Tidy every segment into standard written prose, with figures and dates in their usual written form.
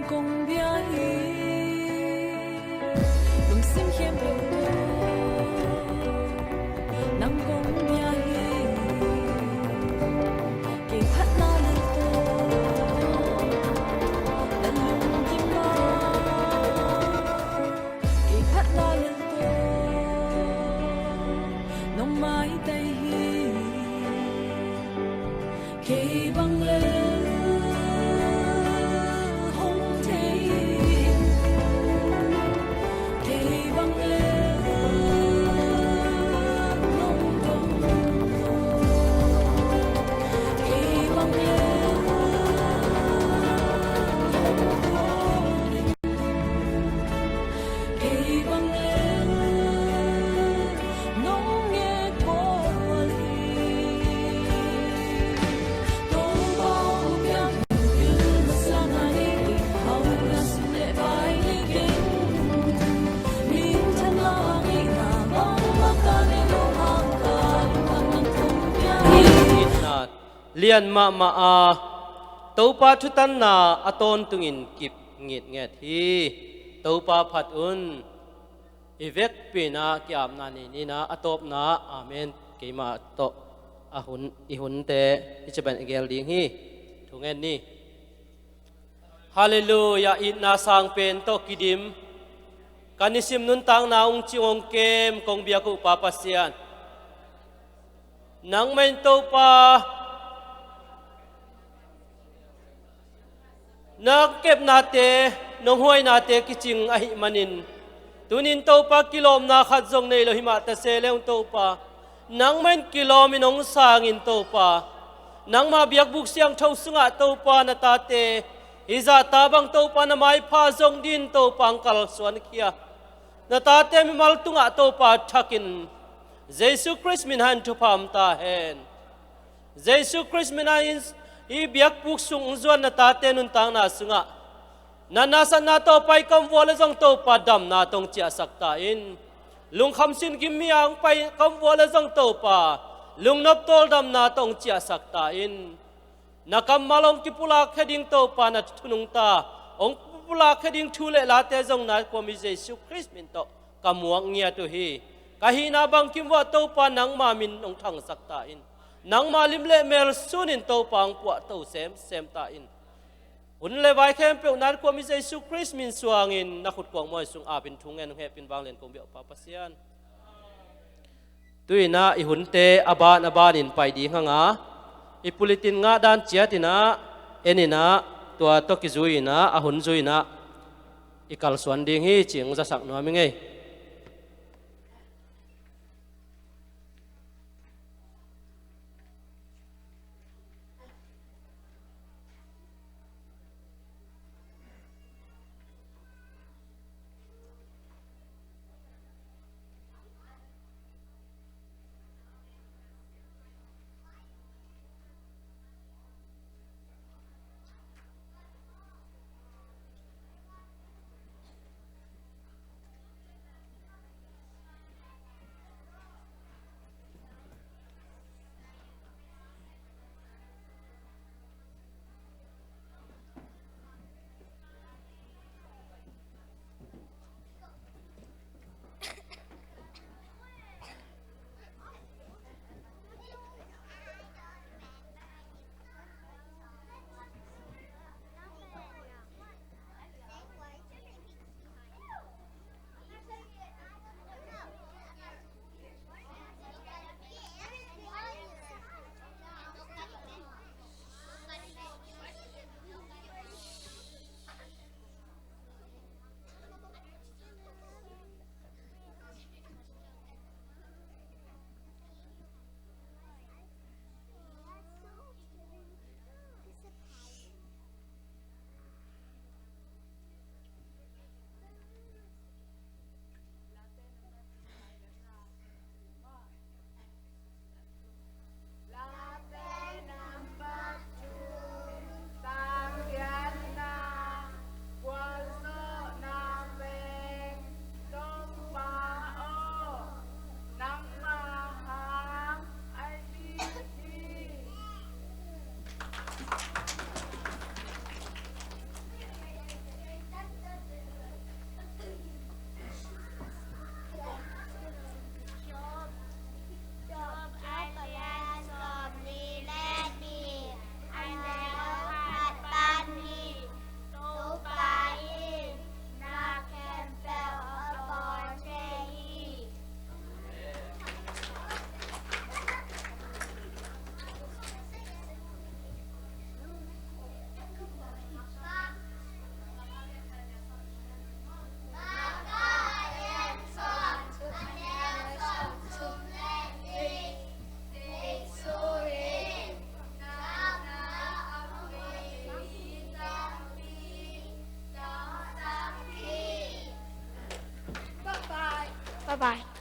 共别意，用心牵不多，能共别意，给拍那里多，能用心吗？给拍那里多，能买得起，给帮了。Lian ma a topa thutan na aton tungin kip ngit nget hi topa phat un ivek pina kiam na ni na atop na amen keima to ahun ihun te ichaban egel ding hi thungen ni hallelujah in na sang pen to kidim kanisim nun tang naung chiong kem kong biaku papasian nang main topa nak kep nate nong huai nate kiching ahi manin tunin topa kilom na khat jong nei lo hima ta se leung topa nang men kilom inong sangin topa nang ma biak buk siang thau sunga topa na tate iza tabang topa na mai pha jong din topa angkal suan khia na tate mi mal tunga topa thakin Jesus Christ min han thu pham ta hen Jesus Christ min han i biak puk sung zuan na tate nun tang na sunga na nasa na to pai kam wala jong to padam na tong chia sakta in lung kham sin kim miang pai kam wala jong to pa lung nop tol dam na tong chia sakta in na kam malong ki pula khading to pa na thunung ta ong pula khading thule la te jong na ko mi Jesus Christ min to kamuang nia to hi kahina bang kim wa to pa nang ma min ong thang sakta in nang malim le mel sunin to pang puwa to sem ta in un le vai khem pe nan ko mi Jesus Christ min suangin na khut kwang moi sung apin thungen he pin bang len ko bi pa pasian tuina I hun te aban in pai di hanga I pulitin nga dan chiatina enina tua to ki zuina a hun zuina ikal suan ding hi ching za sak no mi ngei Bye bye.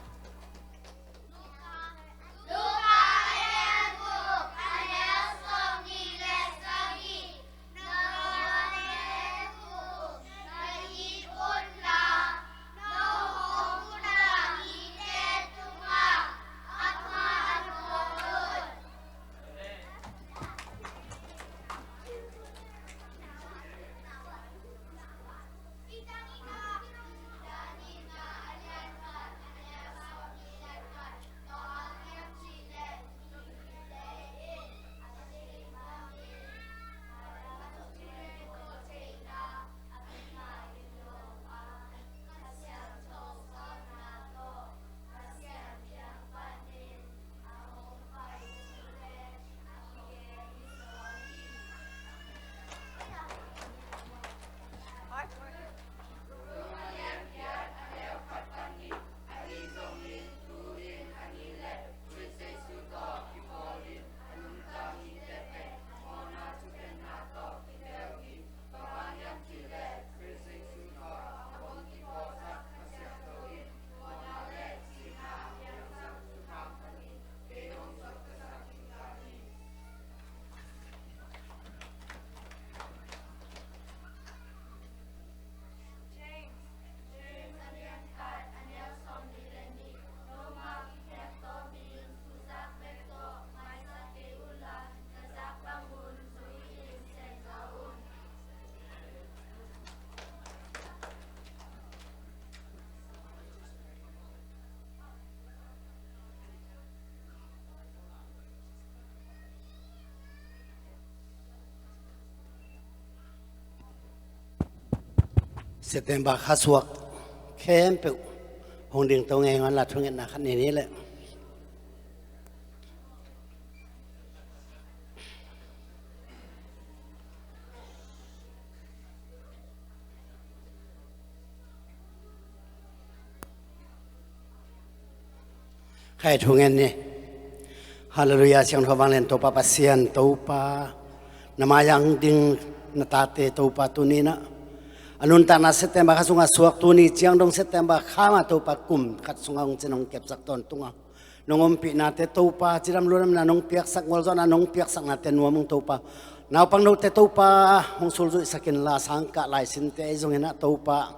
September khaswak khem pe hong ding to ngai ngan la thung na khan ni le khai thung ngai ni hallelujah siang tho wang len to pa pasian to pa namayang ding na tate to pa tu ni na anun ta na September kasunga suak tu ni chiang dong September khama to pa kum khat sunga ong chenong kep sak ton tunga nongom pi na te to pa chiram luram na nong piak sak ngol zona nong piak sak na te nuamung to pa naw pang no te to pa hong sul zu sakin la sangka lai sin te zong ena to pa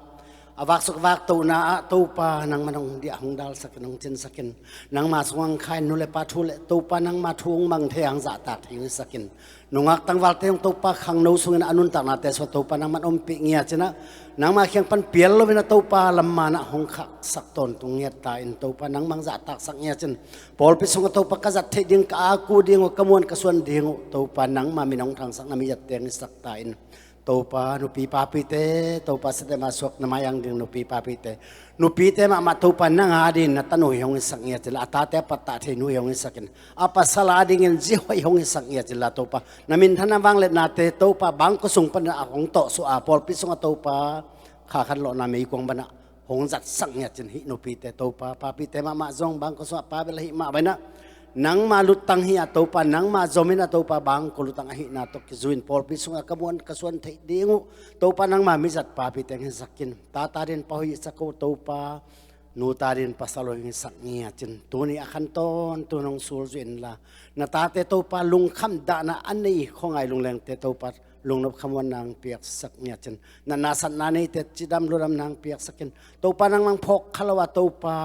awak sok wak to na to pa nang manong dia hong dal sakin ong chen sakin nang ma suang khai nu le pa thu le to pa nang ma thung mang theang za ta thing sakin nungak tangwal te yung topa khang no sungin anun tak na te so topa nang man ompi ngia china nang ma khiang pan piel lo bina topa lamma na hong khak sak ton tung ngia ta in topa nang mang za tak sak ngia chin pol pi sunga topa ka zat the ding ka aku ding kamuan ka suan ding topa nang ma minong thang sak na mi jat teng sak ta in topa nu pi pa pi te topa se te masok na mayang ding nu pi pa pi te nu pi te ma topa nang adin na tanu yong sak ngia chila ata te patta the nu yong sakin apa sala ding in ji hoi yong sak ngia chila topa namin thana wang let na te topa bang ko sung pan a hong to so a pol pi sunga topa kha khan lo na me kong bana hong zat sak ngia chin hi nu pi te topa pa pi te ma zong bang ko so pa bel hi ma bana nang ma lutang hi atopa nang ma zomin atopa bang ko lutang hi na to kizuin pol pi sunga kamuan kasuan thei dingu topa nang ma mi zat pa pi teng sakin ta ta rin pa hi sako topa nu ta rin pasalo hi sak ngia chin tuni akhan ton tunong sul zuin la na ta te topa lung kham da na anei khongai lung leng te topa lung nop khamwan nang piak sak ngia chin na nasan na nei te chidam luram nang piak sakin topa nang mang phok khalawa topa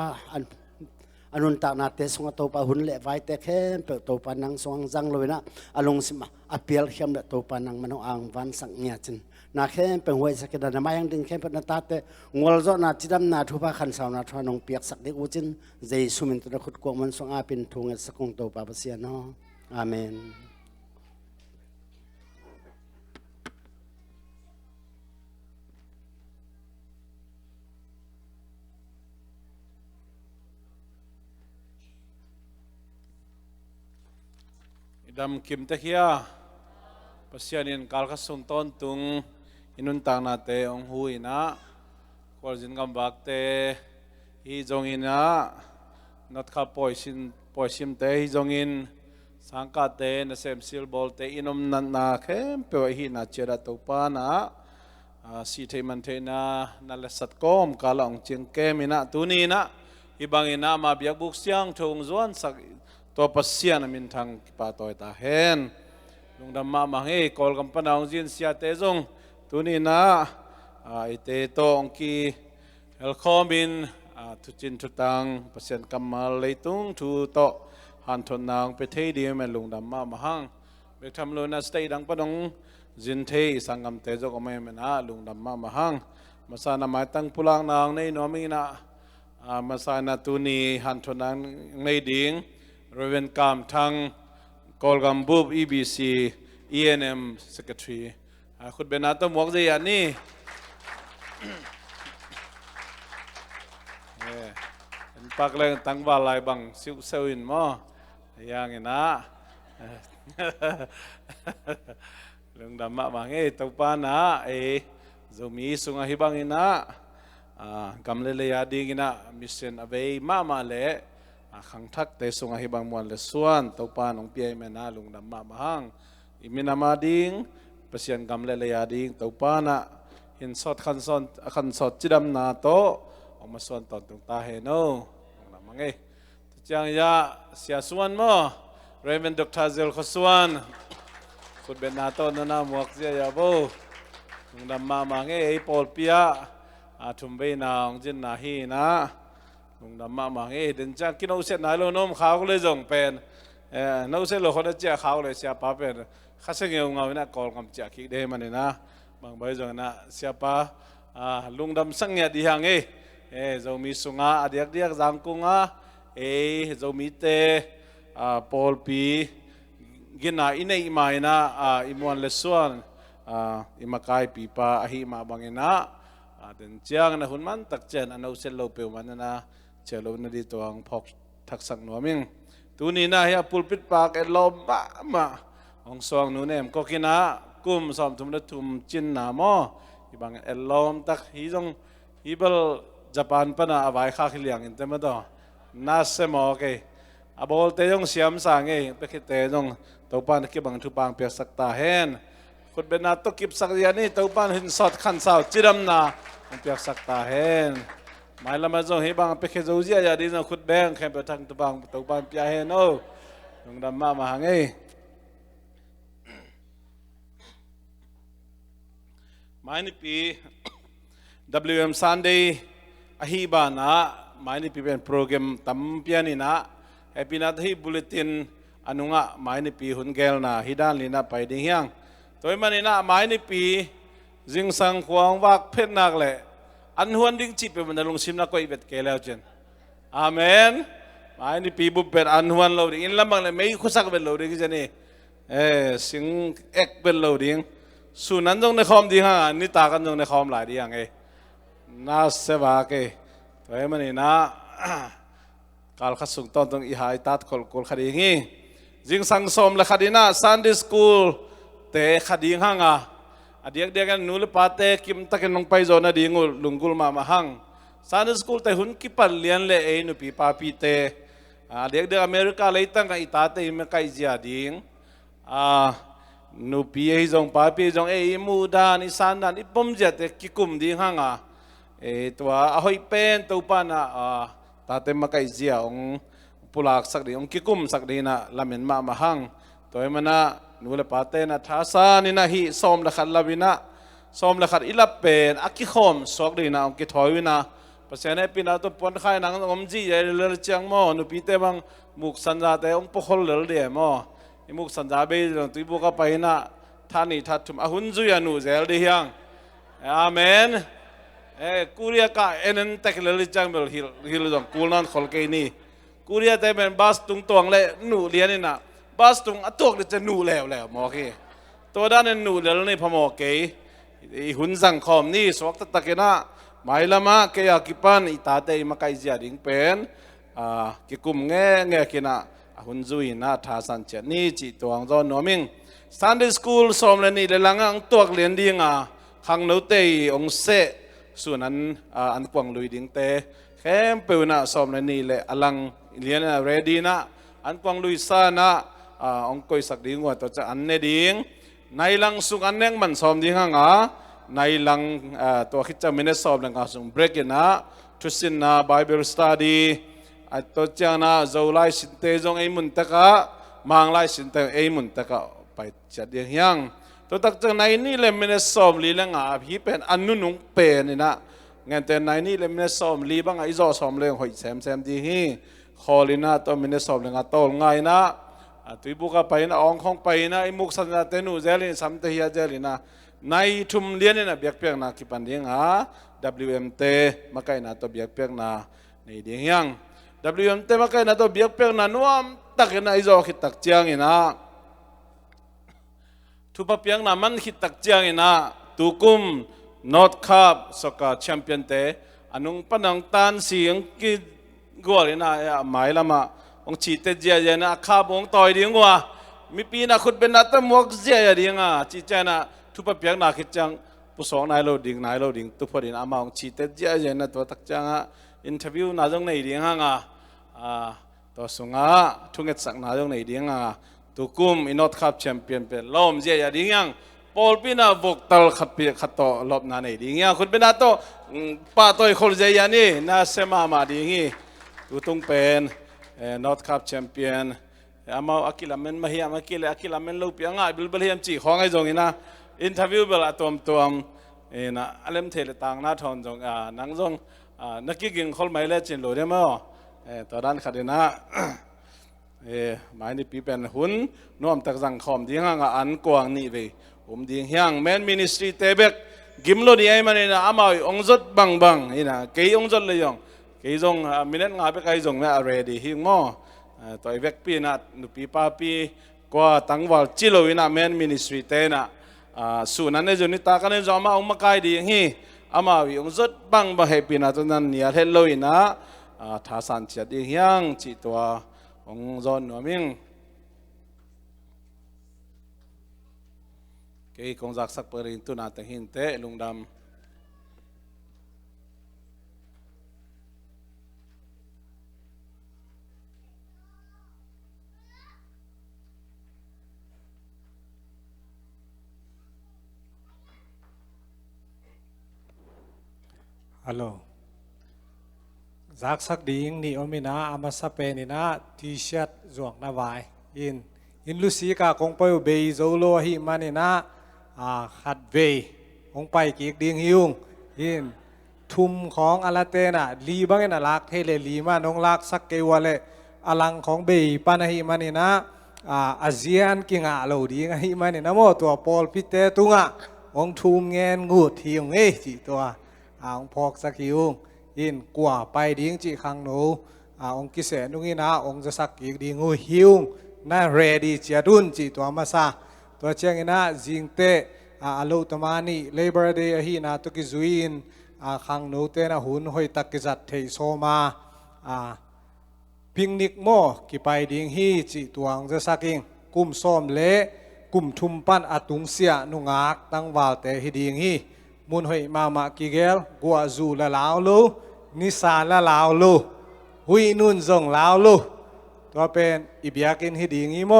anun tak na te sunga topa hun le vai te khem pe topa nang song jang loina along sima apial khiam le topa nang mano ang van sang nya chin na khem pe hoi sakeda na mayang ding khem pe na ta te ngol zo na chidam na thupa khan saw na thwa nong piak sak de uchin jei sumin tu khut ko man song a pin thung sakong topa pasia no amen dam kim te hiya pasianin kalkasun ton tung inun tang na te ong hui na koljin gam bak te hi jong ina not kha poisim te hi jong in sangka te na sem sil bol te inom na khem pe hi na chera to pa na si the man the na lesat kom kala ong ching ke mina tu ni na ibangin na mabiyak buksiyang thong zuan sak to pasyan amin thang pa toy ta hen lungdam ma mangi kol kam panang jin sia te jong tuni na ite to ongki helkomin tu chin tu tang pasyan kamal leitung tu to han thon nang pe thei di men lungdam ma mahang be tham lo na stay dang panong jin thei sangam te jok ome mena lungdam ma mahang masana mai tang pulang nang nei nomi na masana tuni han thon nang nei ding Reven Kam Thang Kolgam Bub EBC ENM Secretary คุณเบนาโตมวกเจียนี่เป็นปักเรื่องตั้งบาลายบังซิวเซวินมั้งอย่างงี้นะเรื่องดำมะบางเอตัวปานะจะมีสุงหิบังงี้นะกำเลยาดีงี้นะมิสเซนอเวย์มาเล่ขังทักแต่ส่งให้บางมวลเลส่วนตัวปานองเปียแม่นาลุงดำมาบางอิมินามาดิงเปลี่ยนกำเลยาดิงตัวปานะเห็นสดขันสดจิดำนาโตออกมาส่วนตอนตรงตาเฮโนลุงดำมังเอจังยาเสียส่วนมั้งเรเวนดอกทาเซลขส่วนคุณเป็นนาโตนนาหมวกเสียยาบูลุงดำมาบางเอปอลเปียทุ่มเบนาองจินนาฮีนะลุงดำมามังเดินจากกินเอาเสร็จไหนเราโน้มเขาเลยส่งเป็นน้าเสร็จเราคนจะเจ้าเขาเลยเสียป้าเป็นข้าศึกเงาเงาเนี่ยกอลกำจักคิดได้มันนะบางใบส่งนะเสียป้าลุงดำสังเกตดีอย่างจะมีสุงาเดียกจังกุงจะมีเตปอลปีกินน่ะอินไอมาอินะอิมวันเลส่วนอิมากายปีป้าหิมาบางนะเดินจากนะหุ่นมันตักเจนอันเอาเสร็จเราเปลวมันนะเจริญนาดีตัวพกทักษะหนัวมิงตัวนี้นะเฮียปุลปิดปากเอลมบ้ามาองสวงนูเนมก็กินะกุมสอมทุมระทุมจินนามออีบางเอลมตักฮีจงฮีเบลญี่ปุ่นปนะอวัยข้าขี้เลี้ยงอินเตอร์มาต่อน่าเสมอเกอาบอลเตยงเสียมสังไปคิดเตยงตัวปานกิบังทุบางเปียกสักตาเฮนคนเป็นนาตุกิบสักยานี่ตัวปานหินสดขันสาวจิรำนาเปียกสักตาเฮนหมายละมาจงให้บางไปแค่จูเจียอย่าดีนะขุดแบงแค่ไปทางตัวบางตัวบางเปียเฮนโอ้ลงดำมาหางหมายนี่ปี WM Sunday อาฮีบานะหมายนี่ปีเป็นโปรแกรมตั้มเปียนี่นะแฮปปี้นัดให้บุลเลตินอนุงะหมายนี่ปีหุ่นเกลนะฮิดานลีนะไปดิ้งยังตัวมันนี่นะหมายนี่ปีจิงสังควงวักเพชรนักเลยอันหวนดิ้งจีบเป็นมันลงชิมนักก็อีเบ็ดเกล้าเจนอาเมนหมายนี่ปีบุบเป็นอันหวนเราดิ้งอินละมังเลยไม่คุสักเป็นเราดิ้งเจนี่สิงเอกเป็นเราดิ้งส่วนนั้นตรงในคอมดิ้งฮะนี่ตากันตรงในคอมหลายดิ้งน่าเสบาเกตัวมันนี่นะการขัดสุงต้นตรงอีหายตัดคนคดีงี้จิงสังสมและคดีน่ะ Sunday School เตะคดีห่างเดียกันนูเลปาเตกิมตะกันลงไปโซนดีงูลุงกุลมาหัง Sunday School แต่หุ่นกิปัลเลียนเล่นูปีปาปีเตเดียอเมริกาเลยตั้งกันอิตาเตอิมกายจีอาดิงนูปีจงปาปีจงมูดานิสันดานิปมเจตกิกุมดีห่างตัวหอยเป็นตัวปานะตาเตมกายจีอาองปุลักสักดีองกิกุมสักดีนะลามินมาหังตัวมันนะนูเลปาเตนะท้าซานี่นะฮิสอมละขัดลาวินะสอมละขัดอิลับเป็นอักขิคอมสอกดีนะองกิถอยวินะภาษาในปีนั้นตัวปนไข่นังอมจีเยลเจียงมอนูปีเตบังมุกสันจาเตองปกฮอลเลลเดียมอมุกสันจาเบย์ตุยบุกไปนะท่านี่ทัดทุมอาหุนจุยานูเซลดียังอาเมนกูเรียกเอ็นเตกเลลเจียงเบลฮิลจงกูนันขอลเกนี่กูเรียกแต่เป็นบาสตุงตวงเลยนูเลียนี่นะบาสตุงอัตวกจะนูแล้วมอเกตัวด้านนูเลลนี่พมอเกหุ่นสังคมนี่สวกตะเกนะหมายละมาเกียกิปันอิตาเตมาไกจีดิงเป็นกิกุมเงี้ยกินะหุ่นจุยนะท่าสันเจนี่จิตวงจอนนมิง Sunday School สมเลนี่เลลังอังตัวเรียนดิ้งขังโนเตยองเสส่วนนั้นอันกวางลุยดิ้งเตแค่เปิวนะสมเลนี่เลอลังเรียนเรดีนะอันกวางลุยซานะองกอยสักดิ้งว่าตัวจะอันเนดิ้งในลังสุกอันเน่งมันสมดิ้งในลังตัวคิดจะมินสอบลังสุงเบรกนะ ทุสินนา Bible study อัตโจางนาเจ้าไล่สินเตจงไอมุนตะกะมังไล่สินเตไอมุนตะกะไปจัดเดียงยังตัวตักจังในนี่เลยไม่ได้สอมลีละงาพี่เป็นอันนุ่งเป็นนี่นะงั้นแต่ในนี่เลยไม่ได้สอมลีบ้างไอ้จอสอมเลยหอยแซมดีฮีคอลีน่าตัวไม่ได้สอมเลยงาโตง่ายนะตุยบุกไปนะอองของไปนะไอ้มุกสันเตนูเจลินสัมเทียเจลินะในทุ่มเลี้ยนนี่นะเบียกเปียกนะคิปันเดียงหา WMT มาไกนะตัวเบียกเปียกนะในเดียงยัง WMT มาไกนะตัวเบียกเปียกนะนัวตักนะไอ้จอคิดตักเจียงนี่นะทุบเปียงนะมันคิดตักเจียงนี่นะตุกุม North Cup Soccer Champion เตอันนุ่งปนังตันเสียงกิกัวเลยนะหมายละมาองชีเตเจียนะข้าบงต่อยดีกว่ามีปีนะคุณเป็นนัตมวกเจียดีงาจีเจนะทุบเปียงนะคิดจังผู้สองนายโลดิ่งตุพอดีนะมาองชีเตเจียนะตัวตักจังอินเทอร์วิวน่าจงในดิ่งงาตัวสุงาทุ่งเอ็ดสักน่าจงในดิ่งงาตุกุมอินอตคัพแชมเปี้ยนเป็นล้อมเจียดิ่งยังพอลปีน่ะวกตัลขัดปีขัดโตลบนาในดิ่งยังคุณเป็นนัตโตป้าโตยคนเจียนี่น่าเสมาดิ่งงี้ตุตุงเป็นNorth Cup Champion อามาอักิลามันมาเฮียมาอักิลามันลูกเปียงง่ายบิลเฮียมจีของไอ้จงนี่นะอินเทอร์วิวเบลตัวนะอันเล่มเทเลตังน่าทอนจงนังจงนักกินคนไม่เล่นจินโหลได้มั้ยตอนนั้นขัดนะหมายในปีเป็นหุ่นน้อมตักสังคมดีง่างอันกวางนี่ไปดีเฮียงแมนมินิสทรีเตเบกกิมโลดีไอ้มันนี่นะอามาองจดบังนี่นะเกี่ยองจดเลยยองกี่จงมินเนงาไปกี่จงเนี่ยอะไรดีหิงมั้งตัวเวกปีนัดนุปีป้าปีกว่าตั้งวัลจิโลวินาแมนมินิสทรีเตนะส่วนนั้นเนี่ยจนนี่ตากันเนี่ยจะมาองมากี่ดีฮีอามาวิองจดบังบะเฮปีนัดตอนนั้นเนี่ยเฮลโลวินะท้าสันจัดดีหิงจิตัวองจอนนัวมิงกี่คงจักสักเปอร์อินตุนาแต่หินเตะลุงดำฮัลโหลจากสักดิ่งนี่อมินาอามาสเปนินะทีเชิร์ตจวกนาไวอินลูซีกาคงไปเบย์โซโลหิมานินะขัดเบย์คงไปกีกดิ่งหิวทุมของอาลาเตนะลีบังเนะลักเทเลลีมาน้องลักสักเกวเลอลังของเบย์ปานะหิมานินะอาเซียนกิงะโลดีงะหิมานินะโมตัวปอลพิเตตุงะองทุมเงินงูทีงจีตัวองพอกสักหิวกว่าไปดิ้งจีขังหนูองกิเสนุงินะองจะสักอีกดิ้งงูหิวน่าเรดีเจียดุนจีตัวมาซาตัวเชียงนะจิงเตอาลูตมานีเลเบอร์เดย์ฮีนาตุกิจุยนขังหนูเตนะหุ่นหอยตักกิจัดเทโซมาพิงนิกโมกิไปดิ้งฮีจีตัวองจะสักอิงกุมส้มเละกุมทุมปันอตุงเสียนุงากตั้งวาลเตฮิดิ้งฮีมุนหอยมากิเกลกัวจูละลาวลูนิสานละลาวลูหุยนุนจงลาวลูตัวเป็นอิบยากินฮิดีงี้โม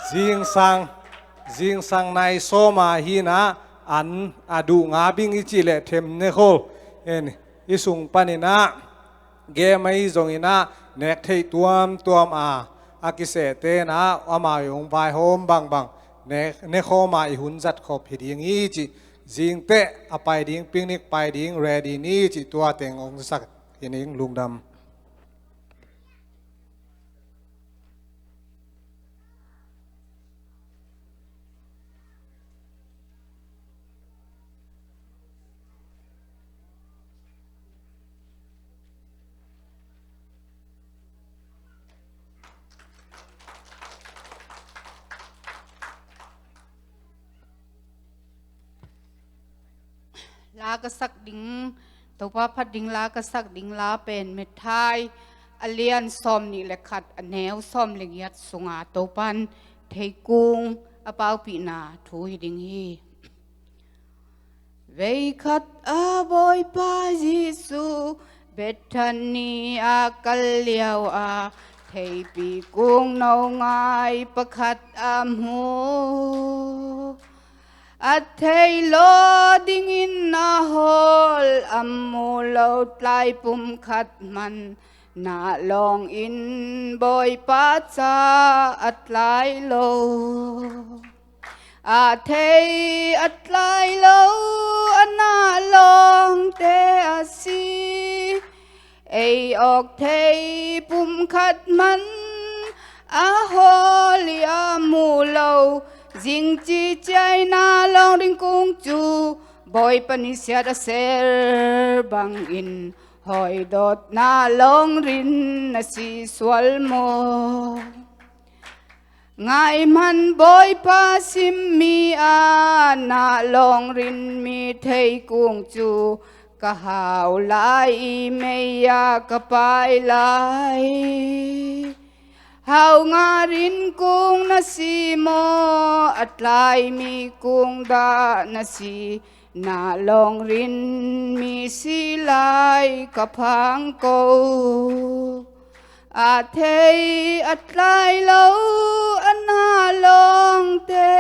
จิงสังในโซมาฮีนะอันอดูงาบิงอิจิเลเทมเนโคอิสุงปานินะเกไม่จงอินะเนกเทตัวมอากิเสเตนะอามายงไปโฮมบังเนโคมาอิหุนจัดขบฮิดีงี้จิจิงเตะอไปดิ้งปิงนิกไปดิ้งเรดีนี่จิตัวเต็งองสักยินิงลุงดำลากสักดิ่งตัวพัดดิ่งลากสักดิ่งลาเป็นเม็ดไทยอเลียนซอมนี่แหละขัดแนวซอมเลียดสงาตัวปันเทกุงอเปาปีนาทุยดิ่งฮีเวขัดอาบอยปาจิสุเบทันนีอากัลเลียวเทปีกุงนองไงประขัดอามหู at thei lo ding in na hol amu lo tlai pum khat man na long in boy pa cha at lai lo a thei at lai lo ana long te a si ei ok thei pum khat man a holi a mu lo jing chi chai na long ding kung chu boy pani sia da ser bang in hoi dot na long rin na si swal mo ngài man boy pa sim mi a na long rin mi thei kung chu ka hao lai me ya ka pai lai hao nga rin kung na si mo at lai mi kung da na si na long rin mi si lai ka phang ko a thei at lai lo ana long te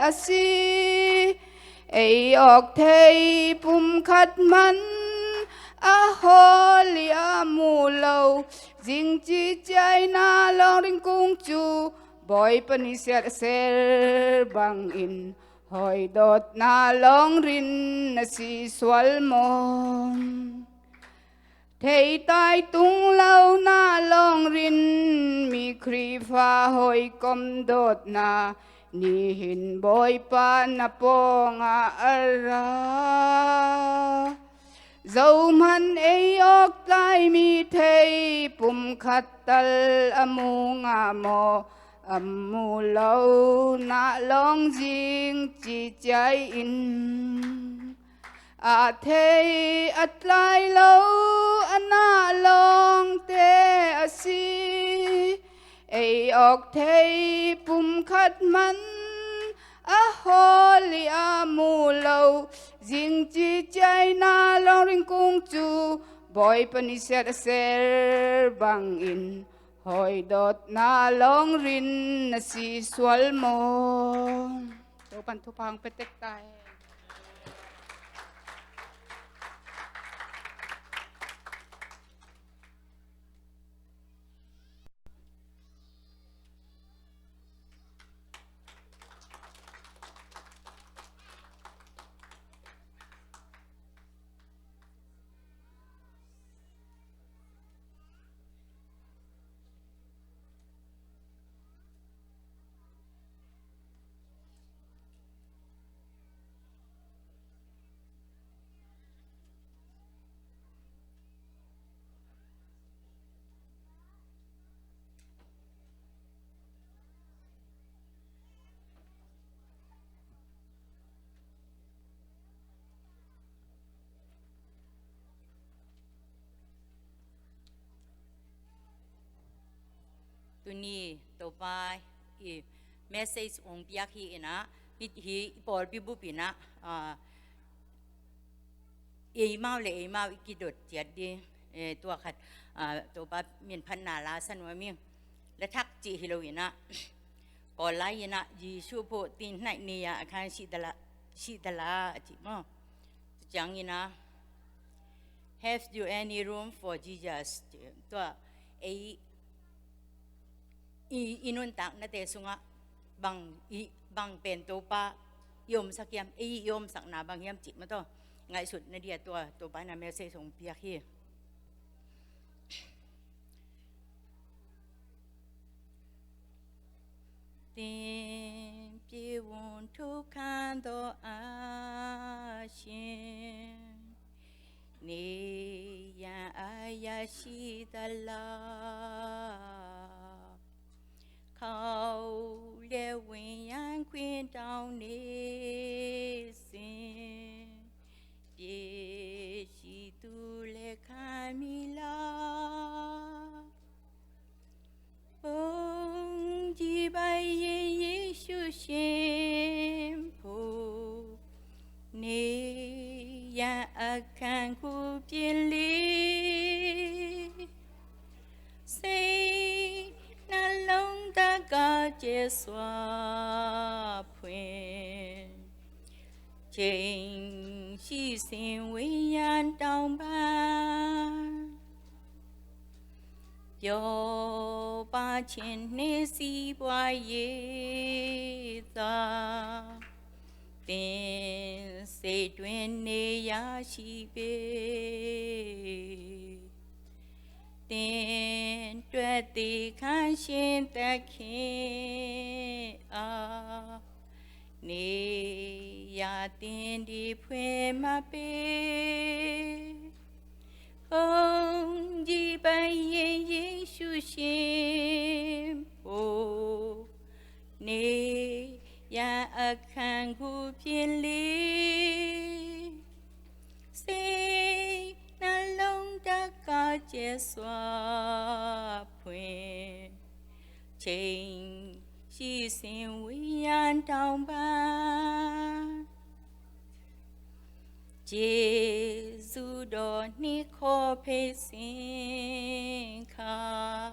a si ei ok thei pum khat man a holi a mu lo jing chi chai na long ring kung chu boy pani ser bang in hoi dot na long rin na si swal mon thei tai tung lâu na long rin mi khri pha hoi kom dot na ni hin boy pa na pong a ara dâu man ei ok tai mi thei pum khat tal amu nga mo amu lâu na long jing chi chai in a thei at lai lo ana long te a si ei ok thei pum khat man a holi a mu lo jing chi chai na long ring kung chu boy pani ser bang in hoi dot na long rin na si swal mo to pan thu pang petek tai tu ni to pai i message ong pia hi ina pi hi por pi bu pi na e mau le e mau ki dot tiat diตัวขัดตัวป้ามีนพันนาลาสันว่ามีและทักจีฮิโลวินะก่อนไล่นะยีชูโพตินในเนียอาคารชิดละจิมอจังยินะ have you any room for Jesus ตัวอินุนตักนั่นแต่สุงะบางเป็นตัวป้ายมสักยามยมสักนาบางยามจิมาตัวไงสุดในเดียตัวป้านาเมลเซส่งเปียกฮีติมปีวุนทุกขันโตอาชินนี่ยาอายาชิตาลาเขาเรียกวิญญาณควินดาวนี้สิเยชิตุเลคามิลาองจีบายเยซูชิมพูเนียอาคังคูเปลีเซนาลงตากาเจสวาพวน情细心为人当伴，有把千年西瓜叶子，等谁端你呀西北，等着的看现的看啊。你呀，点的陪马背，红一白夜夜书信步，你呀看顾偏离，谁那龙的高阶耍陪，情。细心为人当伴，耶稣的你可配心卡，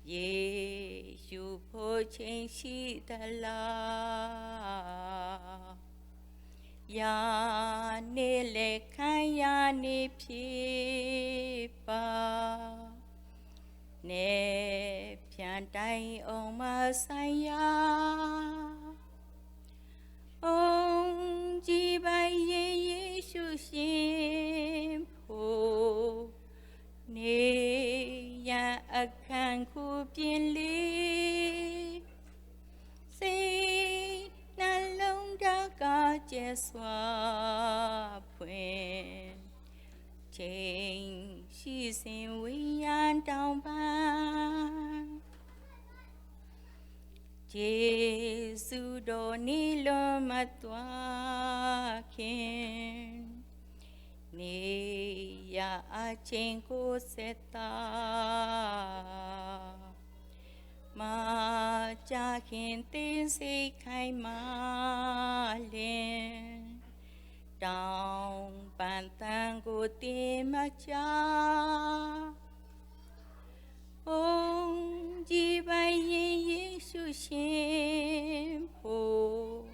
耶稣破前西的啦，呀你来看呀你皮吧。ne pian dai ông ma saya ông ji bai ye Yesu sim po ne ya akan ku pian li si na long da ka je swa puen情细心为人当伴，耶稣的你了嘛多看，你呀经过塞达，嘛家看电视开马脸。Trong bàn tay của tim cha, ông chỉ bay Giêsu xem hồ,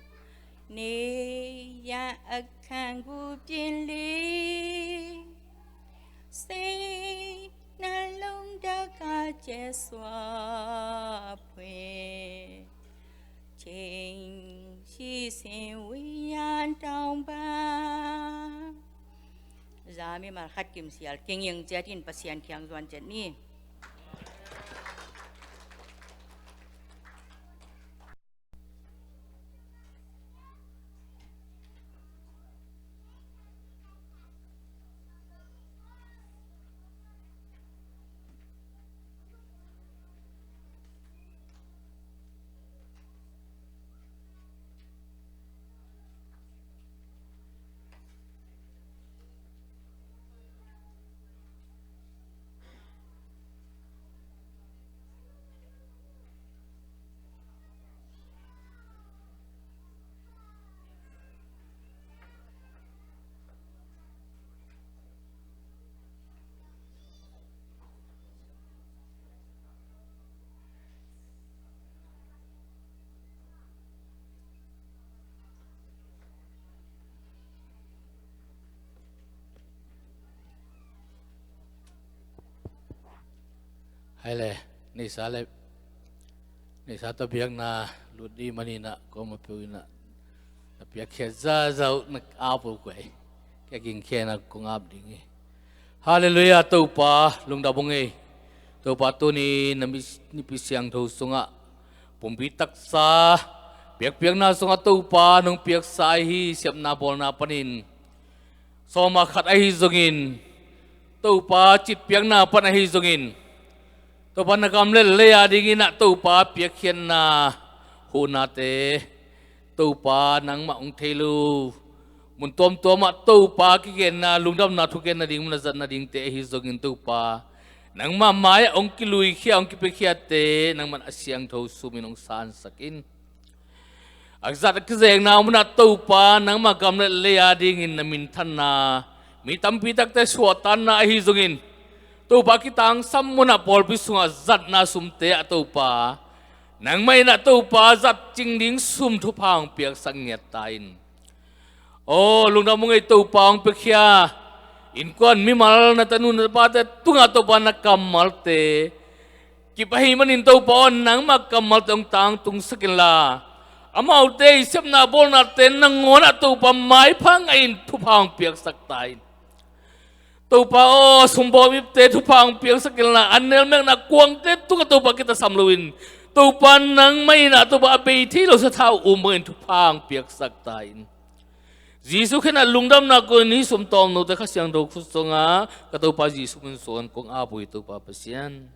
ne ya akan của biển lý, say na long đã cả che xóa quên.情细心为人当伴，咱们嘛看金丝儿，经营家庭不先强壮着呢。hay là ni sa to biak na ludi mani na ko ma pu na biak khe za zau na apu kwai ke ging khe na ko ngap ding hallelujah to pa lung da bong e to pa tu ni na ni pi siang tho sunga pum bi tak sa biak na sunga to pa nong biak sai hi siap na bol na panin so ma khat ai zongin to pa chit biak na pan ai zongin to pa na kam le le ya ding na to pa piak khian na hu na te to pa nang ma ong thelu mun tom ma to pa ki gen na lungdam na thu gen na ding na zat na ding te hi zongin to pa nang ma mai ong ki lui khia ong ki pe khia te nang man asiang tho sumin ong san sakin azat ki zeng na mun na to pa nang ma kam le ya ding in na min than na mi tam pi tak te suatan na hi zongin to pa kitang sammuna pol pisunga zat na sumte to pa nang mai na to pa zat ching ding sum thu phang piak sang nget tain โอ้ลุงดำมึงไอ้ตัวปองเปียอินกวนมีมาลna tanun na pate tunga to pa nakamal te kipahi manin to pa nang makamal tong tang tung sakila amau te isip na bol na ten nang ngona to pa mai phang ain thu phang piak saktain to pa o sumbo mi te thu phang piak sakila anel mek na kuang te tunga to pa kita samluin to pa nang mai na to pa be thi lo sa thau umen thu phang piak saktain Jisu kena lungdam na ko ni sumtom no te khasyang do khusonga kato pa Jisu kun son kong apo ito pa pasyan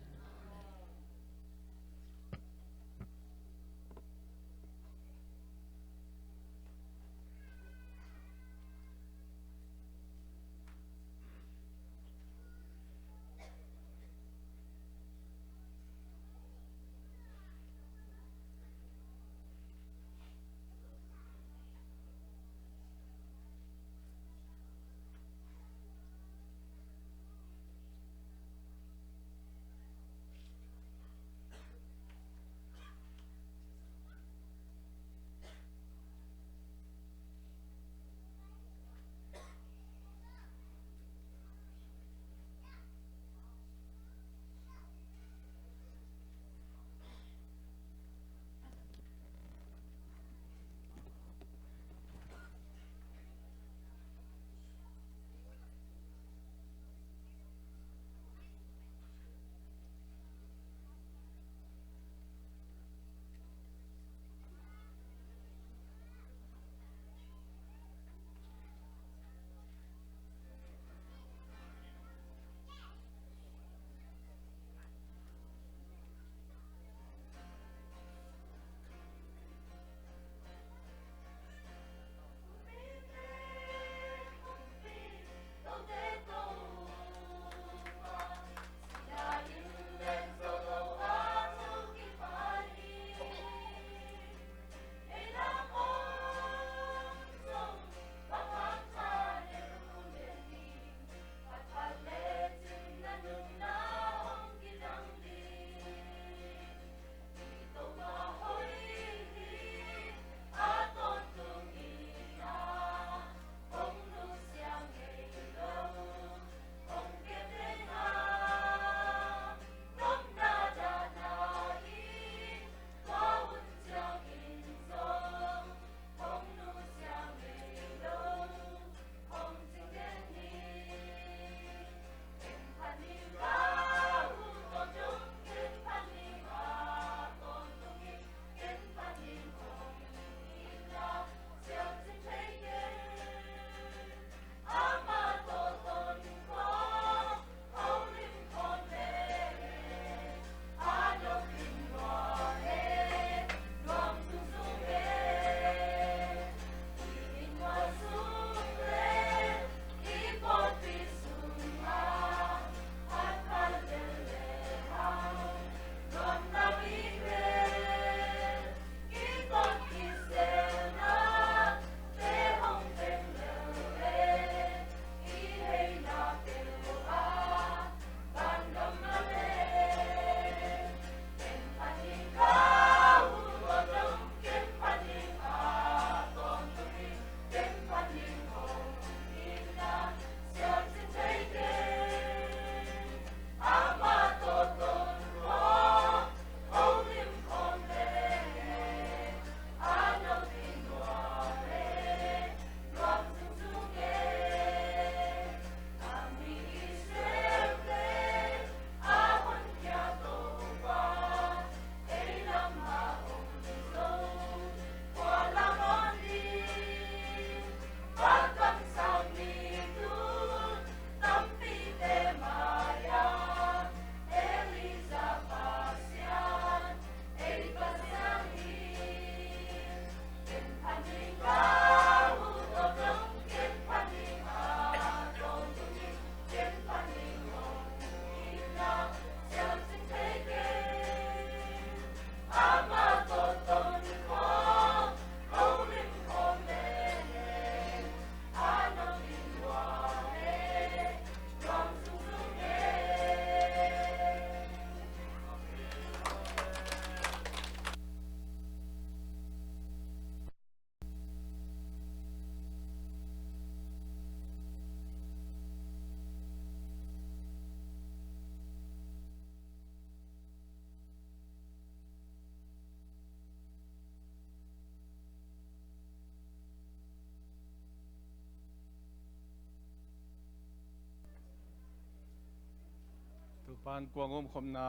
pan kuangum khom na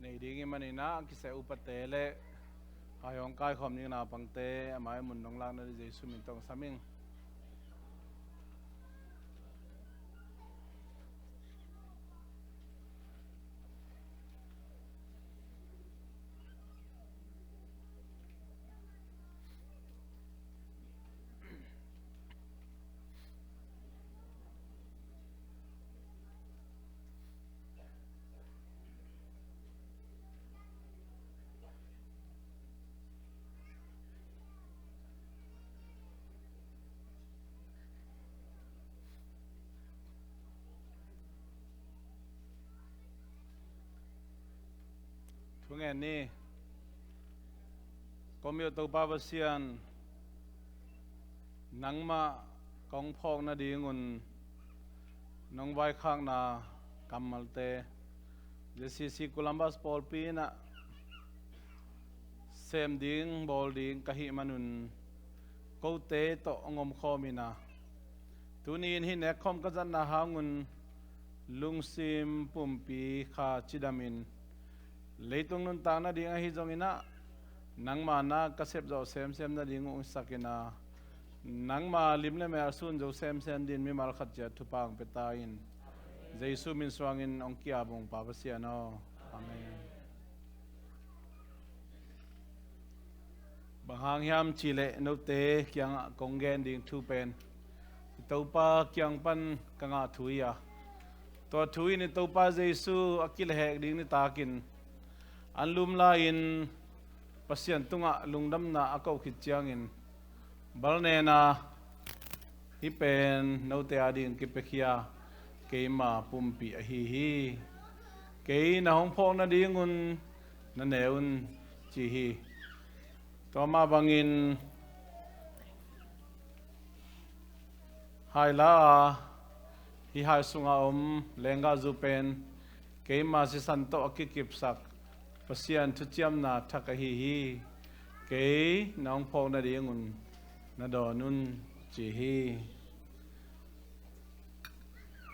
nei ding mani na ki se upate le hayong kai khom ni na pangte amai mun nong lang na Jesu min tong saming nghe ni có miêu tàu ba basian nắng ma công phong na đi ngun nong vai khang na kamal te jesi Columbus Paul pi na sem ding bol ding kahi manun ko te to ngom khomina tunin hi nek khom ka jan na hangun lungsim pumpi kha chidamin leitung nun ta na ding a hi zongina nangma na kasep zo sem na ding ung sakina nangma limle me asun zo sem din mi mal khat ja thupang petain Jesu min swangin ong kia bong papasiano amen bahang hiam chile no te kyang konggen ding thu pen topa kyang pan kanga thuia to thui ni topa Jesu akil hek ding ni takin anlum la in pasien tunga lungdam na akau khit chiangin balne na hi pen no te adin ki pekhia ke ma pumpi a hi ke na hong phong na dingun na neun chi hi to ma bangin hai la hi hai sunga lenga zu pen ke ma si santo akikip sak pasian thu chiam na thaka hi ke nong phong na dingun na do nun chi hi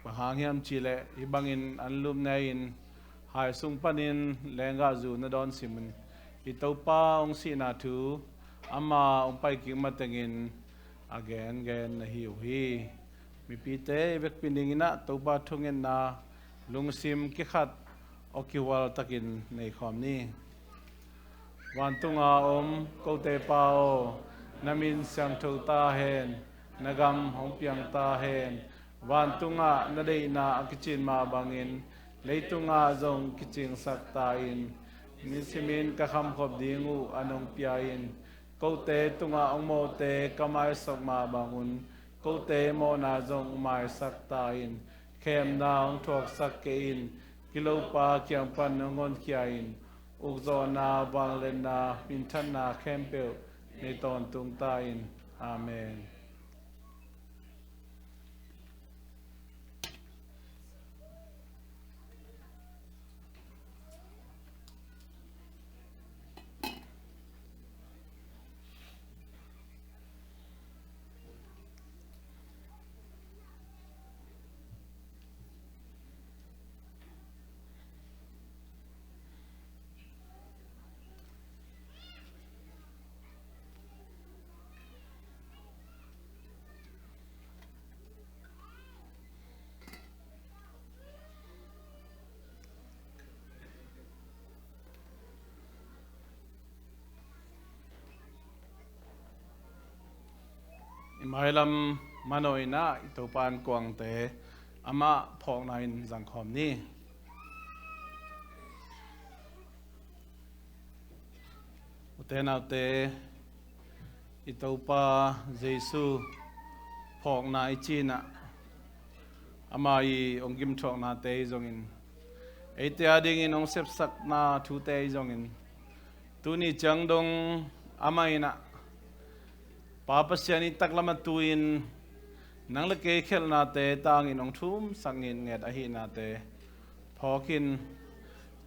bahang hiam chile ibangin anlum nain hai sung panin lenga zu na don simun itopa ong si na thu ama ong pai king matengin again na hiu hi mi pite bek piningina topa thungen na lungsim ki khat okiwal takin nei khom ni wantunga ko te pao namin sang tho ta hen nagam hong piang ta hen wantunga na dei na akichin ma bangin leitunga zong kiching sak ta in misimin ka kham khop dingu anong piain ko te tunga ong mo te kamai sok ma bangun ko te mo na zong mai sak ta in khem na ong thok sak ke in kilo pa kyang pan ngon kyain ukzo na banglen na pinthan na khempel ne ton tung ta in amen Mailam manoina itopan kuang te ama phok nain zangkhom ni utena te itopa Jesu phok na ichina ama I ongim thok na te zongin ete ading in ong sep sak na thu te zongin tuni changdong amaina papasiani taklama tuin nang leke khel na te tang in ong thum sangin nget a hi na te phokin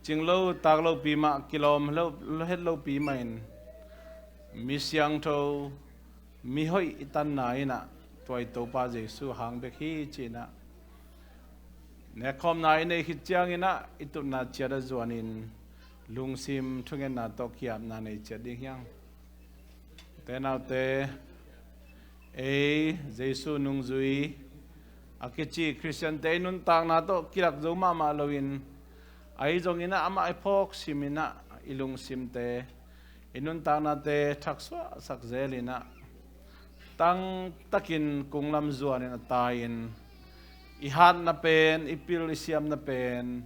chinglo taklo pi ma kilom lo het lo pi main mi siang tho mi hoi itan na ina toy to pa Jesu hang be khi china ne khom na ine hit chiang ina itu na chada zuanin lungsim thungen na to kiam na nei chading yang te nau te e jesu nung zui akichi christian te nun tang na to kirak zo ma ma loin ai zong ina ama ai phok simina ilung sim te inun tang na te thakswa sak zelina tang takin kunglam zuanin atain ihat na pen ipil isiam na pen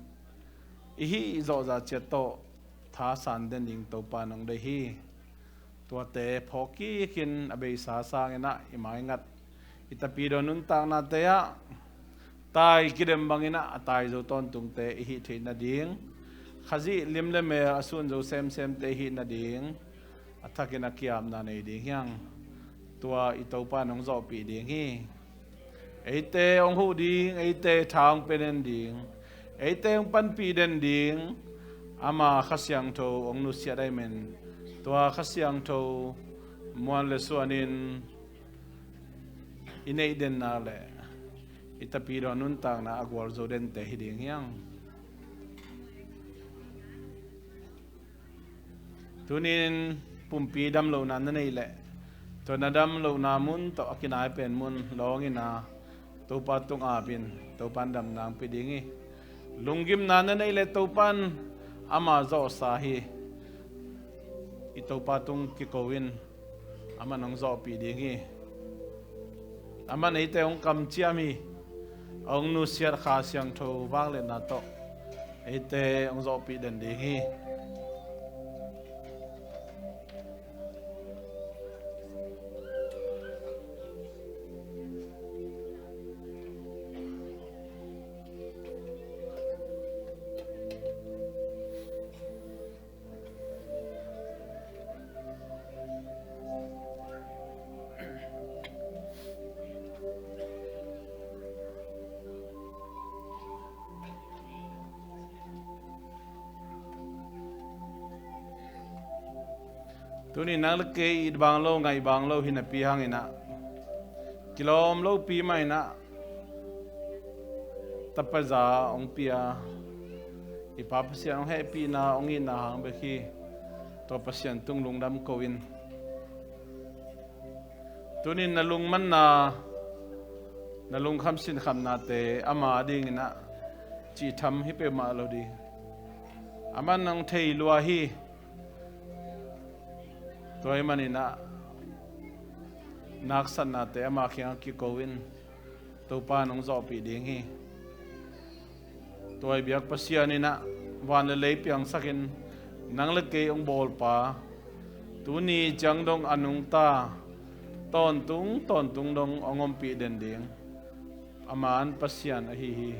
ihi zo za cheto tha san den ding to pa nong de hi tua te phoki kin abe sa sang ina imai ngat itapi do nun tang na te ya tai kidem bangina atai zo ton tung te ihi the na ding khazi lim le me asun zo sem te hi na ding athakina kiam na nei ding yang tua itopa nong zo pi ding hi eite ong hu ding eite thang penen ding eite ong pan pi den ding ama khasyang tho ong nu sia dai men tua khasyang tho muan le suanin inei den na le itapi ro nun tang na agwal zo den te hi ding yang tunin pumpi dam lo na nei le to nadam lo na mun to akinai pen mun longina to patung apin to pandam nang pidingi lunggim na nei le to pan ama zo sahi ito patung kikowin ama nang zo pidingi ama nei te ong kam chiami ong nu siar kha siang tho wang le na to ete ong zo pi den dingi tuni nang ke id bang lo ngai bang lo hina pi hang ina kilom lo pi mai na tapaza ong pia ipapasian ong happy na ong ina hang be khi to pasian tung lung dam ko in tuni nalung man na nalung kham sin kham na te ama ding ina chi tham hi pe ma lo di aman nang thei lua hi toy manina naksan na te ama khiang ki kowin to pa nong zo pi ding hi toy biak pasianina wan le piang sakin nang le ke ong bol pa tuni changdong anung ta ton tung dong ongom pi den ding aman pasian a hi hi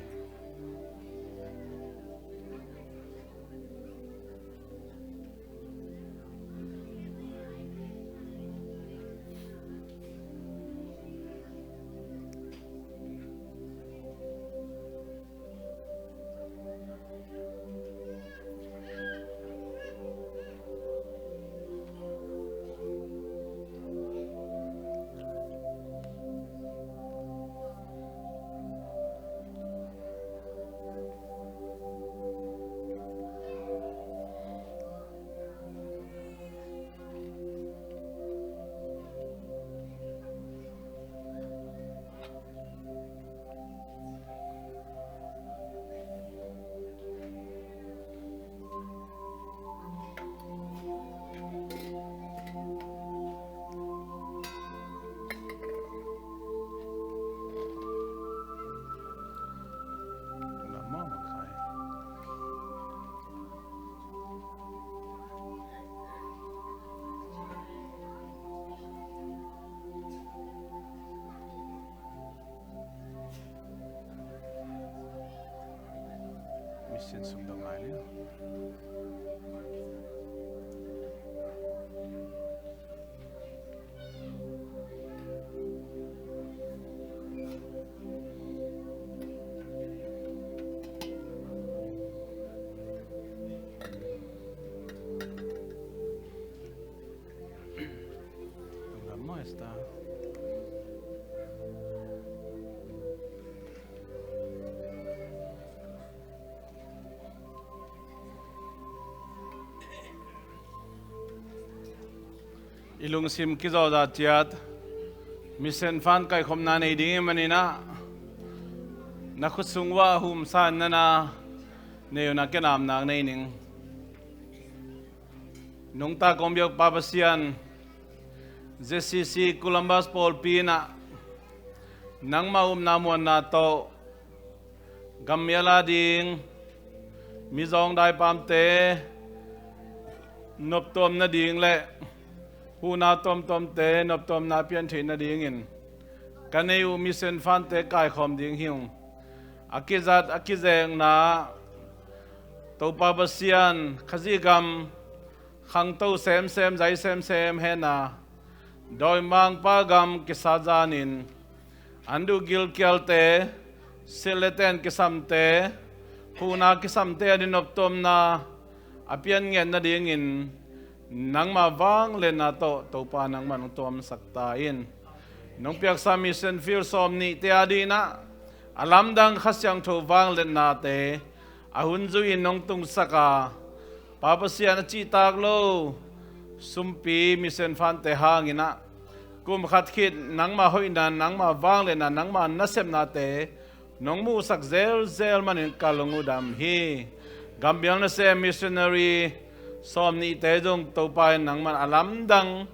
mission sum dong ai le lama está ilung sim kizo da tiat mission fan kai khom na nei ding manina na khut sungwa hum san na neu na ke nam na nei ning nong ta kombyok papasian JCC Columbus Paul Pina nang maum namuan na to gamyala ding mizong dai pamte nop tom na ding le hu na tom tom te nop tom na pian the na ding in kaneu mission fan te kai khom ding hiung akizat akizeng na to papasian khazigam khang to sem zai sem he na doi mang pagam kisajanin andu gil kyalte sileten kisamte huna kisamte adinop tom na apian ngen na dingin nang mawang le na to pa nang manong tom saktain nong piak sa mission field som ni te adina alam dang khasyang tho wang le na te ahun zuin nong tung saka papasian chi tak lo sumpi mission fan te hangina kum khat khit nang ma hoina nang ma wang le na nang ma nasem na te nong mu sak zel manin kalongu dam hi gambyang na se missionary som ni te dong to pa nang man alam dang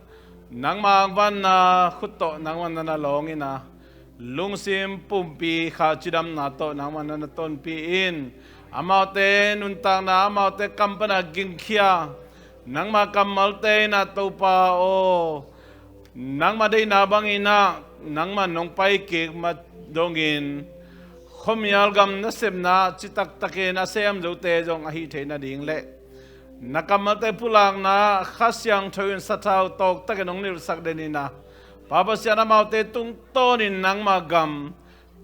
nang ma van na khutto nang man na longina lungsim pumpi kha chidam na to nang man na ton pi in amaute nuntang na amaute kampana gingkhia nang ma kamalte na to pa o nang ma dei na bangina nang ma nong pai ke ma dongin khomial gam na sem na chitak take na sem zo te jong a hi the na ding le nakamalte pulang na khasyang thoin satau tok take nong nil sak denina papasiana maute tung tonin nang ma gam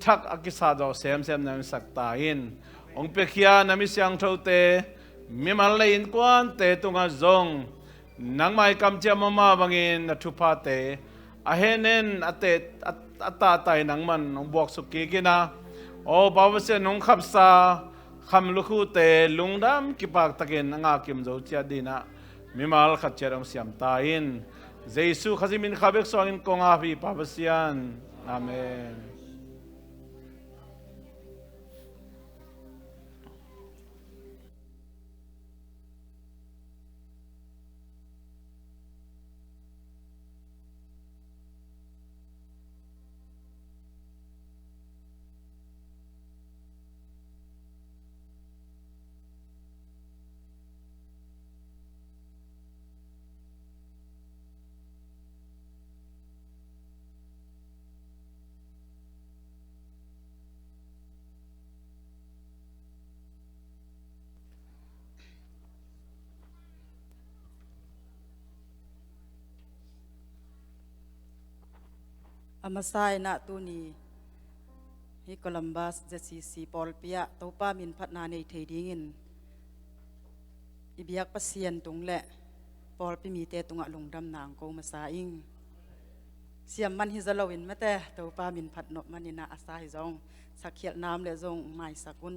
thak akisa do sem na sak tain ong pekhia na mi siang thote mi mal lein kwan te tunga zong nang mai kam chia mama bangin na thupa te ahenen ate ata tai nang man ong bok suki kina o bawase nong khapsa kham lukhu te lungdam kipak takin anga kim zo chia dina mi mal khat cherang siam tain jesu khazimin khabek songin konga bi pabasian amen. Amasai na tu ni hi Columbus JCC Paul Pia topa min phatna nei thei dingin ibiak pasien tung le Paul pi mi te tunga lungdam nang ko masaing siam man hi zalowin mate topa min phatno manina asa hi zong sakhial nam le zong mai sakun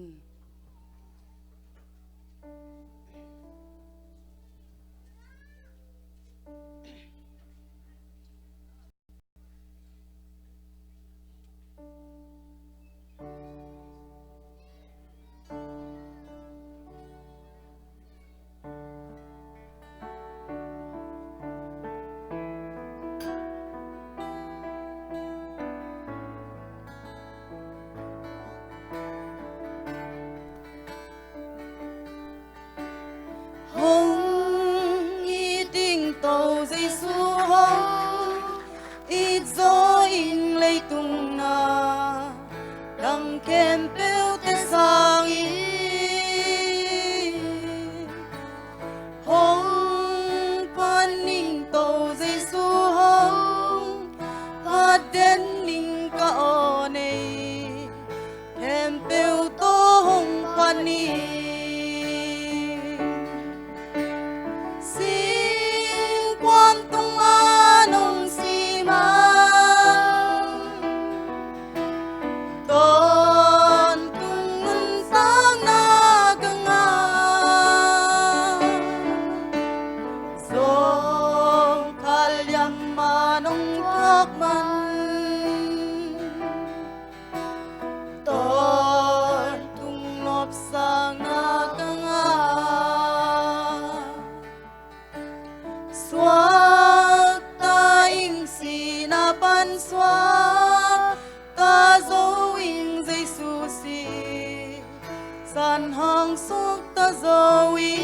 zoe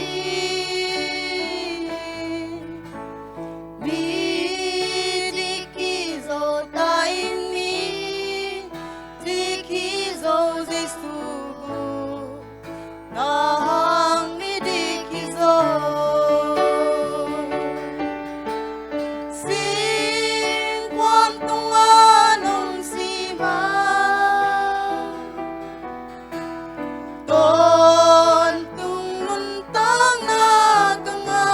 mi diki zo tain mi diki zo Giêsu na hang mi diki zo xin quan tung anong si ma tôn tung nun tang na kanga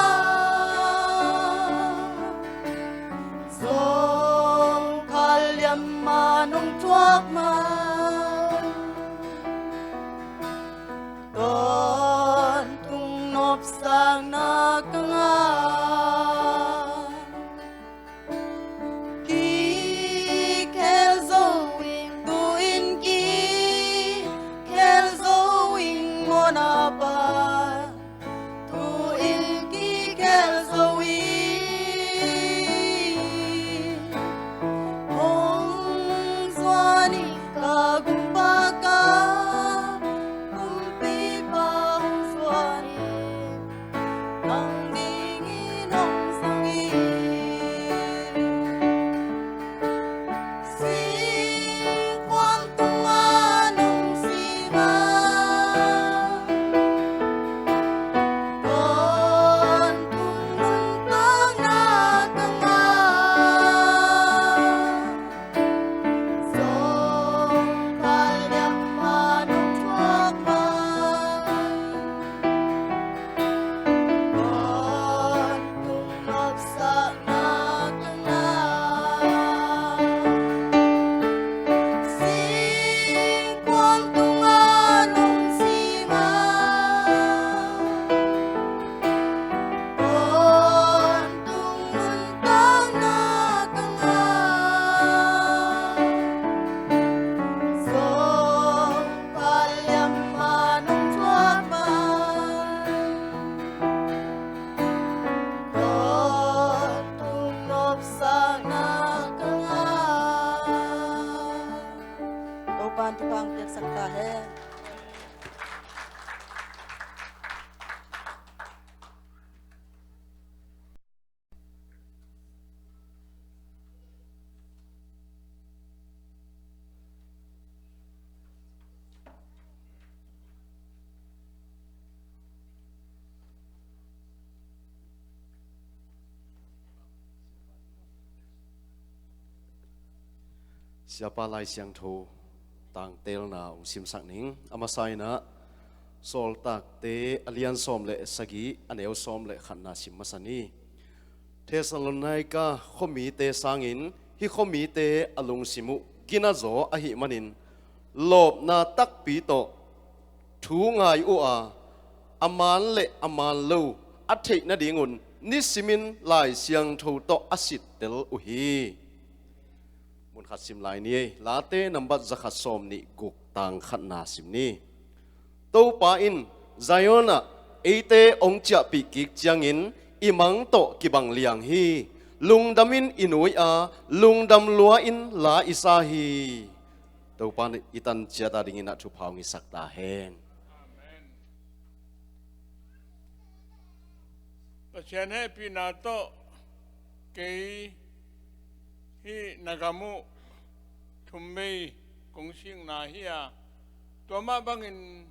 dòng kalyam manong tuak ma tôn tung nop sang na kanga ki kel zo wing duin ki kel zo wing mona pa tu in ki kel zo wing hong zwani ka gumpa ka kumpi pa hong zwani nang dingin hong sangi xin quang tung anong si ma tôn tung nun tang na kanga dòng kalyam manong tuak ma tôn tung nop sang na kanga xin quang tung anong si ma tôn tung nun tang na kanga dòng kalyam manong tuak ma tôn tung nop sang na kanga to pan tu pang tek sakta hai siapa lai siang thu tang tel na ong sim sak ning amasai na sol tak te alian som le sagi aneu som le khanna sim masani Thessalonica khomi te sangin hi khomi te alung simu gina zo a hi manin lob na tak pi to thu ngai u a aman le aman lo a thei na dingun ni simin lai siang thu to asit tel u hi mun khat sim lai ni la te number zakhat som ni guk tang khat na sim ni to pa in zayona ate ong cha pi kik chiang in imang to kibang liang hi lungdamin inui a lungdam lua in la isa hi to pa itan cha ta ding na thu phau ngi sak ta hen Pasyan hai pinato kay hi nagamu thumbay kung sing na hiya tuama bangin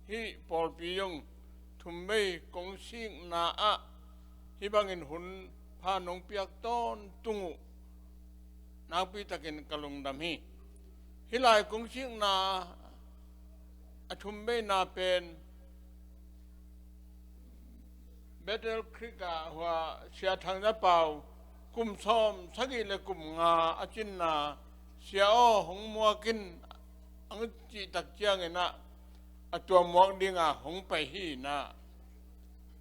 hi Paul piyong thumbay kung sing na a hi bangin hun panong piak ton tungu napi takin kalungdam hi hilai kung sing na a thumbay na pen Battle Creek wa sia thang da pau kum som sagi le kum nga achin na sia o hong mua kin ang chi tak chiang ena atua muak dinga hong pai hi na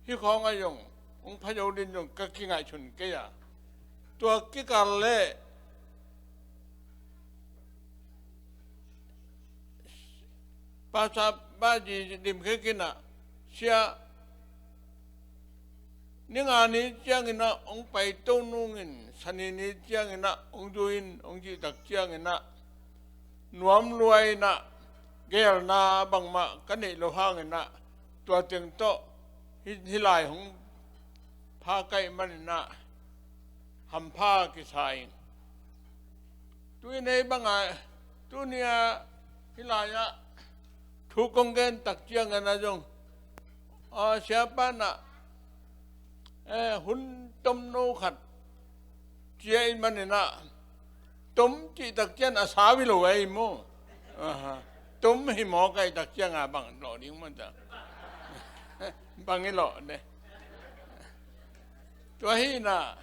hi khong ayong hong phayo din yong ka ki ngai chun ke ya tua ki kar le pa sa ba ji dim ke kina sia Ninga ni chiang ina ong pai to nungin sani ni chiang ina ong duin ong ji tak chiang ina nuam luai na gel na bang ma kani lo hang ina ตัวเตียงโตฮิลายของผ้าไก่มันนะหำผ้ากิสายตัวในบางไงตัวเนี้ยฮิลายะถูกกงเกนตักเจียงกันนะจงsiapa nak hun tom no khat chia man na tom chi tak chen asawi lo ai mo tom hi mo kai tak chen a bang lo ding man ta bang i lo ne tua hi na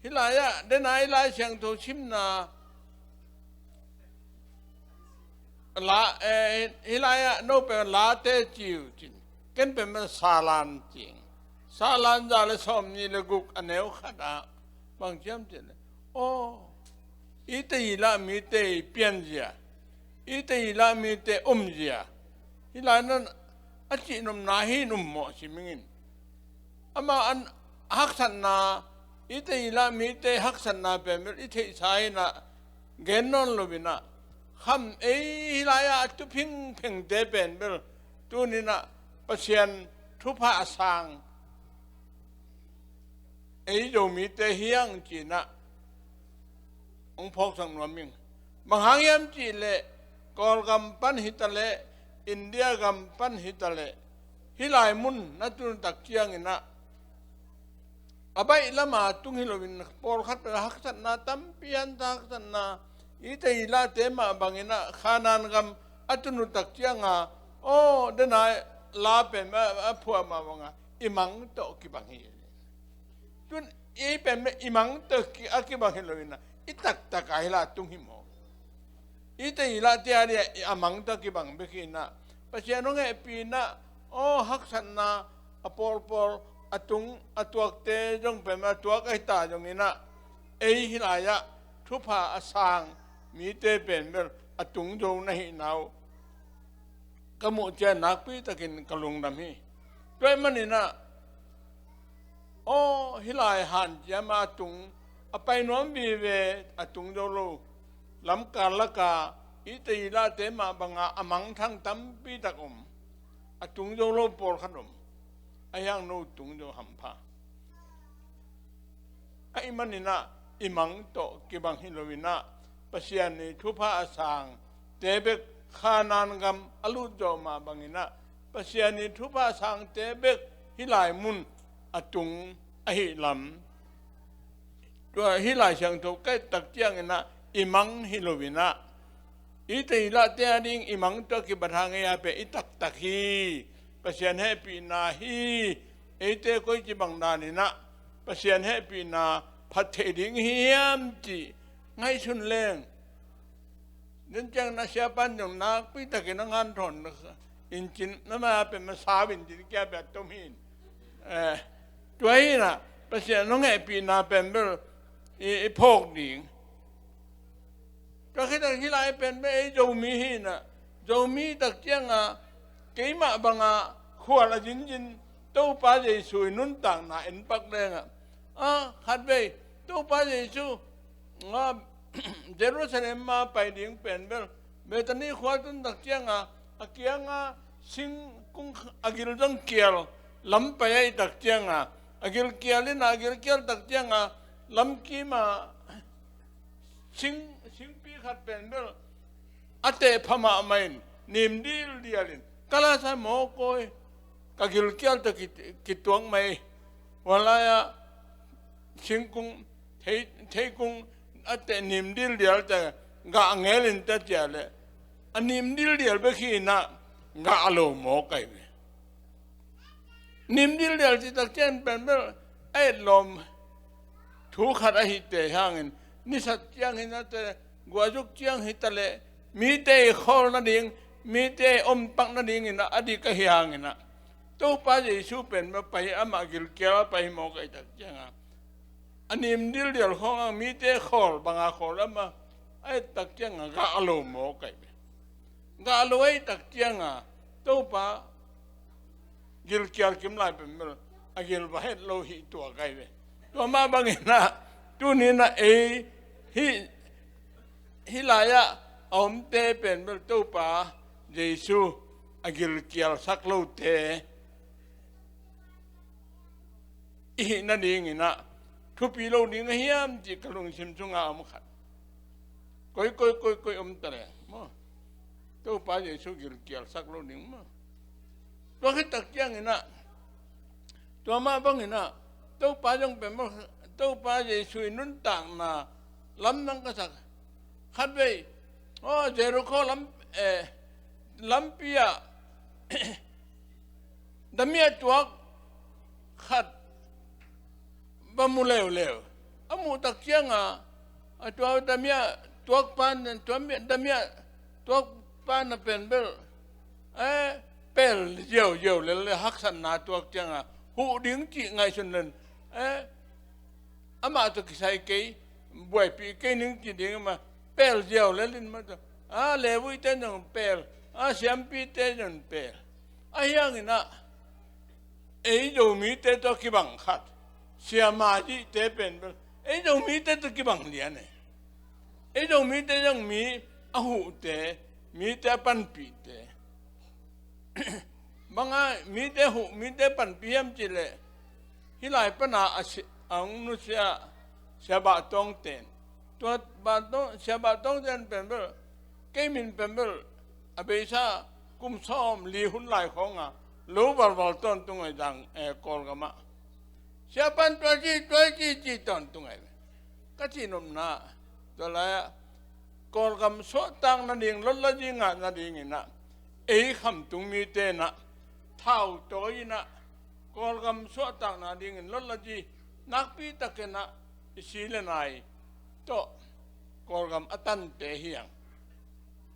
hilaya de nai lai chang to chim na la hilaya no pe la te chiu chin ken pe man salan ching salan za le som ni le guk aneu khada bang chem chen o i te la mi te pian jia i te la mi te jia hilaya nan a chi nom na hi num mo si mingin ama an hak san na i te la mi te hak san na pe mer i the sai na gen non lo binaคำลายตุพิงเพ่งเตเป็นเบลตัวนี้นะประเชียนทุพาสังโยมีเตเฮียงจีนะองพกสังนวมิงบางหางยามจีเลกอลกัมปันฮิตาเลอินเดียกัมปันฮิตาเลฮิลายมุนนัตุนตักเจียงอินะอบายละมาตุงฮิโลวินปอลขัดเป็นฮักสันนาตัมเปียนทักสันนาอีแต่อีลาเตมาบางอินะขานานกำอัตุนุตักเจียงโอ้เดนายลาเป็นมาพัวมาว่าอิมังโตกิบังฮีจุนอีเป็นอิมังโตกิบังฮีเลยนะอีตักตักไอลาตุงหิโมอีแต่อีลาเตียเดียอิมังโตกิบังเบกินะปัจจัยน้องเอปีนะโอ้ฮักสันนาอปอลปอลอตุงอตัวเตจงเป็นมาตัวไอตาจงนี้นะฮิลายะทุพาอสังมีเตเป็นเบลอตุงโจในนาวกมุเจนักปีตะกินกลุงดำฮีด้วยมันนี่นะโอ้ฮิลายหันจะมาตุงอไปน้อมบีเวอตุงโจโลลำกาลกาอิตีลาเตมาบังอามังทั้งตั้มปีตะกมอตุงโจโลปอลขนมอายังโนตุงโจหัมพาไอ้มันนี่นะอิมังโตกิบังฮิโลวินะปัจจัยนี้ทุพาสังเตเบกขานานกำอลุจอมาบางอินะปัจจัยนี้ทุพาสังเตเบกฮิลายมุนอตุงอหิลำตัวฮิลายเชียงโตใกล้ตักเจียงอินะอิมังฮิโลวินะอิติละเตียดิงอิมังตัวกิบัทางเอเปอิตักตักฮีปัจจัยให้ปีนาฮีเอเตโกจิบังดานินะปัจจัยให้ปีนาพัดเทดิงเฮียมจีไงชุนเล่งนั่นจังนาเสียปันยงนักปีตะกินงานทนอินจินนั่นมาเป็นมาสาวินจินแกแบบต้มหินตัวนี้นะประเสริฐน้องไอปีนาเป็นเบลอีพกดิ่งก็คิดถึงที่ไรเป็นไม่โจมีหินโจมีตะเกียงเกี่ยมาบังขวดละจินจินตู้ปลาใหญ่สวยนุ่นต่างหน้าเอ็นปักแดงขัดไปตู้ปลาใหญ่ชูเยรูซาเล็มมาไปดิ่งเป็นเบลเบตานีขวดตุนตักเจียงเกียงสิงกุ้งกิลจังเกียลลำไปไอตักเจียงกิลเกียลินะกิลเกียลตักเจียงลำกีมาสิงปีขัดเป็นเบลอเตพม่าไม่นิมดีลเดียลินกลาสายหมอโกยกิลเกียลตะกิตวงไม่วันละสิงกุ้งเทกุ้งอเตนิมดิลเดียลจะกะเงลินตะเจเลอันนิมดิลเดียลเบขีนะกะอโลหมอไก่เวนิมดิลเดียลที่ตะเจนเป็นเบลไอ้ลมถูกขัดอหิเตหางนิสัตยังหินะแต่กัวจุกยังหิตะเลมีเตขอนั่นเองมีเตอมปักนั่นเองนะอดีตก็หางนะตู้ป้าจะชูเป็นมาไปอามากิลเกียวไปหมอไก่ตะเจงอันนี้มันดิลเดียวของมีเจ้าขอลบางขอลแล้วมาไอ้ตักเจียงกะอารมณ์โมไก่กะอารมณ์ไอ้ตักเจียงตู้ป้ากิลเกียร์กิมไลเป็นเมื่อกิลไปให้โลหิตตัวไก่ตัวมาบางอย่างนะตัวนี้นะฮิลายะอมเตเป็นเมื่อตู้ป้าเยซู agil kial saklo te i na ding ina thu pi lo ding hiam ji kalung sim chunga am khat koi tare mo to pa Yesu gil kial saklo ding mo to khit tak yang ina to ma bang ina to pa jong pe mo to pa Yesu nun tang na lam nang ka sak khat ve o Jericho lam pia damia tuak khat ba mu lew amu tak chiang tua damia tuak pan damia tuak pan na pen bel pel yo le hak san na tuak chiang hu ding chi ngai sun len ama to kisai ke buai pi ke ning chi ding ma pel yo le lin ma le vui ten jong pel siam pi te jong pel yang ina yo mi te to ki bang khat sia ma ji te pen bel yo mi te to ki bang lian ne yo mi te jong mi hu te mi te pan pi te banga mi te hu mi te pan pi am chi le hi lai pa na ang nu sia ba tong ten to ba tong sia ba tong ten pen bel ke min pen bel abesa kum som li hun lai khong lo bal ton tung ai dang kol ga ma sia pan to ji ton tung ai ka chi nom na to la kol gam so tang na ding lol la ji nga na ding ina kham tung mi te na thau to ina kol gam so tang na ding lol la ji nak pi takena si le nai to kol gam atan te hiang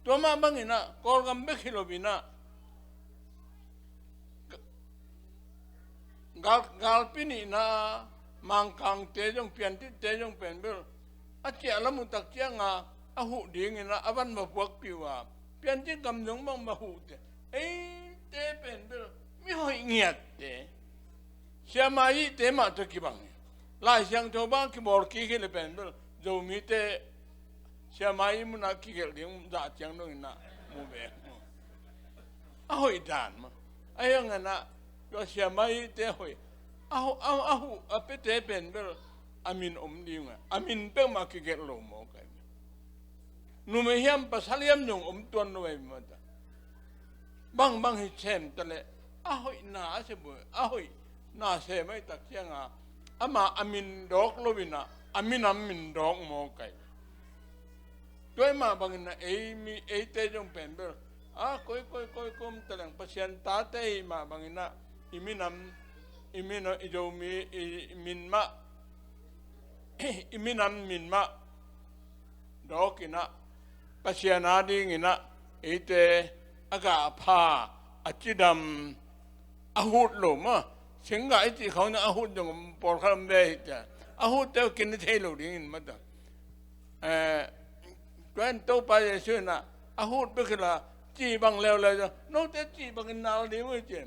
to ma bang ina kol gam be khilobina gal pini na mangkang te jong pian ti te jong pen bel chia lamu tak chia nga hu ding ina aban ma puak piwa pian ti gam jong bang ma hu te te pen bel mi hoi ngiat te sia mai te ma to ki bang lai siang to bang ki bor ki le pen bel zo mi te sia mai mu na ki gel ding da chiang no ina mu be hoi dan ma ayang naก็เสียไม่เตะหอยเอาไปเตะเป็นเบลอามินอมดีงอามินเป็นมาคิดเกลโมกันนุ่มเฮียมภาษาเลียมยงอมตัวนู้นมาจ้ะบางให้เช่นแต่เลยหอยน่าเสียบ่หอยน่าเสียไม่ตักเชียงอามาอามินดอกโลวินะอามินดอกโมกันด้วยมาบางนะมีเตะจงเป็นเบลkoi kum telang pasien tate ma bangina imino ijomi minma iminam minma dokina pasien ading ina ite aga pha achidam ahut lo ma singa iti khawna ahut jong por khalam be ta ahut te kin thelo ding ma ta twen to pa yesu na ahut be khalaจีบังแล้วเลยจ้ะน้องแต่จีบังนาลดิ้งไม่เจน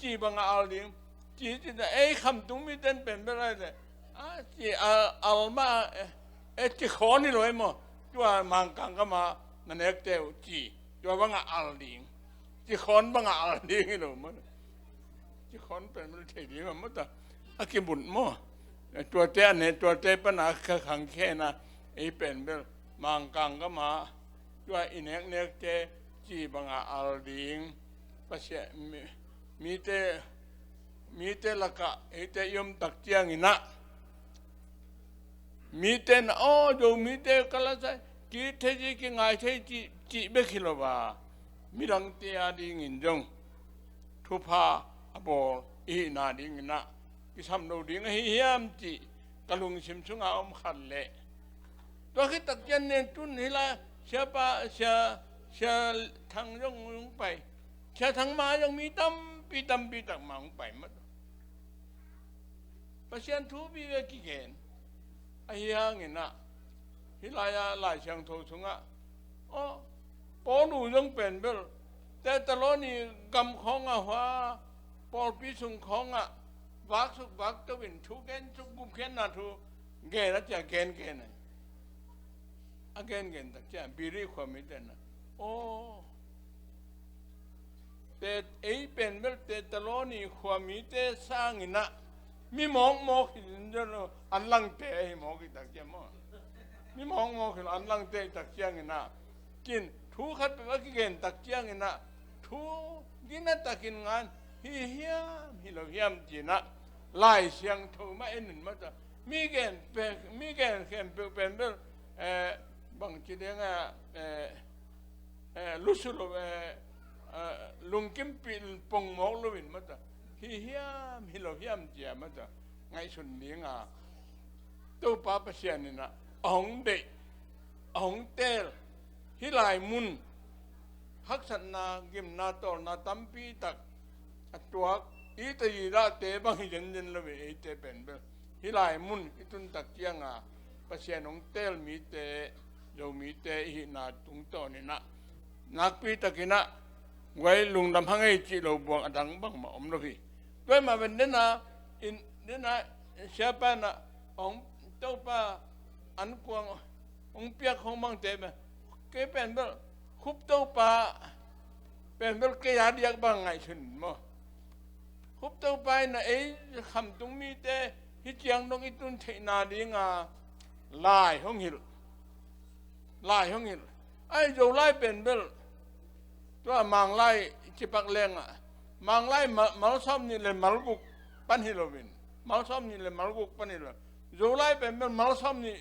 จีบังอาลดิ้งจีจะคำตุ้งมีเต้นเป็นไปได้เลยจีอัลมาจีขอนี่เลยมั้งตัวมังกังก็มานั่นเองเจ้าจีตัวบังอาลดิ้งจีขอนบังอาลดิ้งนี่เลยมั้งจีขอนเป็นมันเท่ดีมั้งแต่กิบุญมั้งตัวเจ้าเนี่ยตัวเจ้าปัญหาขังแค่นะเป็นเป็นมังกังก็มาตัวอินเนกเจจีบังอาลดิงภาษามีเตละกะเตยมตักเจียงอินะมีเตนดูมีเตกละใจกีเทจีกิงไงเทจีเบคิโลบามีรังเตียดิงอินจงทุพาอบออีนาดิงอินะกิสามโนดิงเฮียมจีกะลุงชิมชุงอาอมขันเละตัวคิดตักเจียนเนี่ยจุนนี่ละเสียทางย่องลงไปเสียทางมายังมีตั้มปีตักมาลงไปมัดประเชียนทูบีเวกิเกนไอ้ยังเงินน่ะฮิลายาหลายเชียงทูสุงะปอนูยังเป็นเบลแต่ตลอดนี้กำของว่าปอปีสุงของวักสุกวักตะวินทุกเกนทุกกุมเกนน่ะทุเกนแล้วจะเกนเกนตักจะบีรีความมิเตนะ เตไอเป็นเวลเตตโลนี่ความมีเตสร้างอินะมีมองมองหินจนอันลังเตให้มองกิตักเจียมอมีมองมองหินอันลังเตตักเจียงอินะกินทูขัดไปว่ากินตักเจียงอินะทูกินนั่นตักกินงานฮิเฮียมฮิโลเฮียมจีนะไล่เสียงทูมาเอ็นหนึ่งมาจ้ะมีแกนเป็นมีแกนแกนเป็นเวลบางทีเดียงรู้สึกลุงกิมปิลปงมอกลวินมาจ้ะฮิเฮียมฮิโลเฮียมเจียมาจ้ะไงสุนเลียงตัวป้าเปเสียนี่นะองเด็กองเตลฮิไลมุนฮักษณากิมนาตอนาตัมปีตักตัวอีตยีราเตบังฮิยันยันละเวอีเตเป็นเบฮิไลมุนอิตุนตักเจียงเปเสียนองเตลมีเตโยมีเตฮินาตุงโตนี่นะนักปีตักินะไว้ลุงดำพังไอจีโลบวงอดังบังมาอมโลพีด้วยมาเป็นเดน่าอินเดน่าเชียปานะองเจ้าป้าอันกวางองเปียกของมังเตมเกเป็นเบลคุบเจ้าป้าเป็นเบลเกียดียกบังไงชุนมั้งคุบเจ้าป้านะคำตรงมีเตฮิเจียงตรงอิตุนเทนาดีงาลายห้องหิลลายห้องหิลไอ้โจไล่เป็นเบลตัวมังไล่จิปักเลงมังไล่มาลซ้อมนี่เลยมาลกุกปันฮิโลวินมาลซ้อมนี่เลยมาลกุกปันฮิโลโจไล่เป็นเบลมาลซ้อมนี่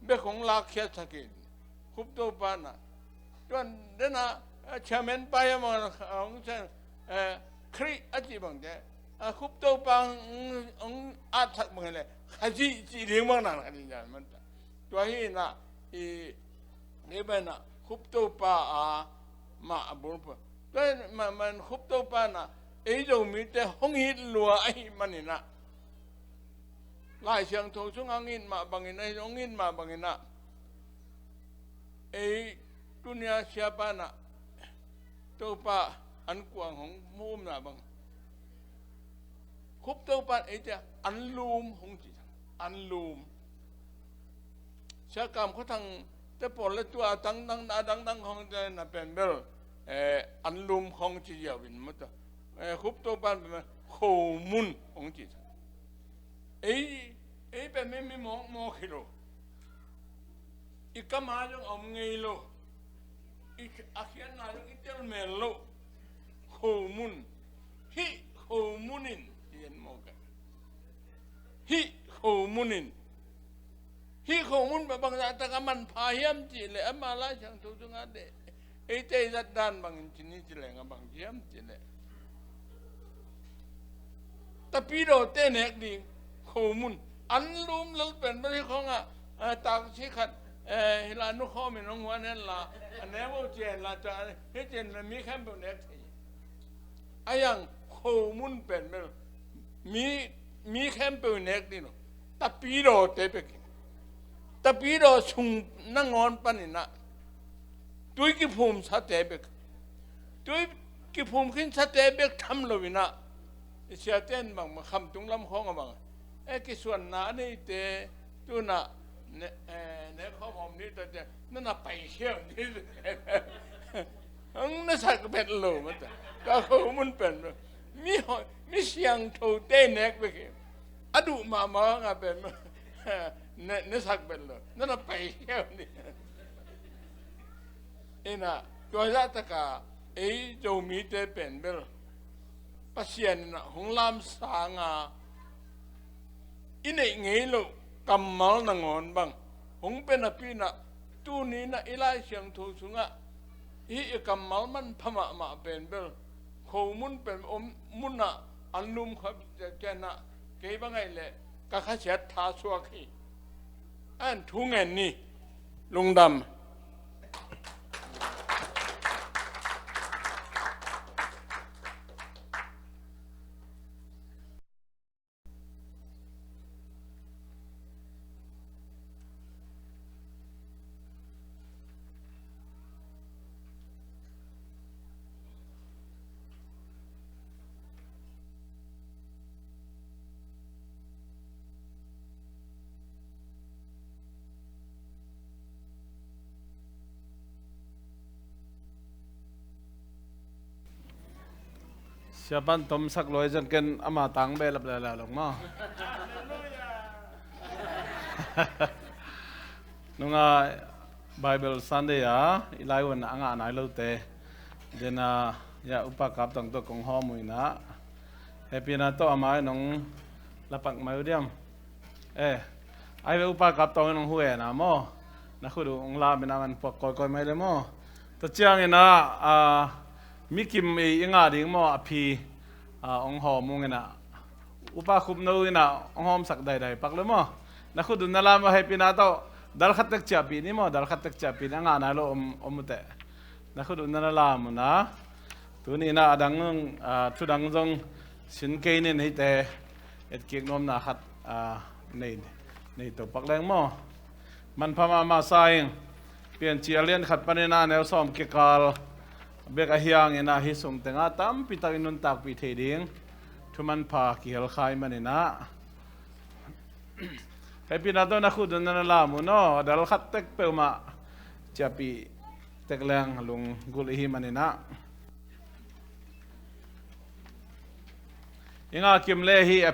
เบคของลาเคียสักินคุบตัวปานะจนเดน่าเชมเมนไปมาของเช่นครีอจิบังเจคุบตัวปังองอาทักบังเลยขจีจีเรียงบังนั่นขจีจานมันตัวฮีน่ะนี่เป็นน่ะคุบตัวปามาบุญปะแต่มันคุบตัวปานะจะมีแต่ห้องหินลัวไอ้มันนี่นะลายเสียงโถช่วงอังอินมาบางอินไอ้ห้องหินมาบางอินนะดุนยาเสียปานะตัวปาอันกว้างของมุมนะบางคุบตัวปาจะอันลูมของจิตอันลูมเสียกรรมเขาทางแต่ปอดและตัวดังของใจน่ะเป็นเบลอันลุมของจีเยาวินมัตคุบตัวบ้านเป็นโคมุนของจีเป็นไม่มองกิโลอีกมาจงเอาไงโลอีกอาเขียนนายอีเตลเมลโลโคมุนฮิโคมุนินเย็นมองกันฮิโคมุนินฮิโคมุนแบบบางอย่างแต่ก็มันพาเยี่ยมจีเลยมาไล่ช่างทุกงานเดเตจัดด้านบางชนิดจีเลยบางเยี่ยมจีเลยแต่ปีโดเตเนกดีโคมุนอันลุมแล้วเป็นบริของตากชิขัดเฮลานุข้อมีน้องวันนั่นละอันนี้ว่าเจนละจะเฮเจนมีแค่แบบเน็กไอ้ยังโคมุนเป็นแบบมีแค่แบบเน็กดีเนาะแต่ปีโดเตเปกิแต่ปีโดชุงนั่งงอนปนินะตัวกิภูมิสัตย์เบกตัวกิภูมิขึ้นสัตย์เบกทำเลยนะเสียเต้นบางมาคำตรงลำคองบางกิส่วนหนานี่เตตัวน่ะเนี่ยข้อมูลนี้แต่นั่นน่ะไปเที่ยวนี่นั่นสักเป็นโลมันแต่ก็เขามันเป็นมีเสียงโทเต้เน็กไปกี่อดุมาเป็นเนี่ยสักเป็นโลนั่นน่ะไปเที่ยวนี่น่ะตัวยัตกาโจมีเตเป็นเบลปัสยานะหงลามสางอินเงี้ยโลกำมัลนังอนบังหงเป็นอภินะตูนี้นะอิไลเสียงทูสุงกำมัลมันพมาเป็นเบลโคมุนเป็นมุนนะอันลุมขับแกนะเก็บไงเลยก็ข้าเสียทาสวกฮีอันทุ่งเงินนี่ลุงดำ เสียปันต้มสักลอยจนเกินอามาตังเบลับแล้วหลงมานุ่งBible Sunday อีไลวันอ่างไหนเราเตะเดน่ายาอุปการ์ตั้งตัวของห้อมุยนะเฮปีน่าโตอามาน้องลับปักมาอยู่เดียมไอ้อุปการ์ตัวน้องหัวนะโมนักขุดองลาเป็นมันพวกคอยไม่เลยโมตัวเจ้าเนี่ยนะมิกิมยังดิ่งโมอภิองหอมุงนะอุปคุมนู้นนะองหอมสักใดปักเลยโมนักขุดนั่นละมาเฮปีน่าโตดาลขัดตักจับปีนี่โมดาลขัดตักจับปีนั่งอ่านอะไรอมเตะนักขุดนั่นละมุนะตัวนี้นะดังทุดังจงสินเกยนี่เตะเอ็ดเกียงนมนะขัดนี่ตัวปักแรงโมมันพม่าสายเปลี่ยนเชียร์เลียนขัดปนินาแนวซ้อมเกกาลเบกเฮียงนะฮิสมเตงาตั้มปิตาอินุนตักปิเทดิงทุมันพากิเฮลไคมันนะให้พี่นาตัวนักขุดนั่นละมุนดาลขัดเต็กเปลมาจะปีเต็กแรงลุงกุลฮิมันนะยังอาคิมเลฮีอ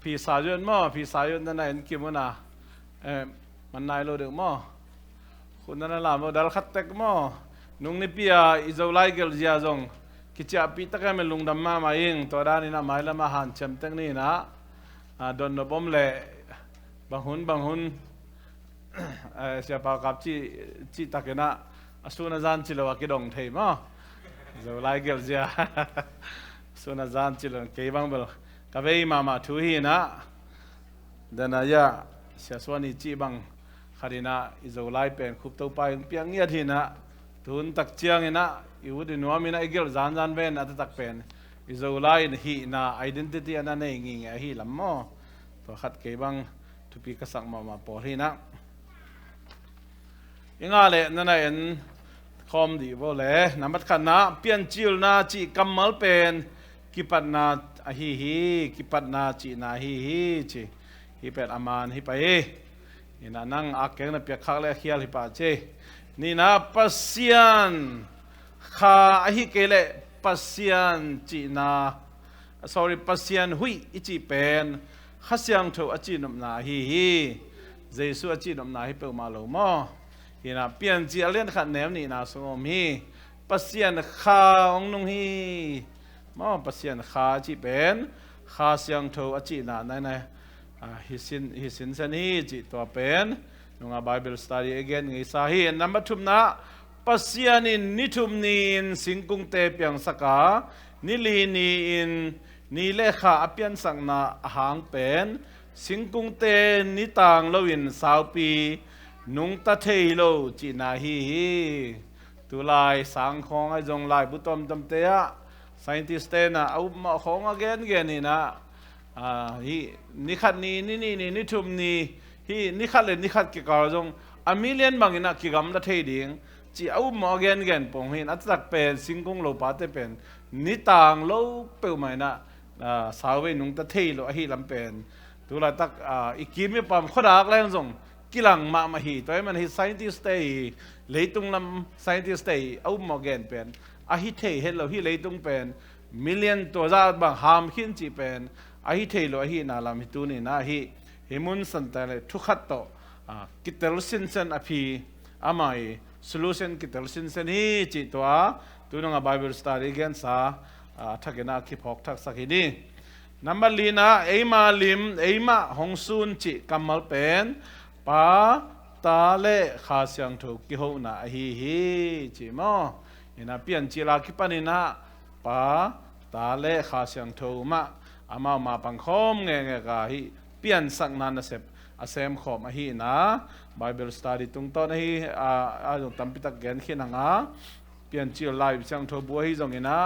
ภิสายุนโมอภิสายุนนั่นเองคิมวนะมันนายโลเดอโมคุณนั่นละโมดาลขัดเต็กโมนุ่งนิพิยาอิจาวไลเกลจียจงกิจปีตะแกมันลุงดำมามาเองตัวด้านนี้นะไม่ละมาหันเชมเต็งนี่นะโดนนบอมเล่บางหุนเสียปากกับจีตะเกนะสุนันจันจิโลวากิดงเทมะอิจาวไลเกลจียสุนันจันจิโลเกี่ยบังเบลกับเอ้มาทุฮีนะเดนายาเสียส่วนนี้จีบังคดีนะอิจาวไลเป็นคุบตัวไปเพียงเงียทีนะทุนตักเชียงนะอยู่ดีนัวมีนะอีกแล้วจานเป็นอัตตักเป็นอิจาวไลฮีนะไอดีนิตี้อันนั้นเองไงฮีลำมอตัวขัดเกี่ยบังทุกปีก็สั่งมาปอฮีนะยังไงเลยนั่นเองคอมดีบ่เลยน้ำบัดขันนะเปลี่ยนจิลนะจีกัมมัลเป็นกิปัดนาฮีกิปัดนาจีนาฮีจีฮีเป็นอามานฮีไปนี่นะนั่งอักเกงนะเปียกขักเลยเขียลฮีป่าเจนี่นะปัสยันข้าฮีเกเลปัสยันจีนาsorry ปัสยันหุยอิจีเป็นข้าเสียงถูกอจีนมนาฮีเจสุอจีนมนาฮีเปิลมาโลมอนี่นะเปลี่ยนจีเลียนขัดแนวนี่นะสงมฮีปัสยันข้าองนุงฮีมอปัสยันข้าจีเป็นข้าเสียงถูกอจีนาในฮิสินเซนีจีตัวเป็นนุ่งBible study again ไงสาเหตุนั้นมาทุมนะปัสยันินนิทุมนีนสิงกุงเตเปียงสกานิลีนีอินนิเลขาอเปียนสังนาหางเป็นสิงกุงเตนิต่างโลวินสาวปีนุงตะเทโลจีนาฮีตุลายสังของไอจงลายบุตรมเตะ scientist นะเอามาของ again นี่นะนิขัดนี่ทุมนี่ฮีนิขัดเลยนิขัดกิการจงอเมริกันบางอินะกิกรรมละเทดิงจีเอาหมอเกนปงหินอัตตักเป็นสิงคงโลปาเตเป็นนิต่างโลเปิลไม่นะสาวเวนุงตะเทโลฮีลำเป็นตัวละตักอีกกิมปั๊มขดากแรงจงกิลังมาฮีตัวมันฮี scientist เลยตุงลำ scientist เอาหมอเกนเป็นฮีเทเห็นเราฮีเลยตุงเป็นmillion ตัวจ้าบางหามขึ้นจีเป็นฮีเทโลฮีนาลามิตูนี่นะฮีเฮมุนสันแต่เลยทุกขัดโตกิตเตอร์สินเซนอภิอามัย solution กิตเตอร์สินเซนฮีจิตัวน้องBible study กันซาทักกันนะคิดพกทักสักทีนี้นับลีนะเอมาลิมเอมาฮงซุนจิกัมมัลเป็นป้าตาเล่ข้าเสียงถูกกิโหนะฮีจิมอนี่นะเปลี่ยนจิลาคิปนินะป้าตาเล่ข้าเสียงถูกมาอามาปังคมเงกาฮีเปลี่ยนสักนานเสพอาเซมขอมาฮีนะ Bible study ตรงต้นฮีจงตั้มพิทักษ์เกณฑ์ขี้นังเปลี่ยนจิลไลฟ์เสียงถูกบัวฮีจงอินะ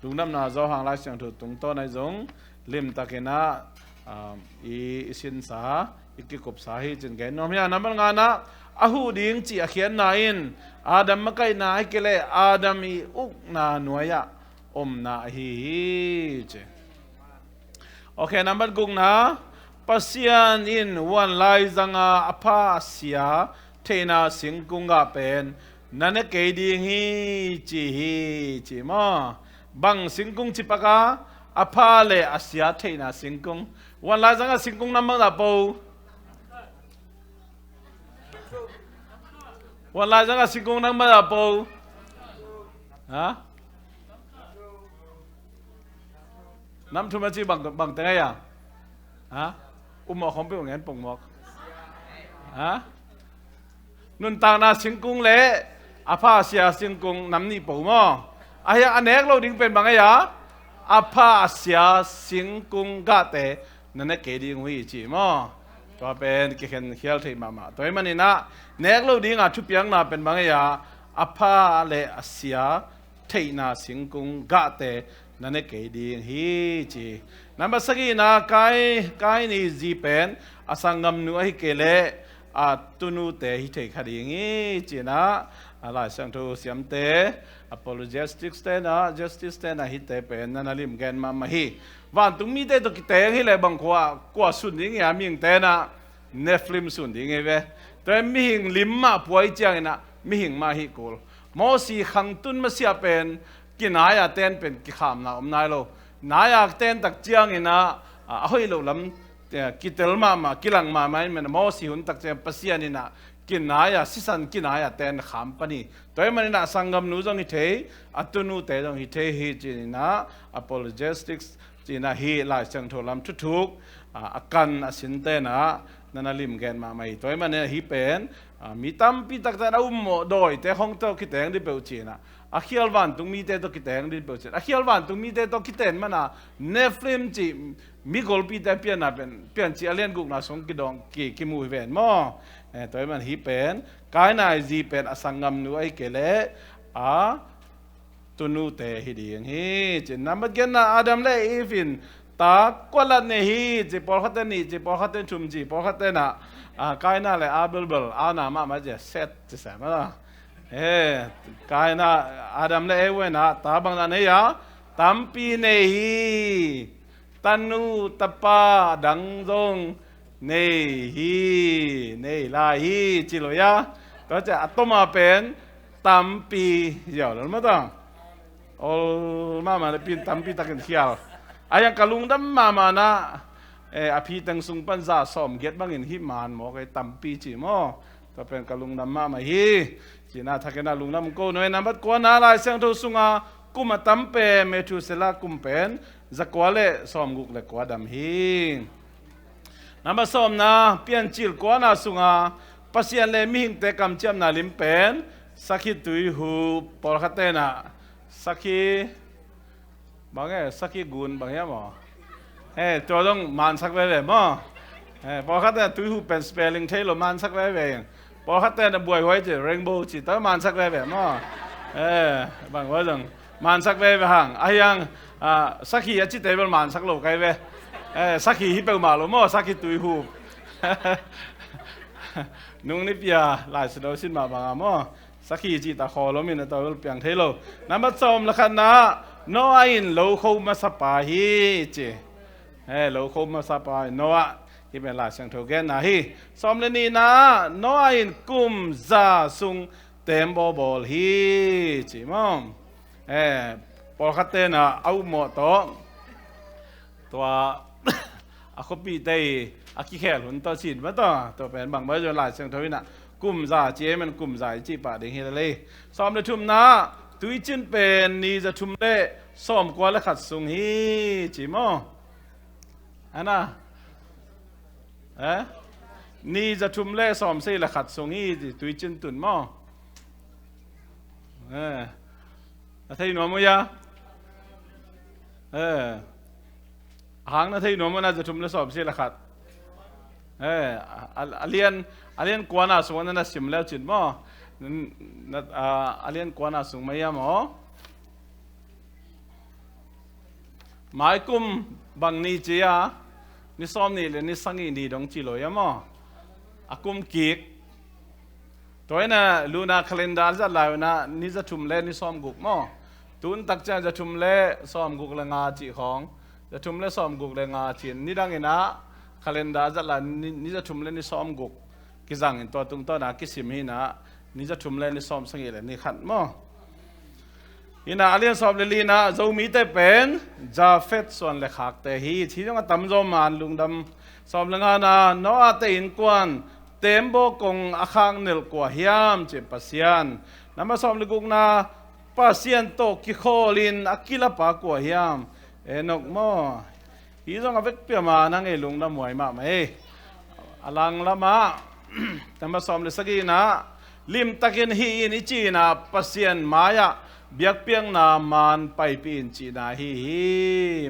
ลุงน้ำนาเจ้าหางไลฟ์เสียงถูกตรงต้นในจงลิมตะเกนะสินสาอีกกบสาฮีจึงเกณฑ์น้อมยานับงานนะอาหูดิ้งจีอาเขียนนายนอาดัมมะไกนายเกเลอาดัมีอุกนาหน่วยยะนาฮีเจโอเคนับกุงนะปัสยันอินวันไลจังอาภาเสียเทนาสิงกุงกาเป็นนั่นเกดีฮีจีมอ บังสิงกุงจิปะกาอภาเลอาเซียเทนาสิงกุงวันลายจังสิงกุงน้ำมันดับปูวันลายจังสิงกุงน้ำมันดับปูฮะน้ำทุ่มจีบังแต่ไงอ่ะฮะอุ้มหมอกของเปรี้ยวเงี้ยปุ่งหมอกฮะนุนต่างนาสิงกุงเละอาภาเสียสิงกุงน้ำนี่ปูหม้ออายะอันเอกเราดิ้งเป็นบางอย่างอาภาเสียสิงกุงกะเตนั่นเองเกดิ้งวิจิหม้อตัวเป็นเขียนเขียนที่มาตัวมันนี่นะเนกเราดิ้งชุบยังน่ะเป็นบางอย่างอาภาเลเสียเทนาสิงกุงกะเตนั่นเองเกดิ้งฮิจินั่นภาษากีนะกายนี่จีเป็นอาสังกำนัวฮิเกเลตุนูเตฮิเทคดีงี้จีนะอะไรสังทูเสียมเต apologetics เตนะ justice เตนะฮิเตเป็นนั่นลิมแกนมาฮีวันตุมีเตตุกิเตฮิเลยบังคัวกว่าสุดนี้ไงมิงเตนะเนฟลิมสุดนี้ไงเว้แต่มิหิงลิมมาป่วยจังนะมิหิงมาฮิกูลมอสีขังตุนมาเสียเป็นกินายาเตนเป็นกิขามนะนายโลนายาเตนตักเจียงนะเฮ้ยโลลำกิเตลมากิลังมาไม่มันมอสีหุ่นตักเจียงปัสยานี่นะกินายาสิสันกินายาเตนขามปนีตัวมันนี่นะสังกำนูจงฮิเทอัตุนูเตจงฮิเทฮิจีนะ apologetics จีนะฮิลายจังโทลำทุกอาการสินเตนะนั่นลิมแกนมาไม่ตัวมันนี่ฮิเป็นมีตั้มปีตักแต่เราโมโดยแต่ห้องเต้าคิดแต่งดิเปลจีนะอาคิลวันตุงมีเตตัวคิดแต่งดิเปลจีอาคิลวันตุงมีเตตัวคิดแต่งมันนะเนฟลิมจีมีกอลปีแต่เปลี่ยนนะเป็นเปลี่ยนจีเลียนกุกนะสงกิดองกิมูเวนมอตัวมันฮิเป็นกายนายจีเป็นอสังกำนูไอเกเลตุนูเตฮิดีงฮีจีนับเกินนะอาดัมเลอีฟินตากวลัดเนฮีจีพอขัดเตนี่จีพอขัดเตชุมจีพอขัดเตนะกายน่าเลยอาเบลเบลนามาจะเซตจะใช่ไหมล่ะกายน่าอาดัมเลยเว้ยนะตาบังนั่นเนี่ยตัมปีเนฮีตันูตปาดังจงเนฮีเนลาฮีจิโลยาก็จะอัตมาเป็นตัมปีเยอะแล้วมั้งต้องโอ้มาเลยเป็นตัมปีตะกันเที่ยวยังกะลุงดำมานะอภิตังสุงปัญญาสอมเกียรติบางอินหิมานหมอไอ้ตัมปีจีมอก็เป็นกะลุงดำมาฮีจีน่าทักกันลุงดำกูน้อยน้ำบัดกวนอะไรเสียงทูสุงากุมตัมเปเมทูเซลากุมเป็นจักวาเลสอมกุกเลกวาดำฮีน้ำบัดสอมนะเปลี่ยนจิลกวนาสุงาปัสยันเลมิหิงเตกำเจียมนาลิมเป็นสักขีตุยหูปอลคัตเตนะสักขีบางอย่างสักขีกุนบางอย่างหมอตัวต้องมันสักเลยมั้งพอเขาแต่ตุยหูเป็นสเปลลิงเทลมันสักเลยพอเขาแต่บวยไว้จะเรนโบว์จิตต้องมันสักเลยมั้งบางว่าต้องมันสักเลยห่างยังสักขีจิตเตเป็นมันสักโลกไงเว้สักขีฮิปเปิลมาโลมั้งสักขีตุยหูนุ่งนิพยาหลายสุดสิ้นมาบางมั้งสักขีจิตตะคอโลมินตัวเปลี่ยนเทโลน้ำมันส้มละคันนะโนอินโลโคมาสปาฮีเจโลโคมาสปาโนอะที่เป็นหลายเสียงถูกแก่นะฮีสมเลนีนะโนอินกุมซาซุงเต็มบอลฮีจิมองพอขัดเตนะเอาหมดตัวอาคบีได้อาคิแขหลุนตัวสินมาตัวเป็นบางเมื่อจนหลายเสียงถูกนะกุมซาเจมันกุมซาจีป่าเด้งเฮเลยสมเลทุมนะตุยจินเป็นนี่จะทุมเล่สมกว่าและขัดซุงฮีจิมองอันน่ะนี่จะทุ่มเล่สอมเสียละขัดทรงนี้ตุยจินตุนมั่งนาทีหนุ่มมั้ยหางนาทีหนุ่มมันน่าจะทุ่มเล่สอมเสียละขัดอาเลียนกวนอาสวรรค์นั่นสิมแล้วจินมั่งอาเลียนกวนอาสวรรค์ไม่ยามอ๋อหมายกุมบังนีเจียนี่ซ้อมนี่เลยนี่สังอินดีดงจิโลยามออากุมกิกตัวน่ะลูน่าคาเลนดาร์จะลายน่ะนี่จะทุ่มเล่นี่ซ้อมกุกมอตุนตักจะทุ่มเล่ซ้อมกุกละงาจีของจะทุ่มเล่ซ้อมกุกละงาจีนี่ดังอินะคาเลนดาร์จะลายนี่จะทุ่มเล่นี่ซ้อมกุกกิจังอินตัวตุงตัวน่ะกิสิมหินะนี่จะทุ่มเล่นี่ซ้อมสังอินเลยนี่ขัดมอ อินาเลียนสอบเลลีนะจะมีแต่เป็นจาเฟตส่วนเล็กหักแต่ฮีที่ต้องตำจอมันลุงดำสอบเลงานะโนอาเตอินกวนเต็มโบกงอาคังเนลกว่าเฮียมเจ็บปัสยันน้ำมาสอบเลกุกนะปัสยันโตกิโคลินอากิลปากว่าเฮียมนกโมฮีต้องเอาไปเปียมานั่งไอ้ลุงดำมวยมาไหมอลังละมาน้ำมาสอบเลสกีนะลิมตะกินฮีนิจีนะปัสยันมายะเบียกเปียงนามันไปปีนจีนาฮี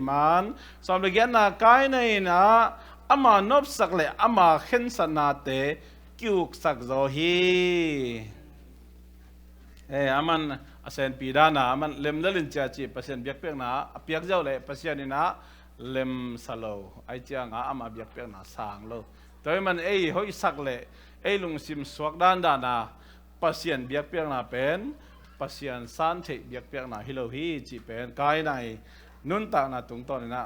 มันสมเด็จนาไกในนะอามานบสักเลอามาเข็นสนาเตกิวสักโซฮีอามันอาเซนปีดานามันเล็มเลินเจ้าจีเปอร์เซ็นต์เบียกเปียงนาเปียกเจ้าเลยเปอร์เซ็นต์นี่นะเล็มสโลไอเจ้างอามาเบียกเปียงนาสางโลตัวมันหอยสักเลลุงซิมสวกด้านนาเปอร์เซ็นต์เบียกเปียงนาเป็นปัสยันสันเทเบียกเปียกนาฮิโลฮีจีเป็นกายในนุนตานาตุงตอนนี้นะ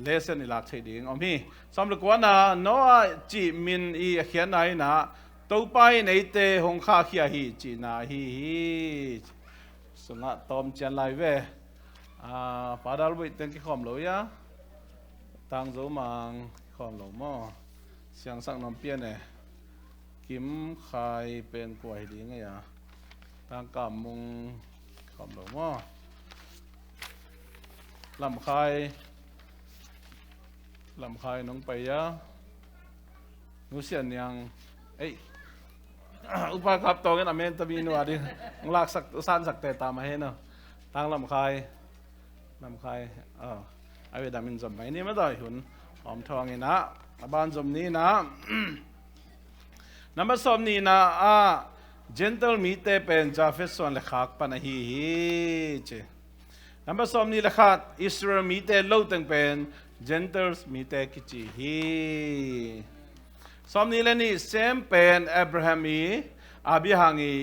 เลเซนอิลักเทดิงอมีสำหรับว่านะโนอาจีมินอีเขียนไหนนะตัวไปในเตหงข้าเขียฮีจีนาฮีสงะตอมเจนไลเวปาดาลบุตรที่ขอมโลยะตังโจมังขอมโลมอเสียงสักน้ำเปียนกิมไข่เป็นกวยดีไงอ่ะทางกำมุงขอมหลวงว่าลำไข่น้องไปยะนูเสียนยังอุปการตัวกันอเมนตะบีนัวดิงลากสักสั้นสักแต่ตามมาให้เนาะทางลำไข่ไอเวดามินจมไปนี่ไม่ได้หุ่นหอมทองนี่นะบ้านจมนี้นะน้ำมันสมนี่นะgentle มีเตเป็นจาเฟสส่วนเล็กขักปนฮีเจน้ำผสมนี่เล็กขัดอิสราเอลมีเตโลตังเป็น gentle มีเตกิจิฮีสมนี่เลนี่เซมเป็นอับราฮัมีอาบิฮังี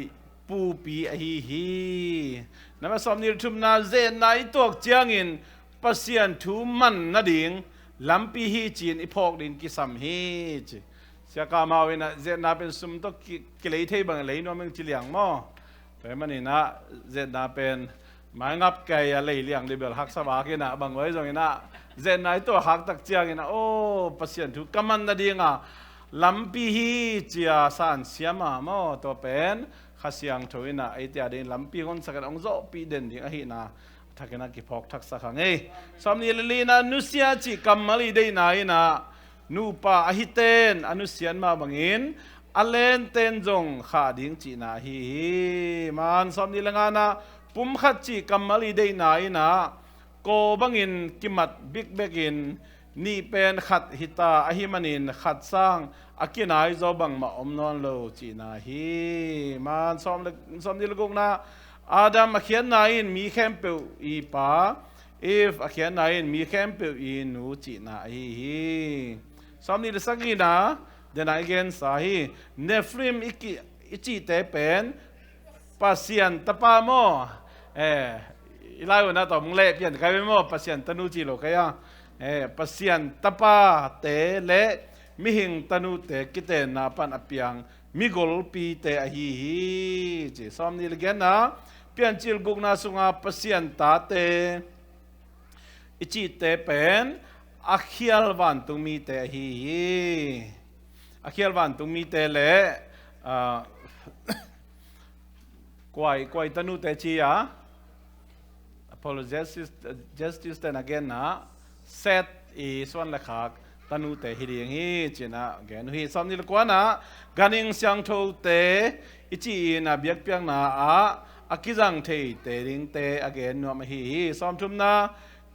ปูปีฮีน้ำผสมนี่ทุมนาเจนายตัวเจียงินปัสยันทุมันนาดิ่งลำปีฮีจีนอีพอกดินกิสัมฮีเจเสียกามาเวนะเจน่าเป็นสมตกิเลเทบังเลยน้องมึงจิเลียงมอแต่มันนี่นะเจน่าเป็นหมายงับแกยเลยเลียงเดเบลฮักสบากินะบางไว้ตรงนี้นะเจน่าตัวฮักตักเจียกินะโอ้ปัสยันทุกำมันนาดีงะลำปีฮีเจียสันเสียมามอตัวเป็นข้าเสียงถอยนะไอเดียเดินลำปีคนสักการองโจปีเด่นดิ่งอหินะทักนักกิพอกทักษะขังสามีลีนะนุเสียจิกำมาลีได้ไหนนะนูปาอหิเตนอนุเสียนมาบังอินอเลนเตนจงขาดิ่งจีนาฮีมันสมนิลงานะปุ่มขัดจีกัมมาลีได้ไหนนะโกบังอินกิมัดบิ๊กเบกินนี่เป็นขัดหิตาอหิมันินขัดสร้างอากินายจอบังมาอมนอนโลจีนาฮีมันสมนิลกุกนะอาดัมอเขียนนายมีแคมเปลอีปาif อเขียนนายมีแคมเปลอีนูจีนาฮีสมนิลสักีนะเดนายเกนสาฮีเนฟริมอิจิเตเป็นปัสยันตปาโมอีไลวันนั้นต่อมึงเล่เปลี่ยนใครไม่โมปัสยันตนูจิโลกะยังปัสยันตปาเตเละมิหิงตนูเตกิเตนาปันอเปียงมิกลปีเตอฮีฮีจีสมนิลเกนนะเปลี่ยนจิลกุกนาสุงาปัสยันตาเตอิจิเตเป็นอาเขียลวันตุมีเตฮีอาเขียลวันตุมีเตเล่กวยตนุเตชีย apologies justice then again นะ set อีส่วนเล็กขักตนุเตฮิริยงฮีจีนะแกนุฮีสมนิลกว่านะกันิงเสียงโทเตอิจินะเบียกเปียงนะอากิจังเทเตริงเตอเกนนัวมฮีสมทุมนะ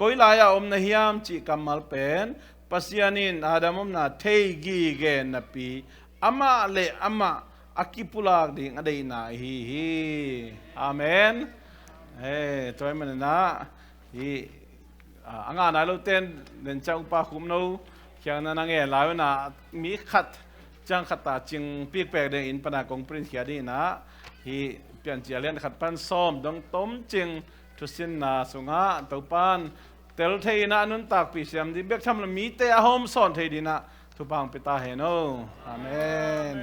ก้อยลายอมนะฮิยามจิกัมมัลเป็นปัสยานินอาดามอมนะเทกีเกนนปีอามาเลอามาอากิปุลากดิ่งอดีนาฮีอาเมนตัวมันนะฮีอ่างานเราเต้นเดินจากอุปาคุมนูเขียนนั่นนั่งหลายวันนะมีขัดจังขัดตาจึงปีกแปลกเดินอินปนากงปรินเขียดีนะฮีเปลี่ยนเจียเลียนขัดปันซ้อมดงต้มจึงทุสินนาสุงะตัวปันเตลเทนะนุนตักปีเสียมดิเบกทำละมีเตะหอมสอนเทดีนะทุบังปิตาเฮโนอาเมน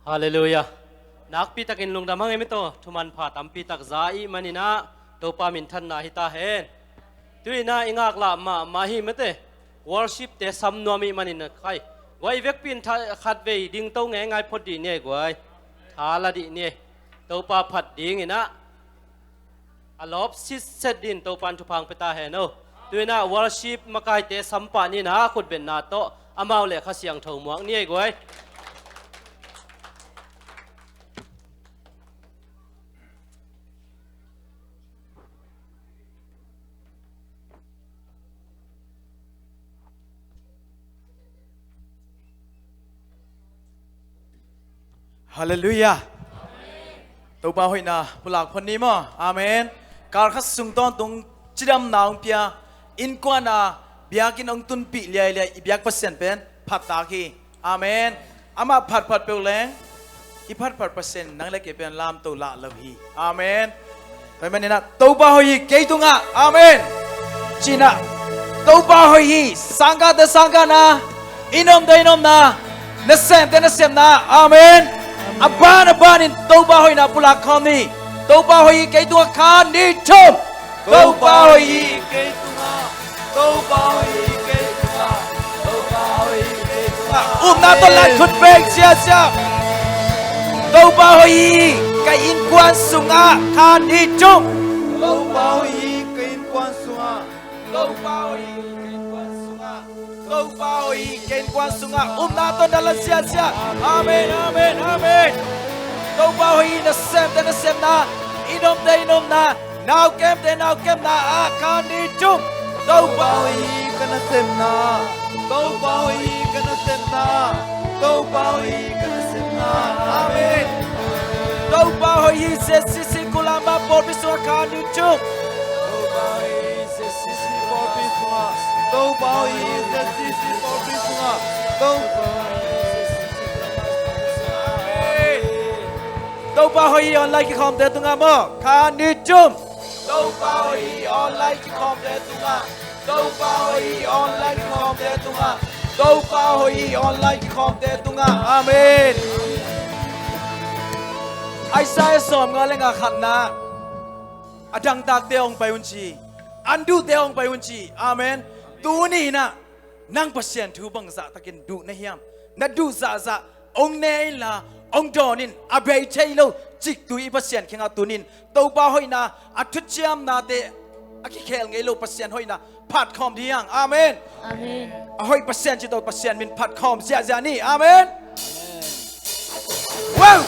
Hallelujah. Nak pitakin lung damang emito thuman pha tam pitak zai manina to pa min than na hita hen. Tuina ingak la ma hi mate worship te sam no mi manina khai. Wai vek pin khat ve ding to nge ngai phodi ne gwai. Thala di ne to pa phat ding ina. Alop sit set din to pan thupang peta he no. Tuina worship makai te sampa ni na khut ben na to amau le kha siang tho muang ni gwai. Hallelujah. Tàu ba hội na pulak phun ni mo. Amen. Kar khas sung ton tung chidam naung pia in kwa na biakin ong tun pi liai liai biak percent pen phat ta ki. Amen. Ama phat pe leng i phat percent nang le ke pen lam to la lo hi. Amen. Pai man na tàu ba hội ke tunga. Amen. China tàu ba hội sangga de sangga na inom de inom na na sem na. Amen. Aban in tàu ba hội na pulak khom ni tàu ba hội cái tua khan đi chôm tàu ba hội cái tàu ba hội cái tàu ba hội cái na to lại khut beng sia tàu ba hội cái in quan sunga khan đi chôm tàu ba hội cái in quan sunga tàu ba hội cái in quan sunga tàu ba hội cái in quan sunga na to dalam sia amen amen amen. Tàu ba hội na sem na inom na nào kem na khan đi chung tàu ba hội kana sem na tàu ba hội kana sem na tàu ba hội kana sem na amen. Tàu ba hội se sisi kulamba por biswa khan đi chung tàu ba hội se sisi por biswa tàu ba hội se sisi por biswa tàu tàu ba hội online ki khom te tunga mo khan đi chung tàu ba hội online ki khom te tunga tàu ba hội online ki khom te tunga tàu ba hội online ki khom te tunga amen. Isaiah som nga lenga khatna adang tak te ong pai unchi andu te ong pai unchi amen. Tu ni na nang pasien thu bang za takin du na hiam na du za ong nei la ông donin abai chailo chik tui pasien khenga tunin to ba hoina athuchiam na te aki khel ngei lo pasien hoina phat khom diang amen Amen. hoi pasien chi to pasien min phat khom zia ni amen. Wow.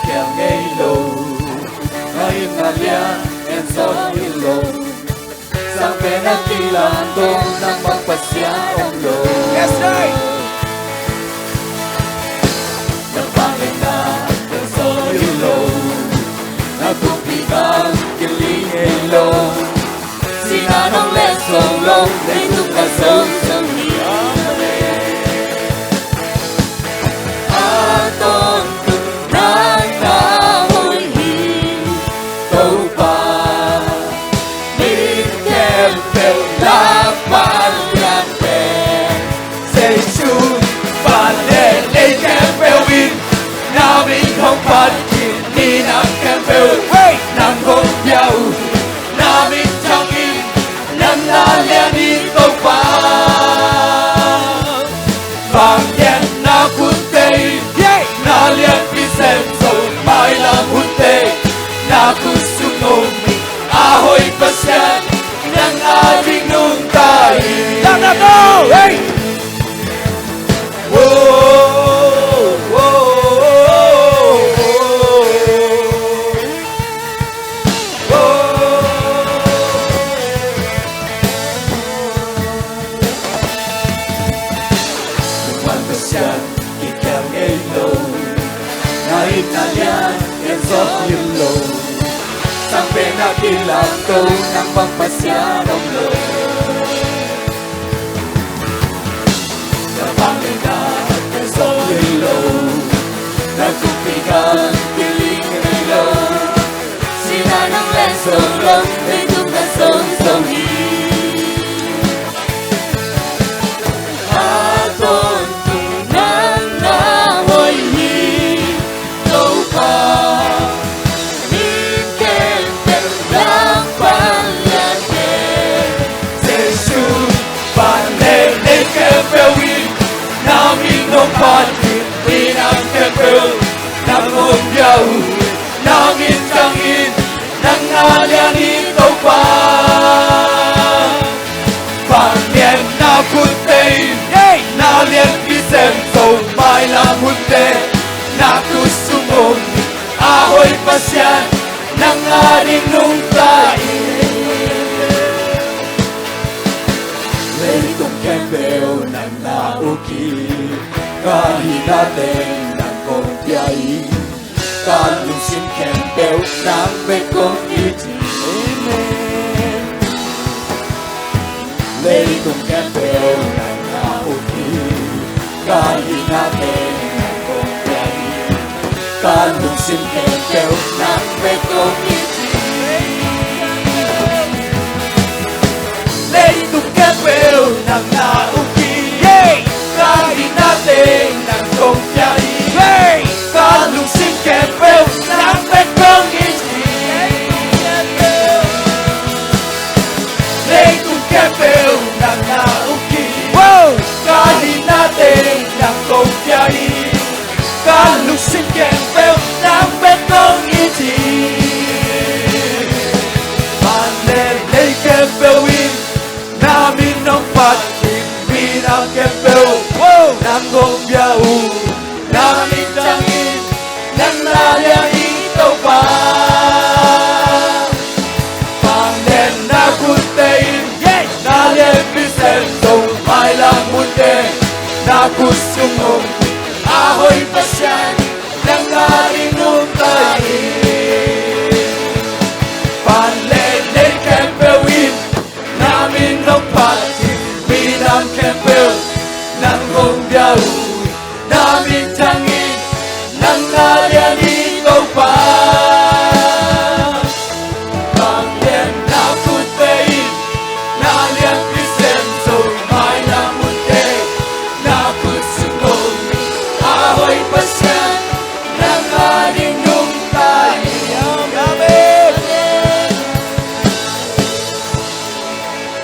Keo ngay lâu ngay na lia en so lâu sang bên anh đi làm đông nang bang pasya ông lâu Yes right. nang bang na en so lâu na tupigan kili lâu sina nong le song long để tuk ka song song ni aton không phát triển đi nằm kem bèo nằm không dâu nằm in trong in nằm na lia đi tàu pa vàng đen na cuốn tây na lia đi xem rồi bài làm cuốn tây na cuốn sung nôm a hoi pasien nang a ding nung tai Nang no hey. Sampai nak bilang kau nampak pasya dong lo. Nampak ina esok lo. na kupigan piling nilo sina nang len song long để tung na song song hi a tôn tu nang na hoi hi đâu pa ni ken tel lang pan ya ke Giêsu pan ne ne ke pe wi na mi no pan ni nam ke pe nam hong yau nam in chang in nang na lian ni đâu pa pan nian na kun te na lian pi sem so mai la mun te na ku sumom a hoi pasian nang a ding nung tai lấy tung kem bèo nang na uki ca hi na tên nang con piai ca lung sim kem bèo nang be con y chi amen lấy tung kem bèo nang na uki ca hi na tên nang con piai ca lung sim kem bèo nang be con y chi lấy tung kem bèo nang na uki ca hi na tên nang con piai ca lung sim kem bèo nang be con y chi lấy tung kem bèo nang na uki ca hi na tên nang con piai ca lung sim kem bèo nang be con y chi man le lấy kem bèo in na min nong pat mi na kem bèo nang gong biao na min chang in nang la liang i tau pa pang nen na kun te in na liang pi sen so mai lang mun te na ku sung om a hoi pasian nang la ri nung tai pan len le kem bèo in na min nong pat mi nam kem bèo nang gong biao na min chang in nang la liang i tau pa pang len na kun te in na liang pi sen so mai lang mun te na ku sung om a hoi pasian nang la ri nung tai amen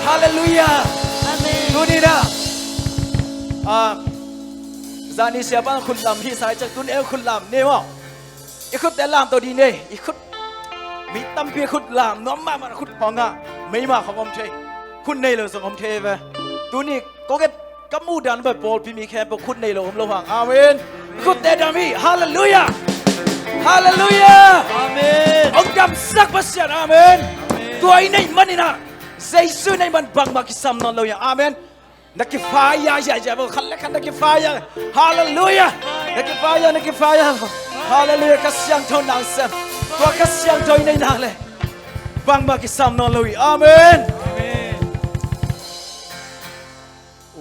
Hallelujah. Tu ni na. Zani siapa khun lam hi sai chak tun el khun lam ne mo. Ikut te lam to di ne. Ikut mi tam pi khut lam nom ma khut ponga. Mei ma khom om thei. Khun nei lo song om thei ve. Tu ni ko ke kamu dan ba pol pi mi khe ba khut nei lo om lo hang. Amen. Ikut te dam hi. Hallelujah. Hallelujah. Amen. Ông cầm sắc pasian. Amen. Tuai nei manina. Giêsu nei man bang ma ki sam non lo ya. Amen. Nakifaya ya ya bo khalla kan nakifaya. Hallelujah. Nakifaya. Hallelujah kasyang thon nang sem. Tua kasyang thoi nei nang le. Bang ma ki sam non lo. Amen. Amen.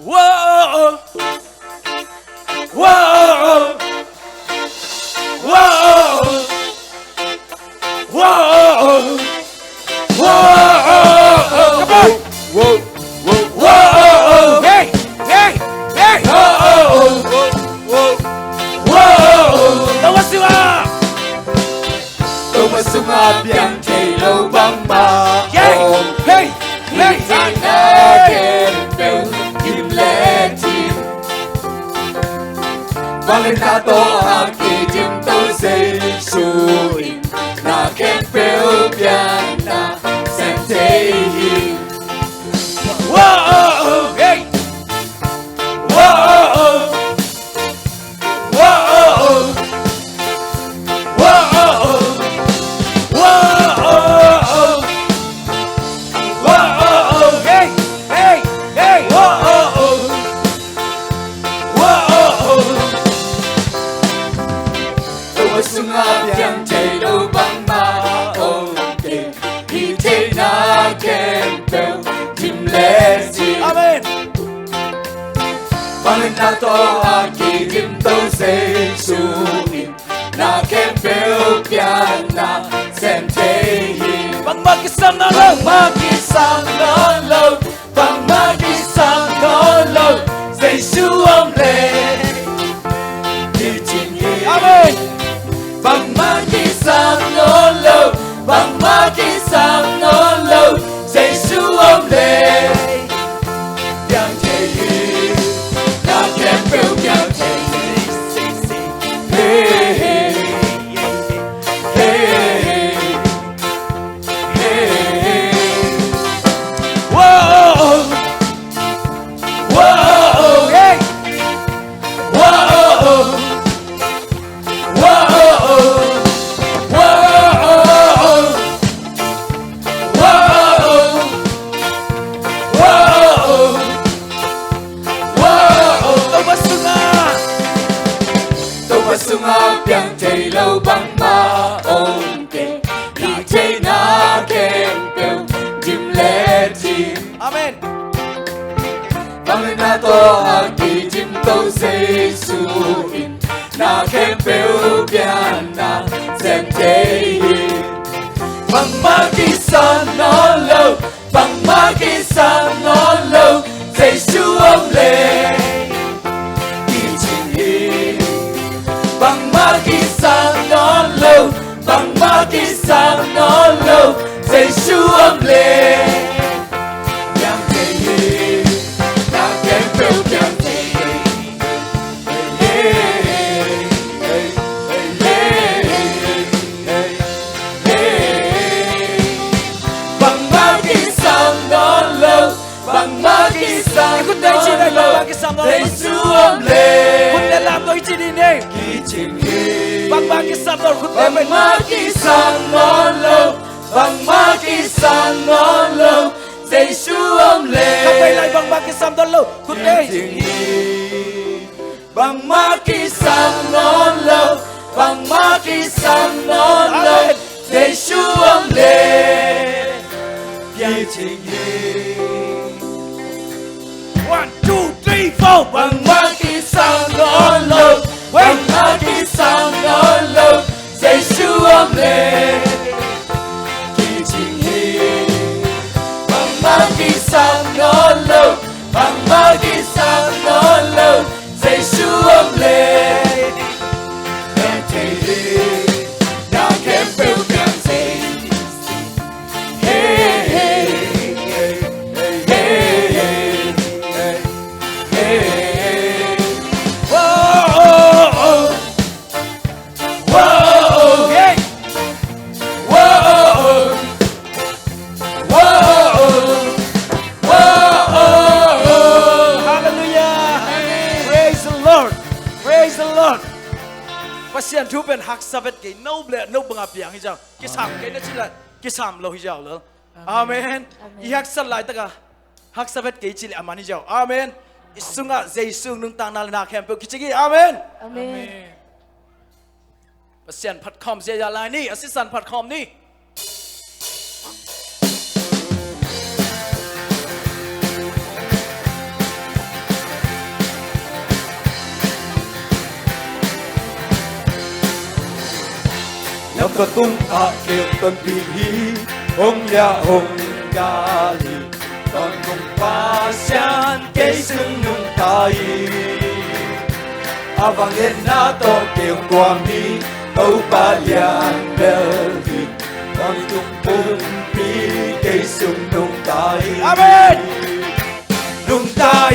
Whoa. Whoa. Whoa. Whoa. Whoa. Come on. Whoa. Whoa! Hey! Hey! Hey! Whoa! Whoa! Tawasunga! Tawasunga biang thei lâu bang ma Hey! Hey! Hey! Hey! Ken bèo kim lệ chim Vang lên ta to a kỳ chim tao dây suy Na ken bèo biang na xem thei hi Whoa! Hey! Whoa! Whoa! Whoa! Whoa! Whoa! Hey! Hey! Hey! Whoa! Whoa! Tawasunga biang thei lâu bang ma okay Hi thei na ken bèo kim lệ chim Amen. Vang lên ta to a kỳ kim tao dây su in Pakistan nó lâu Pakistan nó lâu bằng Pakistan nó lâu Giêsu ôm lên đi trình hiện Amen bằng Pakistan nó lâu bằng Pakistan nó lâu Giêsu ôm lên yang thể hiện đã kém biểu yang thể hiện hey hey hey hey whoa whoa hey whoa whoa Sunga biang chei lâu bang ma ong ke Di chei na kem peo jim le jim Amen Bang le na to a ki jim to se su in Na kem peo bian na sem chei hin Bang ma ki san no lâu Bang ma ki san no lâu Say su om le Di jim hin bằng Pakistan nó lâu bằng Pakistan nó lâu Giêsu ôm lên yang thể hiện đã kém phiêu yang thể hiện bằng Pakistan nó lâu bằng Pakistan nó lâu Giêsu ôm lênคุณได้làm đôi chi đi nè bằng Pakistan nó khut bằng Pakistan nó lâu bằng Pakistan nó lâu Giêsu ôm lên không phải lại bằng Pakistan nó lâu khut đây bằng Pakistan nó lâu bằng Pakistan nó lâu Giêsu ôm lên yang trình hiện 1, 2, 3, 4 bằng Pakistan nó lâu bằng Pakistan nó lâu Giêsu ôm lên khi trình hiện bằng Pakistan nó lâu bằng Pakistan nó lâu Giêsu ôm lên em thể hiện đã kém phiêu kém gì hey hey hey hey hey hey whoa whoa hey whoa whoa whoa hallelujah praise the Lord praise the Lord pasian thu ben hak savet ke no ble no banga piang hi jaw ki sam ke na chila ki sam lo hi jaw lo amen i hak sal lai taka hak savet ke chile amani jaw amen isunga Giêsu nung tang na na khem pe ki chigi amen Amen. pasian phat khom je ya lai ni assistant phat khom ni Nam có tung hạ kiều tuần bị hí Ông ya hồng ga li Toàn cùng ba sáng kế xương nung tai A vang lên na to kiều quang đi Tâu ba lian bel đi Toàn cùng bùng bi kế xương nung tai amen Nung tai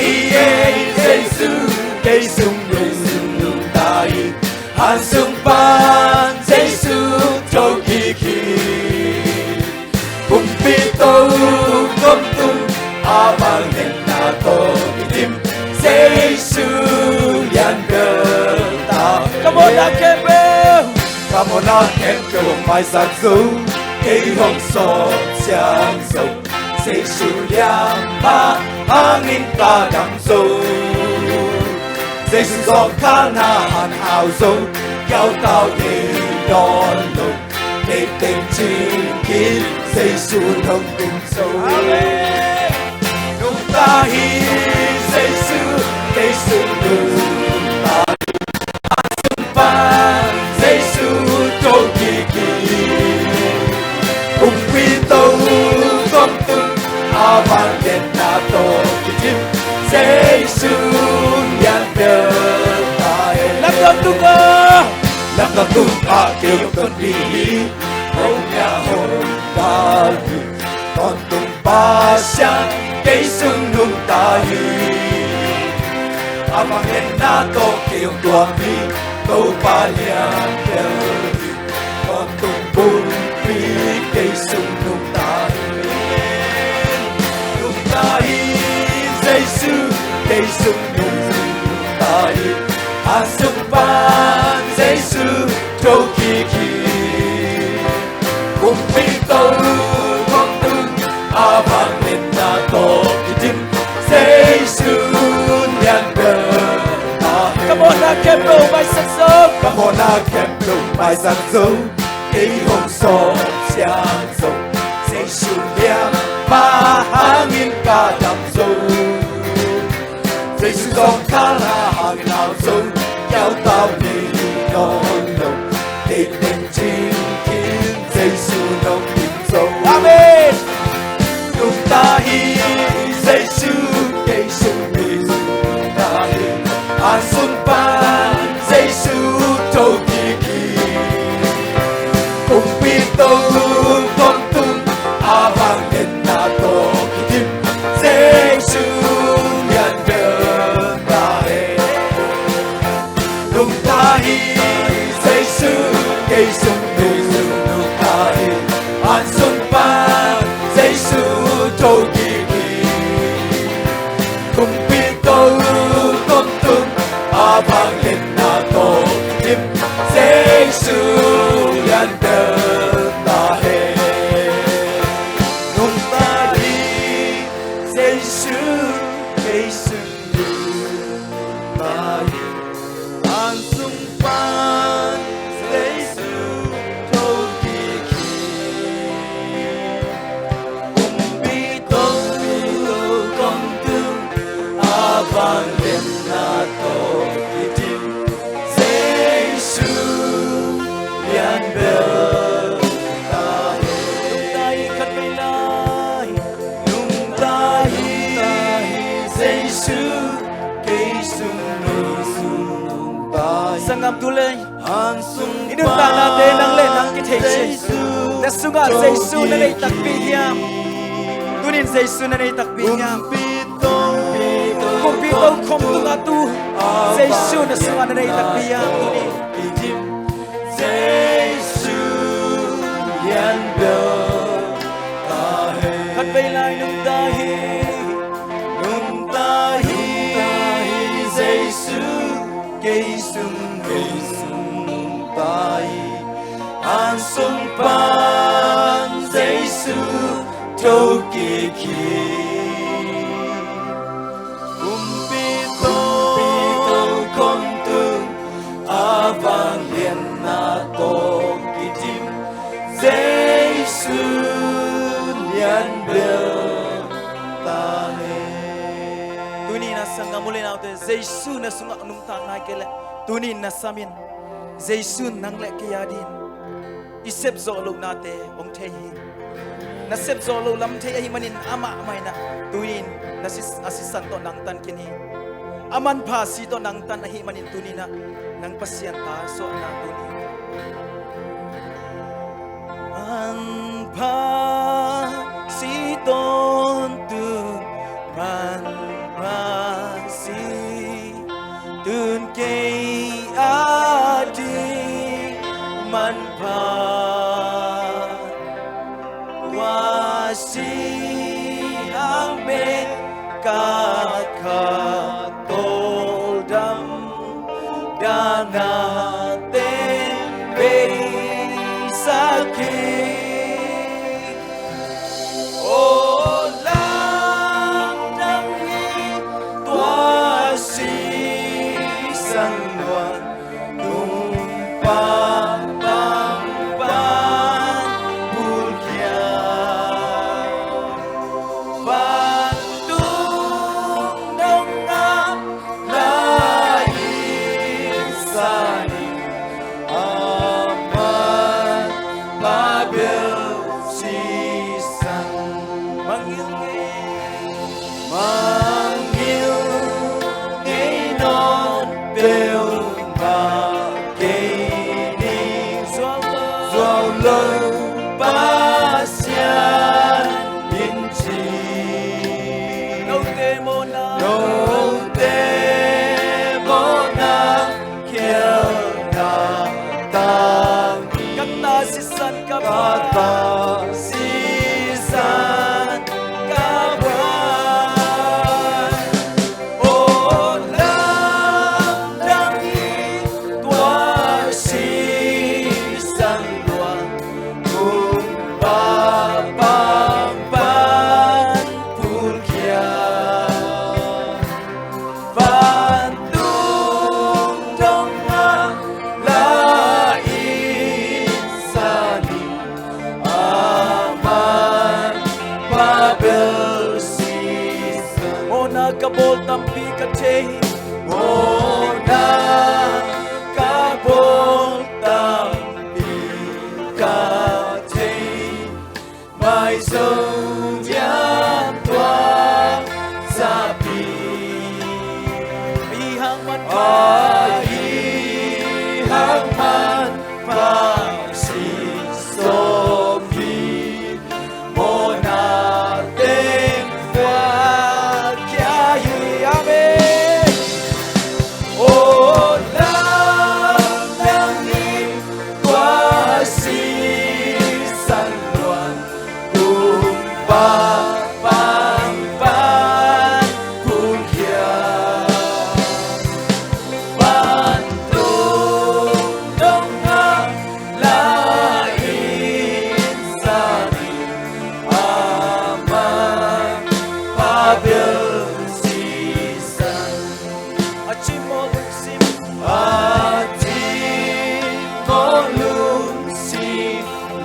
Giêsu kế xương nung tai Han sung ban Giêsu cho kỳ kỳ cùng pi tô công tung a bằng nên na tô tim Giêsu yan cơ ta come on na kembe come on na kembe mai sát dấu cây hồng so chẳng dấu Giêsu yang ba hangin ta đam dấu Giêsu do khá na hàn hào dấu cao cao để đón lục để tình chứng kiến Giêsu thông cùng sâu chúng ta hi Giêsu nương ta xung quanh Giêsu cho kỳ kỳ cùng quy tâu avangen na to kitim Giêsu nhan đờ tae Lắc con tung cơ. Lắc con tung a kêu con đi ông nhà hồn ta đi con tung ba sang cây sung nung ta hi avangen na to kêu tua mi tô pa liang đờ con tung bun pi cây sung nung ta Giêsu cây sung nung ta hi a sung ban Giêsu trâu kỳ kỳ cùng pi tô con tung a vang lên na to kỳ tim Giêsu nhan đờ Come on now, kem đồ bài sắc sớm. Come on now, kem đồ bài sắc sớm. Cây hồng sổ xiang sông Giêsu liang ma hangin ka dam sâu Giêsu dòng khá là hangin nào sâu kéo tao đi non nồng để đến chinh kiến Giêsu nồng tìm sâu Amen. Nung ta hi Giêsu cây sung Giêsu ta hi an xuân ban Giêsu trâu kỳ kỳ cùng biết tôi con tung a vang lên na to kim Giêsu nhan đờ tae nung ta hi Giêsu cây sung Giêsu nung ta hi an xuân ban Giêsu trâu kỳ kỳ cùng biết tôi con tung a vang lên na to kim Giêsu nhan đờ tae nung ta hi Giêsu cây sung ta hi an sung ban Giêsu trâu kỳ kỳ cùng bi tô con tung a vang lên na to kỳ tim Giêsu nhan đờ Tay khát bay lai. nung ta hi Giêsu cây sung nung ta hi Sangam tu lên. an sung Idun ta na te nang le nang ki thei chi. Na sunga Giêsu na nei tak pi hiam. Tunin Giêsu na nei tak pi hiam. Cùng pi tô không tung a tu. Giêsu na sunga na nei tak pi hiam. Tunin. Giêsu nhan đờ Khát bay lai nung ta hi. nung ta hi Giêsu cây sung nung ta hi an sung ban Giêsu trâu kỳ kỳ cùng bi tô con tung a vang lên na to kỳ tim Giêsu nhan đờ Tunin na sangam muli na te Giêsu na sunga nung ta nai kele. Tunin na samin. Giêsu nang le ke yadin. Isep zo lo na te ong the hi. Na sep zo lo lam the hi manin ama mai na. Tunin na assistant to nang tan kini. Aman pa si to nang tan hi manin tunin na nang pasien ta so na tunin. An pa si ton tu man pa si tun ke adi man pa wa si ang be ka tol dam dana ten be sakit o lang nang i tua si san luan nung pa bang ban bulkia ban tung nang na lai sa ni kabol tampi kate Mona kabol tampi kate mai sông giang toa sapi ihang man hang man pasi sopi Mona tên qua kia yi amen ô nam đang đi qua si san loan cùng ba bang ban cùng kia ban tu đông nga la insani aman pabil sisan achimolung sim ati molung si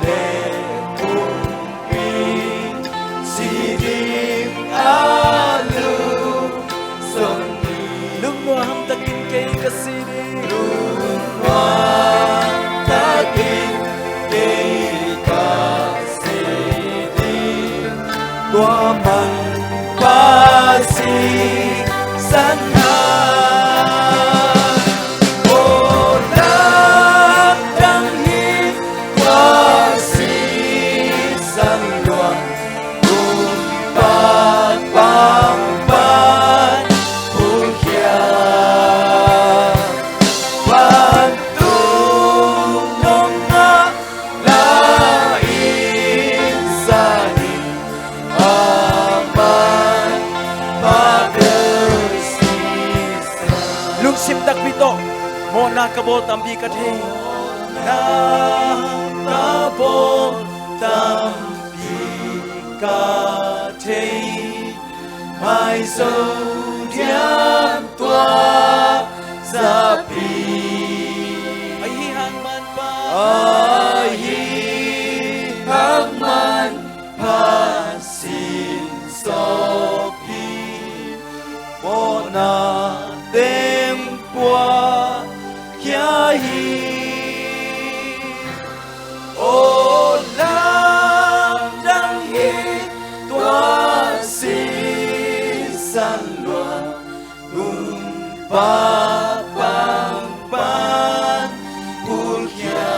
le kumpi sidim alu soni lung no ham takin kay kasidi lumwa takin kasidi tua man pasi sana ô nam đang hi qua si san loan cùng ba bang ban cùng kia ban tu nong na la insani aman pag-sisa lung sim tak bito mo na kabol tampi kate na kabol tampi kate mai sâu diam toa sapi ay ihang man pa hang man pasin sopi Mona tempua kia hi ô lam đang hi tua si san loan nung ba bang ban ul kia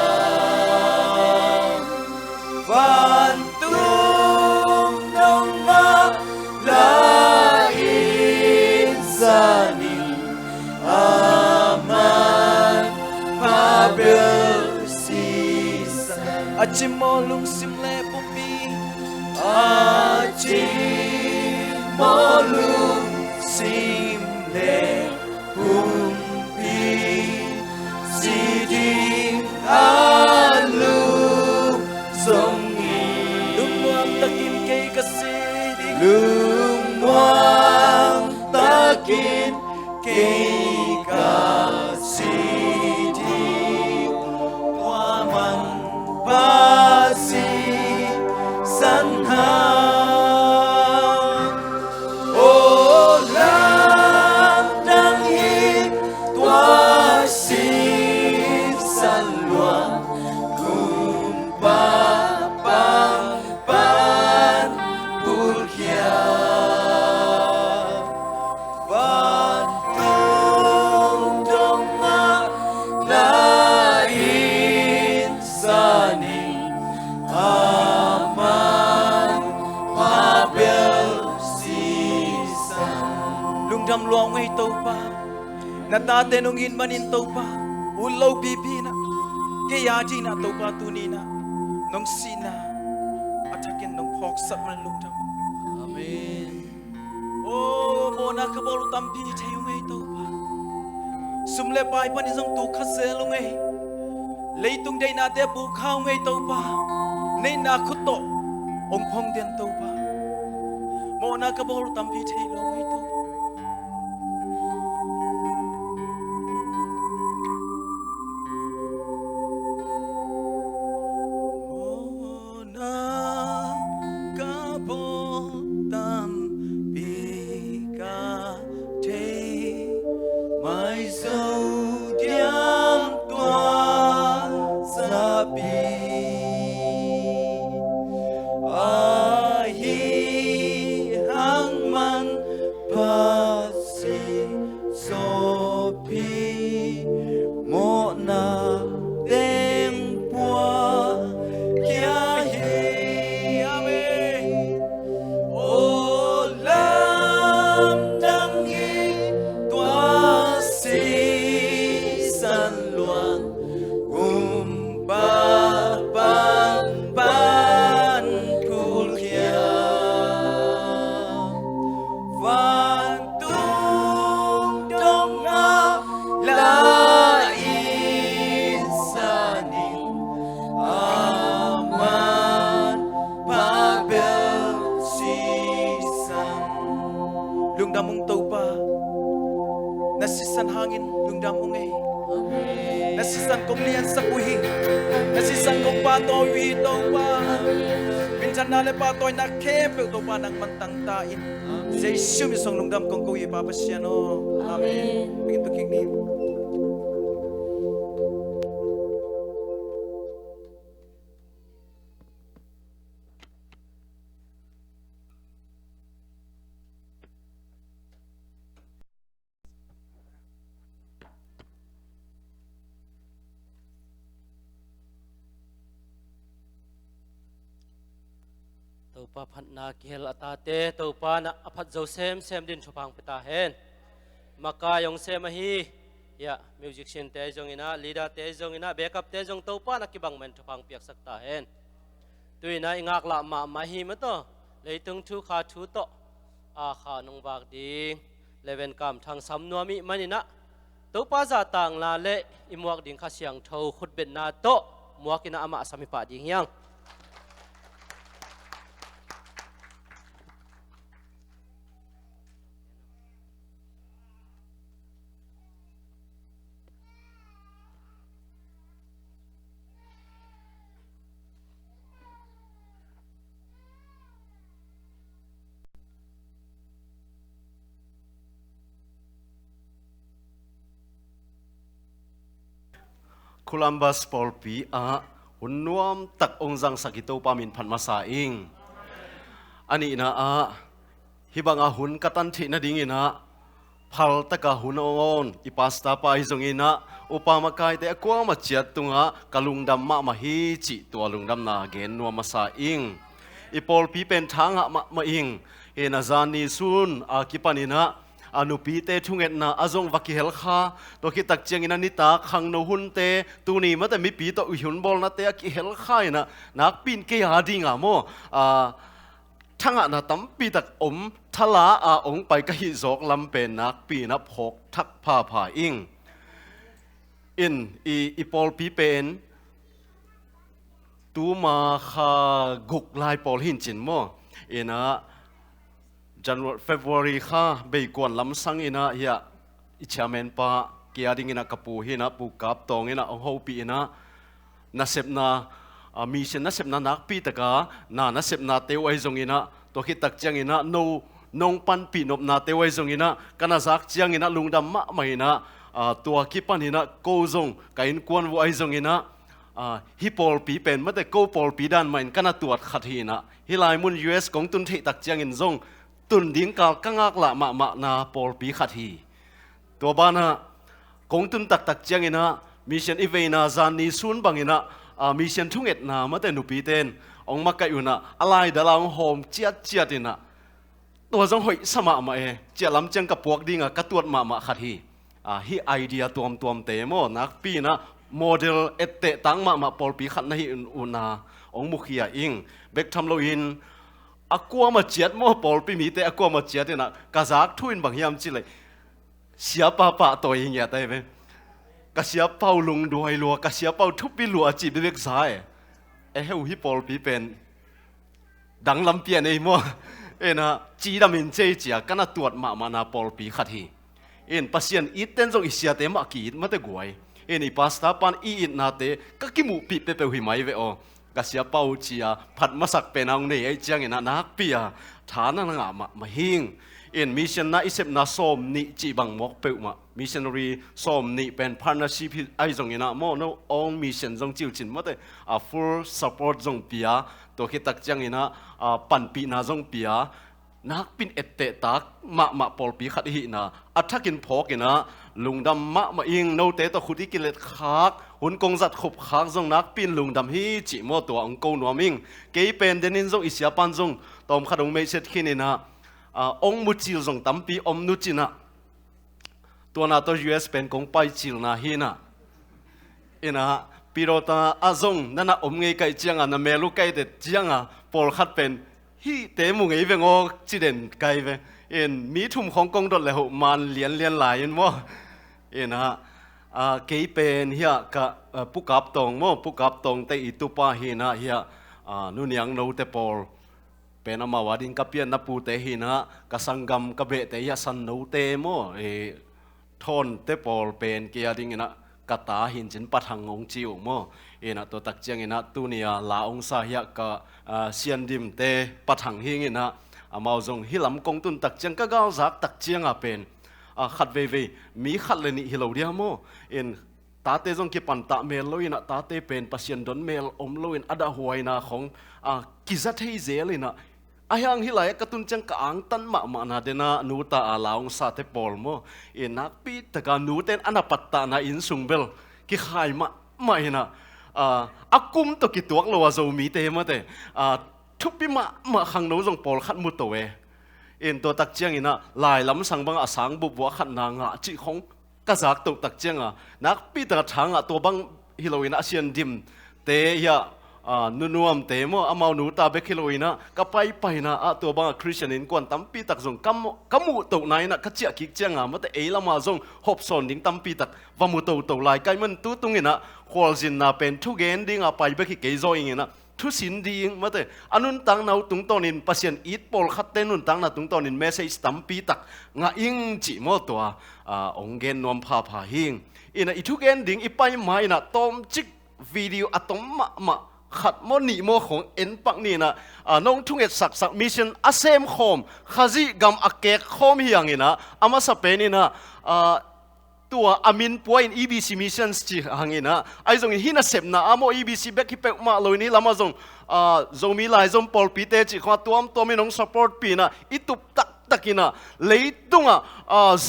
van tung nong ma la insani aman pabil sisan achimolung sim le pumpi molung sim le kumpi sidim alu songi lung no ham takin kay kasidi lumuang takin kay kasidi waman pasi sanhang o lam đang hi tua si san loan cùng ba bang ban bul kia van tung đông nga la insani aman pabil sisan lung dam luang ngay tau pa natate nung in manin tau pa ulaw bibi na kaya di na tau pa tuni na nung sina atakin nung hok sak man lung dam Amen. oh mo na kabol tampi tayo ngay tau pa sumle pai pan isang tu khase lung ngay leitung day na te bu khao ngay tau pa nay na khuto ong phong den tau pa mo na kabol tampi tayo ngay tau pa Mona kabol tampi kate nasisan hangin lungdam ungay. Nasisan kong liyan sa kuhi. Nasisan kong patoy ito pa. Minsan nale patoy na kepe ito pa ng mantangtain. Sa Yesu misong lungdam kong kuhi papasyan o. Amen. Begin to king name. tàu pa phat na kiel atate tàu pa na aphat zo sem din chupang pitahen maka yong sem hi ya musician te jong ina leader te jong ina backup te jong tàu pa na kibang men chupang piak sakta hen tuina ingak la ma hi ma to leitung thu kha thu to a kha nong bak ding leven kam thang sam nuami manina tàu pa za tang la le imuak ding kha siang tho khut bet na to muakina ama asami pa ding yang Columbus Paul P. Unnuam tak ongjang sakito pamin phan masaing. Ani na hibanga hun katanthi na dingina phal taka hun ongon ipasta pa izongina upamakai te akwa machiat tunga kalungdam ma hi chi to lungdam na gen no masaing. Ipol pi pen thanga ma ing ena zani sun kipanina anupi te thunget na azong vakihel kha to ki tak chiang ina nita khang no hun te tuni mata mi pi to hun bol na te ki hel khai na nak pin ke ha dinga mo thanga na tam pi tak thala ong pai ka hi zok lam pen nak pi na phok thak pha ing in i pol pi pen tu ma kha guk lai pol hin chin mo ina January February kha bei kwan lam sang ina ya ichamen pa kia ding ina kapu hina pu kap tong ina ong ho pi ina nasep na mission nasep na nak pi taka na nasep na te wai zong ina to ki tak chiang ina no nong pan pi nop na te wai zong ina kana zak chiang ina lungdam ma mai na tua ki pan ina ko zong kain kwan wai zong ina hi pol pi pen ma te ko pol pi dan main kana tuat khat hi na hi lai mun US kong tun thei tak chiang in zong tuần điên cao căng ngạc lạ mạ na Paul pi khát hi tua ba na công tuần tak chiang ina mission evena zani sun bang ina mission thunget na mate nupi ten ong makai una alai dalang hom chiat ina tua jong hoi sama ma chia lam chang ka puak dinga ka tuat ma khát hi hi idea tuam te mo nak pi na model ette tang ma Paul pi khát na hi una ong mukhia ing bek tham lo in aqua mà chết mo Paul pi mi te aqua mà chết na kazak thuin bang hiam chi le sia pa toi nya tai ve ka sia pau lung duai lua ka sia pau thup pi lua chi bek sai heu hi Paul pi pen dang lam pian ei mo ena chi da min che chia kana tuat ma na Paul pi khat hi en pasien iten jong isia te ma ki ma te guai en i pasta pan i na te ka ki mu pi pe hi mai ve o kasia pau chia phat masak penang nei ai chiang ina nak pia thana nga ma hing in mission na isep na som ni chi bang mok pe ma missionary som ni pen partnership ai jong ina mo no ong mission jong chiu chin ma te full support jong pia to ki tak chiang ina pan pi na jong pia nak pin ette tak ma pol pi khat hi na athakin phok ina lungdam ma ing no te to khuti kilet khak hun kong zat khop khak jong nak pin lungdam hi chi mo to ang ko noming ke pen denin jong isya pan jong tom khadong me set khinina ong mu chil jong tampi om nu china to na to US pen kong pai chil na hi na ina pirota azong nana om nge kai chianga na melu kai te chianga pol khat pen hi te mu ngei ve ngo chi den kai ve en mi thum Hong Kong dot le ho man lian lai en mo en ke pen hia ka pukap tong te itupa hi na hia nu niang no te pol pen ama wading kapian na pu te hi na kasangam ka be te ya san no te mo ทนเตปอลเป็นเกียดิงนะกตาหินจินปัทังองจิวโมตัวตักเจียงตัวเนียลาองศาเฮียกเซียนดิมเตปัทังหิงมาจงฮิลำกงตุนตักเจียงก็ก้าวจากตักเจียงเป็นขัดเวมีขัดเลยนี่ฮิลาวเดียโมตาเตจงกิปันตาเมลโลยนะตาเตเป็นปัศยันดนเมลอมโลยอดาหวยนะของกิจัดให้เจเลยนะยังฮิลายกตุนจังกางตันมานาเดนะนูตาลาองซาเตปอลโมนักปีตะการนูเตนอนาปัตตานะอินสุงเบลกิขายมานะอากุมตกิตัวกลัวโจมีเตมาเตทุบปีมาขังนู้จงปอลขัดมุตเวตัวตักเจียงลายล้ำสังบังสังบุบวัวขัดนางจิของกระจากตัวตักเจียงนักปีตะทางตัวบังฮิโลวินอาเซียนดิมเตยนุ่มเตมอามาหนูตาเบคิโลวินะก็ไปนะตัวบังคริสเตียนกวนตั้มปีตักจงกำมูตัวไหนนะก็เจียกิเจียงมันแต่ละมาจงหอบสอนดิ้งตั้มปีตักว่ามูตัวลายใกล้มันตัวตรงนี้นะควอลจินนะเป็นทุกเกนดิ้งไปเบคิเกยโซอิงนะทุสินดีมาแต่อนุนตังนาตุงตอนินปัศยันอีทปอลขัดเตนุนตังนาตุงตอนินเมสเซจตั้มปีตักงาอิงจิโมตัวองเกนนวมพาหิงอีทุกเกนดิ้งไปไม่นะตอมจิกวิดีโออะตอมมาขัดโมนิโมของเอ็นปักนี่นะน้องทุ่งเอ็ดสักมิชชั่นอาเซมโคมขจิกำอักเกกโคมเฮียงนี่นะอามาสเปนี่นะตัวอามินป่วย EBC missions จีหังนะไอ้ตรงนี้น่าเสพนะอาโม EBC เบกที่เป็นมาเลยนี่ละมาจงมีหลายจงปอลปีเตจิขวาตัวมีน้อง support ปีนะอีตุบตักนะเลยตุง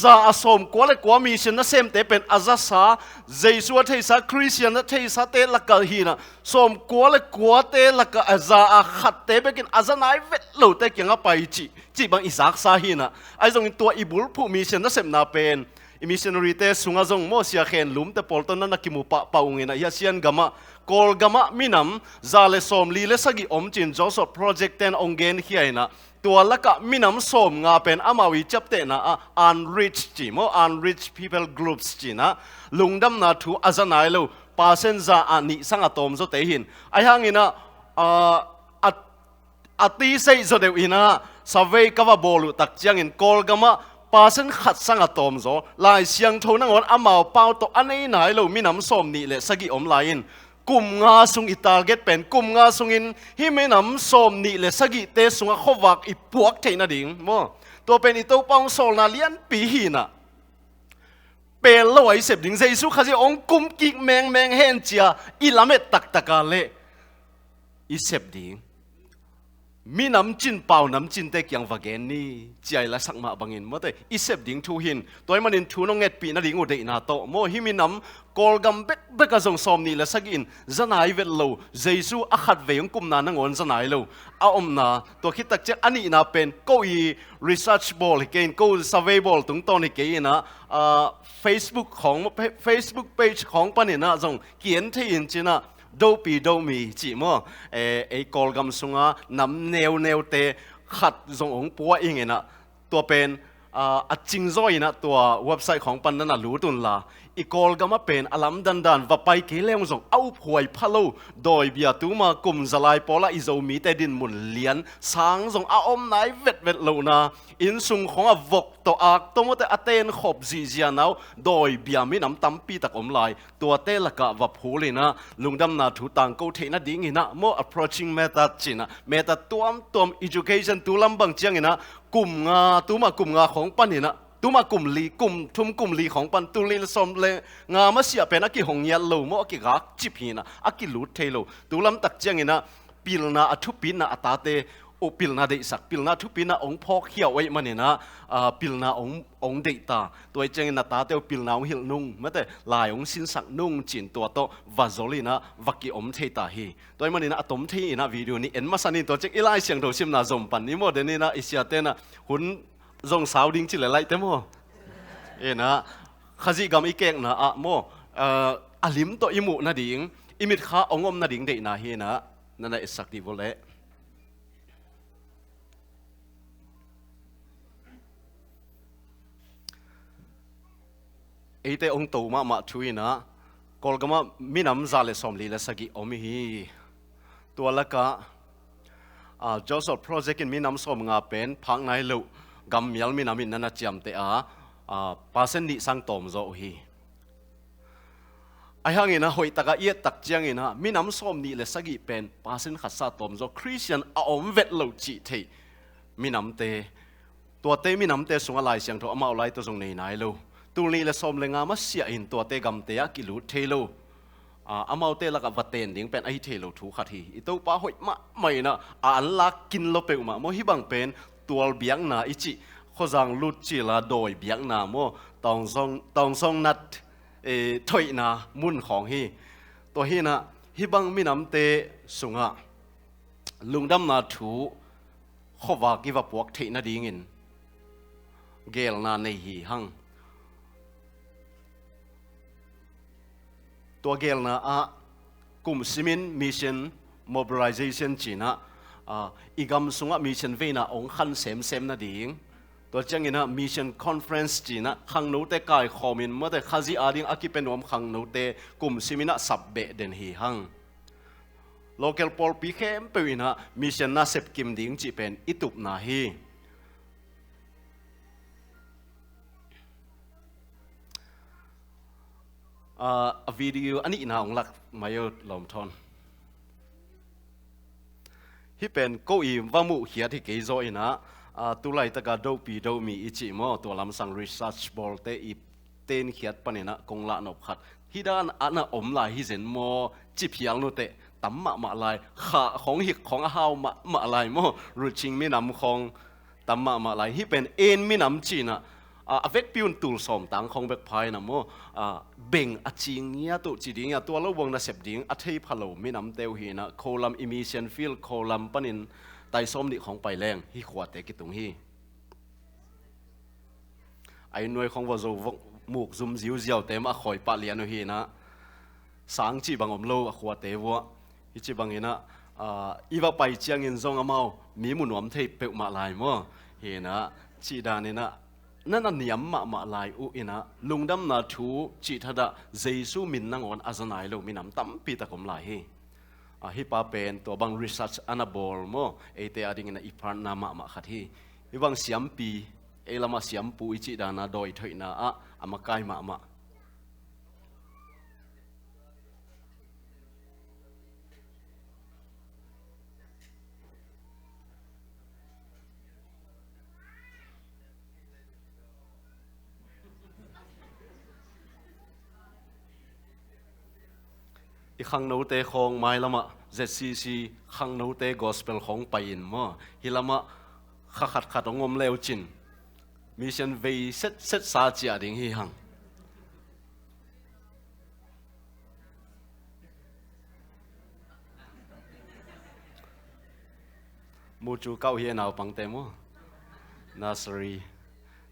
ซาอาสมกว่าเลยกว่ามิชชั่นน่าเสพแต่เป็นอาซาซาเจสัวเทศาคริสเตียนเทศาเตลักกะฮีนะสมกว่าเลยกว่าเตลักกะอาซาอาขัดเตเบกินอาซานายเวทโลเตเกียงไปจีบางอิสากซาฮีนะไอ้ตรงตัวอีบุลผู้มิชชั่นน่าเสพนาเป็นมิชชันนารีเตสุงาจงโมเสียเข็นลุมแต่ปอลตันนั้นนักกิมุปะอุงินะยาเซียนกามะกอลกามะมินำซาเลสอมลีเลสกิอมจินจอสโปรเจกต์เตนองเกนเฮียนะตัวละกะมินำสมงาเป็นอามาวิจับเตนะunreached จีโม unreached people groups จีนะลุงดำนาทูอาจารย์ไอโลปาเซนซาอันนี้สังอาตอมโซเตหินไอฮังอินะอตีเซยโซเดวินะสเวกาวบอลุตักจังอินกอลกามะปาเส้นขัดสังอาตอมโซลายเสียงโทนังวันอามาเป้าตอันนี้ไหนเรามีน้ำส้มนี่เลยสกิอมลายินกุมงาสุงอิตาเกตเป็นกุมงาสุงอินฮิมีน้ำส้มนี่เลยสกิเตสุงอาขวักอีปวกเทน่าดิ่งโมตัวเป็นอีตัวปองโซลนาเลียนปีหินะเป็นลอยเสพดิ่งเจสุขจิองกุมกิกแมงเฮนเจียอีลาเมตักตะกาเลอีเสพดิ่งมีน้ำจินเปล่าน้ำจินเตกยังวาเกนนี่ใจละสักมาบังอินเมื่อแต่อิเสบดิ่งทูหินตัวมันอินทูน้องเง็ดปีน่าดิ่งอุดอินาโตโมฮิมีน้ำกอลกัมเบกกะจงสอมนี่ละสักอินจะนายเวลโลเจสูอาขัดเวงกุมนานังอนจะนายโลเอาอมนาตัวคิดตักเจอันนี้นาเป็นก็อี research ball เกนก็ survey ball ตรงตอนนี้เกนนะFacebook ของ Facebook page ของปนินะจงเขียนที่อินจินะดูปีดูมีจีโมไอกอลกัมสุงะน้ำเนวเตขัดจงองปัวเองนะตัวเป็นจริงจ้อยนะตัวเว็บไซต์ของปันนั้นรู้ตุนละอีกอลกัมเป็นอลัมดันว่าไปเกลียงจงเอาพวยพะโลโดยเบียตูมากุมสลายปอละอิโซมีแต่ดินมุนเลียนสางจงเอาอมไหนเวทโลนะอินสุงของอวกตัวอักตัวมันแต่อเตนขบจีเจียนเอาโดยเบียมีน้ำตั้มปีตะอมลายตัวเตละกะวับหูเลยนะลุงดำนาถูตังกูเทนะดิ้งนะโม approaching method จีนะเมตาตัว education ตัวลำบังเจียงนะกุมงาตัวมากลุ่มงาของปันนะตัวมากลุ่มลีกลุ่มทุ่มกลุ่มลีของปันตุลีสมเลงามาเสียเป็นอักกิหงยันโลโมอักกิรักจิบหินะอักกิลุดเทโลตัวลำตักเจียงนะปิลนาทุปินะอัตาเตโอปิลนาเดสักปิลนาทุปินะองพอกเขียวไว้มันนะปิลนาองเดตาตัวเจียงนะตาเตวปิลนาองหิลนุ่งไม่แต่ลายองสินสักนุ่งจินตัวโตวาโซลีนะวักกิอมเทตาฮีตัวมันนะอะตอมเทนะวิดีโอนี้เอ็นมาสันนี่ตัวเจ๊กอีไลเสียงโดชิมนาจมปันนี่โมเดนี่นะอิเสียเตนะหุ่นจงสาวดิ้งจิเลไลเตโมนะขจิกรรมอีเก่งนะโมอลิมตัวอิมุนะดิ้งอิมิดข้าองอมนะดิ้งเดนะเฮนะนั่นแหละสักดีโวเล่ไอเตองตูมาช่วยนะกอลก็มามีน้ำซาเลสอมลีเลสกิอมิฮีตัวละกะจอสโปรเจกต์มีน้ำสมงาเป็นพังในลูกกำยัลมีน้ำมินนันจำเตะ ปาเซนนิสังตอมโจฮีไอ้หังอินะหอยตะกะเอียตักเจียงอินะมีน้ำส้มนี่เลยสักกี่เป็นปาเซนขัดซาตอมโจคริสเตียนอมเวทโลจิเทมีน้ำเตตัวเตมีน้ำเตสงอะไรเสียงตัวมาอะไรตัวทรงในไหนโลตัวนี้เลยส้มเลยงามาเสียอินตัวเตกำเตะกิลุเทโลมาเตละกับวัดเตนดิ้งเป็นไอเทโลถูกขัดทีอีตัวป้าหอยมาไม่นะอันลักกินโลเปอุมาโมฮิบังเป็นตัวเบียงนาอิจิข้อจังลุจิลาโดยเบียงนาโมตองทรงนัดถอยนามุนของฮีตัวฮีนะฮิบังมีน้ำเตสุงะลุงดำนาถูขวากิวปวกเทนาดีงินเกลนาในฮีหังตัวเกลนากลุ่มซิมินมิชชั่น mobilization จีนะอีกำสุงะมิชชั่นเวนะองคันเซมนาดีงตัวจังอินะมิชชั่นคอนเฟรนซ์จีนะขังโนเตกายคอมินเมื่อแต่ข้าจีอาดิงอากิเป็นวมขังโนเตกลุ่มซิมินะสับเบเดนฮีหังlocal pol pi khem pe ina mission na sep kim ding chi pen itup na hi a video ani ina ong lak mayo lom thon hi pen ko i wamu hia thi ke zo ina tu lai ta ga do pi do mi ichi mo to lam sang research bol te i ten khiat panina kong la nop khat hi dan ana om la hi zen mo chi phial no teตั้มมาลายขาของหิกของอาหาวมาลายมั่วรูชิงมีน้ำของตั้มมาลายที่เป็นเอ็นมีน้ำจีน่ะเวกพิวน์ตูลสมตังของเวกพายนะมั่วเบ่งอจิงเงี้ยตัวจีดิ้งตัวเราวงน่ะเสพดิ้งอัฐิพะโลมีน้ำเตียวหีนะโคลัมอิมิชันฟิลโคลัมปนินไตส้มดิของไปแรงฮีขวดเตกิตุงฮีไอ้หน่วยของวาโจหมูกซุ่มซิวเจียวเต็มอ่ะคอยปะเลียนฮีนะสังจีบังอมโลขวดเตวัวฮิจิบังเห็นนะอีว่าไปเจียงเงินซองอามามีมุนวมเทปเปมาลายมั้งเห็นนะจีดานี่นะนั่นนิยมมาลายอุอินะลุงดำนาทูจีทัดะเจสูมินนังอนอาจนายโลมีน้ำตั้มปีตะกมลายฮิปาเป็นตัวบางรีเสิร์ชอันบอลมั้งเอเตอดิ่งนะอีพาร์นามาขัดฮีอีบางเสียมปีเอลามาเสียมปูอิจิดานาโดยเถยนะอามาไกมาขังโนเตของไม่ละมะ ZCC ขังโนเต Gospel ของไปอินมั้งฮิละมะขัดงมเลวจินมิชชั่นเวเซตซาจีดิ่งฮิหังมูจูเก้าเฮียนาวปังเตมั้งนาสรี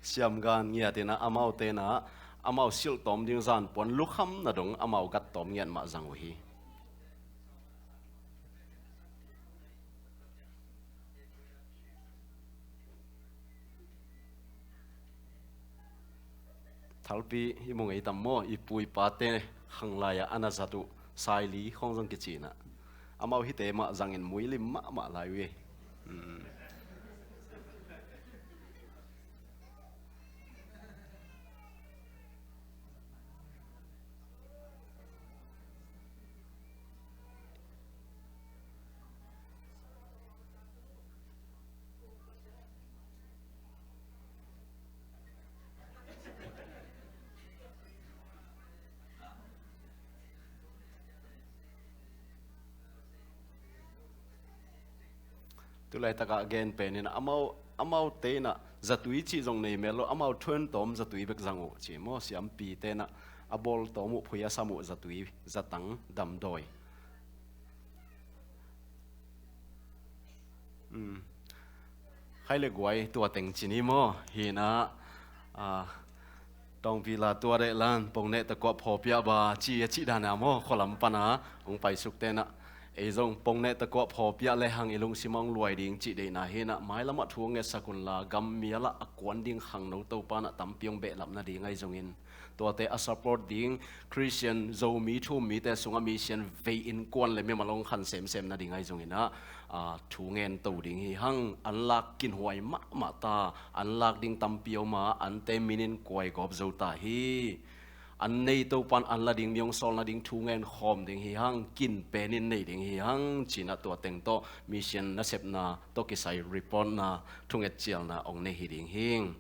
เสียมกันเงียตินะอามาเตนะอามาสิลตอมดิ้งซานปนลุกคำนะดงอามากัดตอมเงียนมาจังวฮีทัลปีฮิมงไอตัมโมอีปุยปาเตขังลายอานาจัตุสายลีของจังกิจีนะอามาฮิเตมาจังเงินมุยลิมมาลายเวตัวไรตะกะเกนเป็นนี่นะอามาเตนะจัตุยจีจงในเมลอามาทวนตอมจัตุยเบกจังโอจีโมเสียมปีเตนะอาบอลตอมุพยาสมุจัตุยจัตังดำดอยใครเล็กไว้ตัวเต็งจีนี่โมเห็นนะต้องพิลาตัวเดลันปงเนตะกวพอเปียบาจีดานาโมขลัมปนาองไปสุกเตนะ ấy giống bông nè ta có phò bia lệ hàng ilung simang luai ding chỉ để na hena mai lama thuang nghe sakun la gam mía la akwan ding hàng nấu tàu pa na tam piong bẹ làm na ding ngay giống in tua te a support ding Christian zo mi thu mi te sunga mission ve in kwan le me malong khan sem na ding ngay giống in na thu ngen tàu ding hi hang an lak kin huai ma ta an lak ding tam piao ma an te minin kwai gop zo ta hi anh này tàu pan anh là đinh miếng sol là đinh thu ngen khom đinh hi hang kin penin này đinh hi hang chỉ là tua tiếng to mission na sep na to cái sai report na thu nget chial na ông này hi đinh hing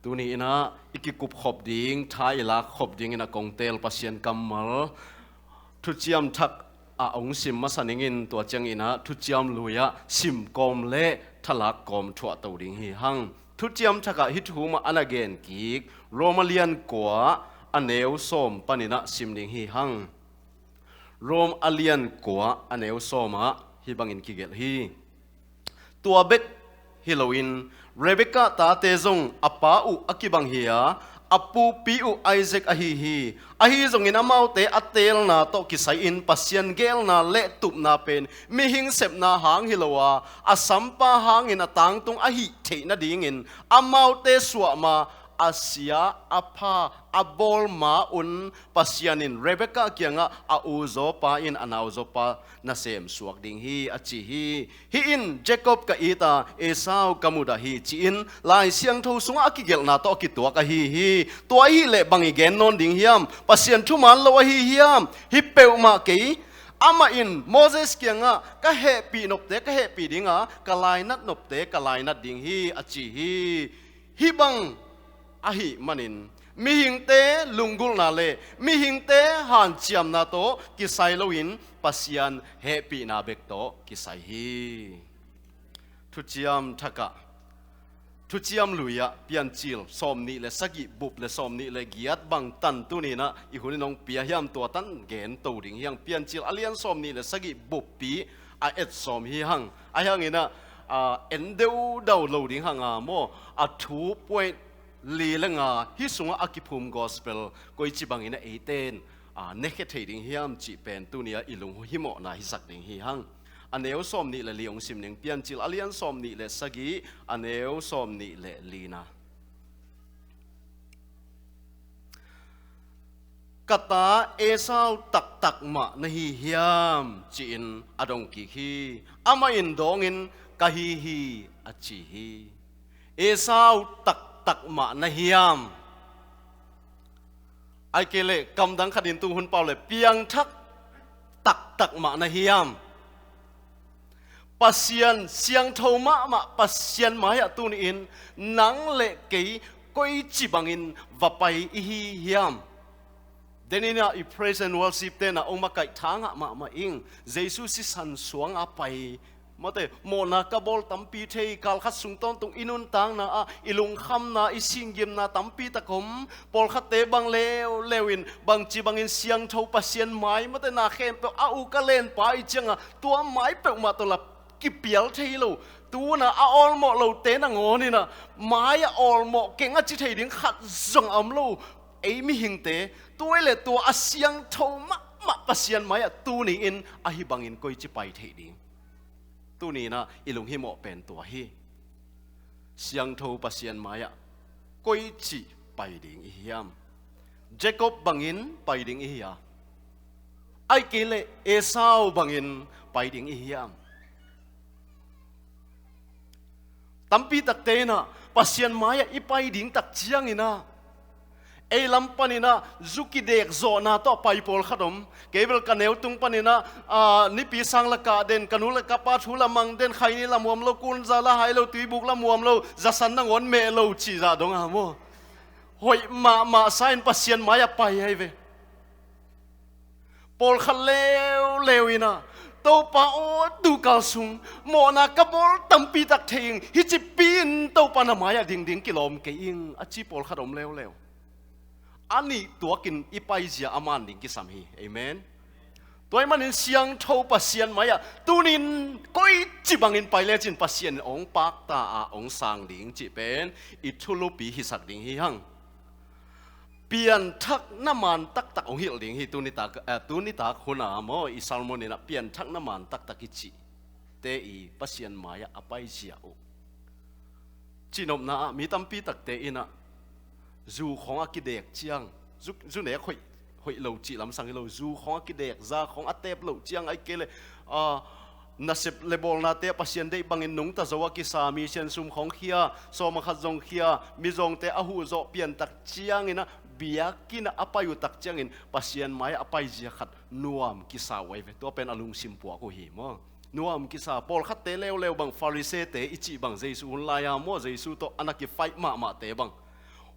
tu ni na ikikup khop ding thai la khop ding na kong tel pasien kamal thu chiam thak ông sim ma saningin tua chang ina thu chiam luya sim kom le thalak kom thua tàu đinh hi hang thu chiam thaka hit hu ma anagen ki romalian kwa aneu som panina simning hi hang rom alian kwa aneu soma hi bangin kigel hi tua bek Halloween Rebecca ta te zong apa u akibang hiya apu pi u Isaac ahi zong ina mau te atel na to kisai in pasien gel na le tup na pen mi hing sep na hang hilowa asampa hang in atang tung ahi the na ding in amau te suwa ma Asia apa abol ma un pasianin Rebecca kianga a uzo pa in anauzo pa na sem suak ding hi achi hi in Jacob ka ita Esau kamuda hi chi in lai siang tho sunga akigel na to ki to ka hi to hi le bangi gen non ding hiam pasian thu man lo hi hiam hi peu ma ke ama in Moses kianga ka happy nop te ka happy dinga ka lai nat nop te ka lai nat ding hi achi hi bang ahi manin mi hing te lungul na le mi hing te han chiam na to kisai loin pasian happy na bek to kisai hi thu chiam thaka thu chiam luya pian chil som ni le sagi bup le som ni le giat bang tan tu ni na i huni nong pia hiam to tan gen to ding hiang pian chil alian som ni le sagi bup pi a et som hi hang a hang ina endeu dau lo ding hang mo a 2 point li lenga hi sunga akipum gospel koi chi bangina 18 nekhetading hiam chi pen tunia ilung himo na hi sak ding hi hang aneu som ni le liong sim ning pian chil alian som ni le sagi aneu som ni le lina kata Esau tak ma na hi hiam chi in adong ki hi ama in dong in kahi achi hi Esau tak ma na hiam ai kele kam dang khadin tu hun pau le piang thak tak ma na hiam pasian siang thau ma pasian ma ya tu ni in nang le ke koi chi bangin vapai hi hiam denina I praise and worship te na oma kai thanga ma ing Jesus si san suang apai mate mona kabol tampi thei kal khat sung ton tung inun tang na ilung kham na isingim na tampi takom pol khat te bang lewin bang chi bangin siang tho pasien mai mate na khem pe u ka len pai changa tua mai pe ma to la ki pial thei lo tu na all mo lo te na ngoni na mai all mo kenga chi thei ding khat zong am lo ei mi hing te tuai le tua asiang tho ma pasien mai tu ni in hi bangin koi chi pai thei ding tu ni na ilung hi mo pen tua hi siang tho pasien maya koi chi pai ding hiam Jacob bangin pai ding hiya ai kile Esau bangin pai ding hiam tampi tak te na pasien maya I pai ding tak chiang ina ei lampanina zuki dek zo na to pai pol khadom kebel kaneu tung panina ni pi sang la ka den kanula ka pa thula mang den khaini la muam lo kun za la hai lo tui buk la muam lo za san na ngon me lo chi za dong ha mo hoi ma sain pasien maya pai hai ve pol khalewina to pa o tu kal sung mo na ka bol tampi tak thing hi chi pin to pa na maya ding kilom ke ing a chi pol khadom lew ani tuakin ipai zia aman ding kisam hi amen toy manin siang tho pasien maya tunin koi chi bangin paile chin pasien ong pak ta ong sang ding chi pen I thulu pi hi sak ding hi hang เปลี่ยนทักน้ำมันตักตักองหิลดิงฮิตุนิตาคนอ่ะมออิสาลมนี่นะเปลี่ยนทักน้ำมันตักตักกิจิเตอีปัสยันมายาอภัยเสียโอจีนมนะมีตั้มปีตักเตอินะจูของอากิเดกเจียงจูเนี่ยค่อยเหล่าจีลำสังเหล่าจูของอากิเดกซาของอาเตปเหล่าเจียงไอเกลนัสเลบอลนาเตปัสยันได้บังอินนุงตาจวกิสามีเชนซุมของเขียโซมาขัดจงเขียมีจงเตอหูโจเปลี่ยนตักเจียงอินะbiakin apa yu tak jangin pasien mai apa jiakat nuam kisah wai ve to pen alung simpu ko hi mo nuam kisah pol khat te lew bang farise te ichi bang jesu hun la ya mo jesu to anaki fight ma te bang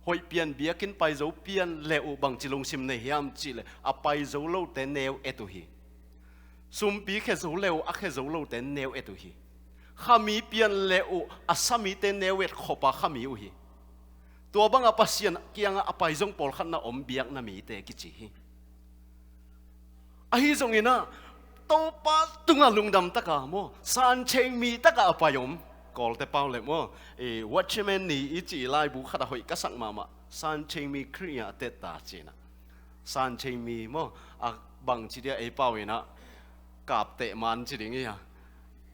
hoi pian biakin pai zo pian leu bang chilung sim ne hiam chi le apai zo lo te neu etu hi sum pi khe zo leu a khe zo lo te neu etu hi khami pian leu asami te newet khopa khami u hiตัวบังอาปัสยันเกียงอาไปจงปอลขันน่ะอมเบียกน่ะมีเตกิจิฮิอาฮิจงอินะตัวป้าตุงอาลุงดำตะกาโมสันเชงมีตะกาอาไปยมกอลเตเป้าเลยโมวัชเมนนี่อิจิไลบุขัดหอยกษักมาสันเชงมีครียเตตาจีนะสันเชงมีโมบังจีเดียไอเป้าเองนะกาบเตมันจีดิ่งเนี่ย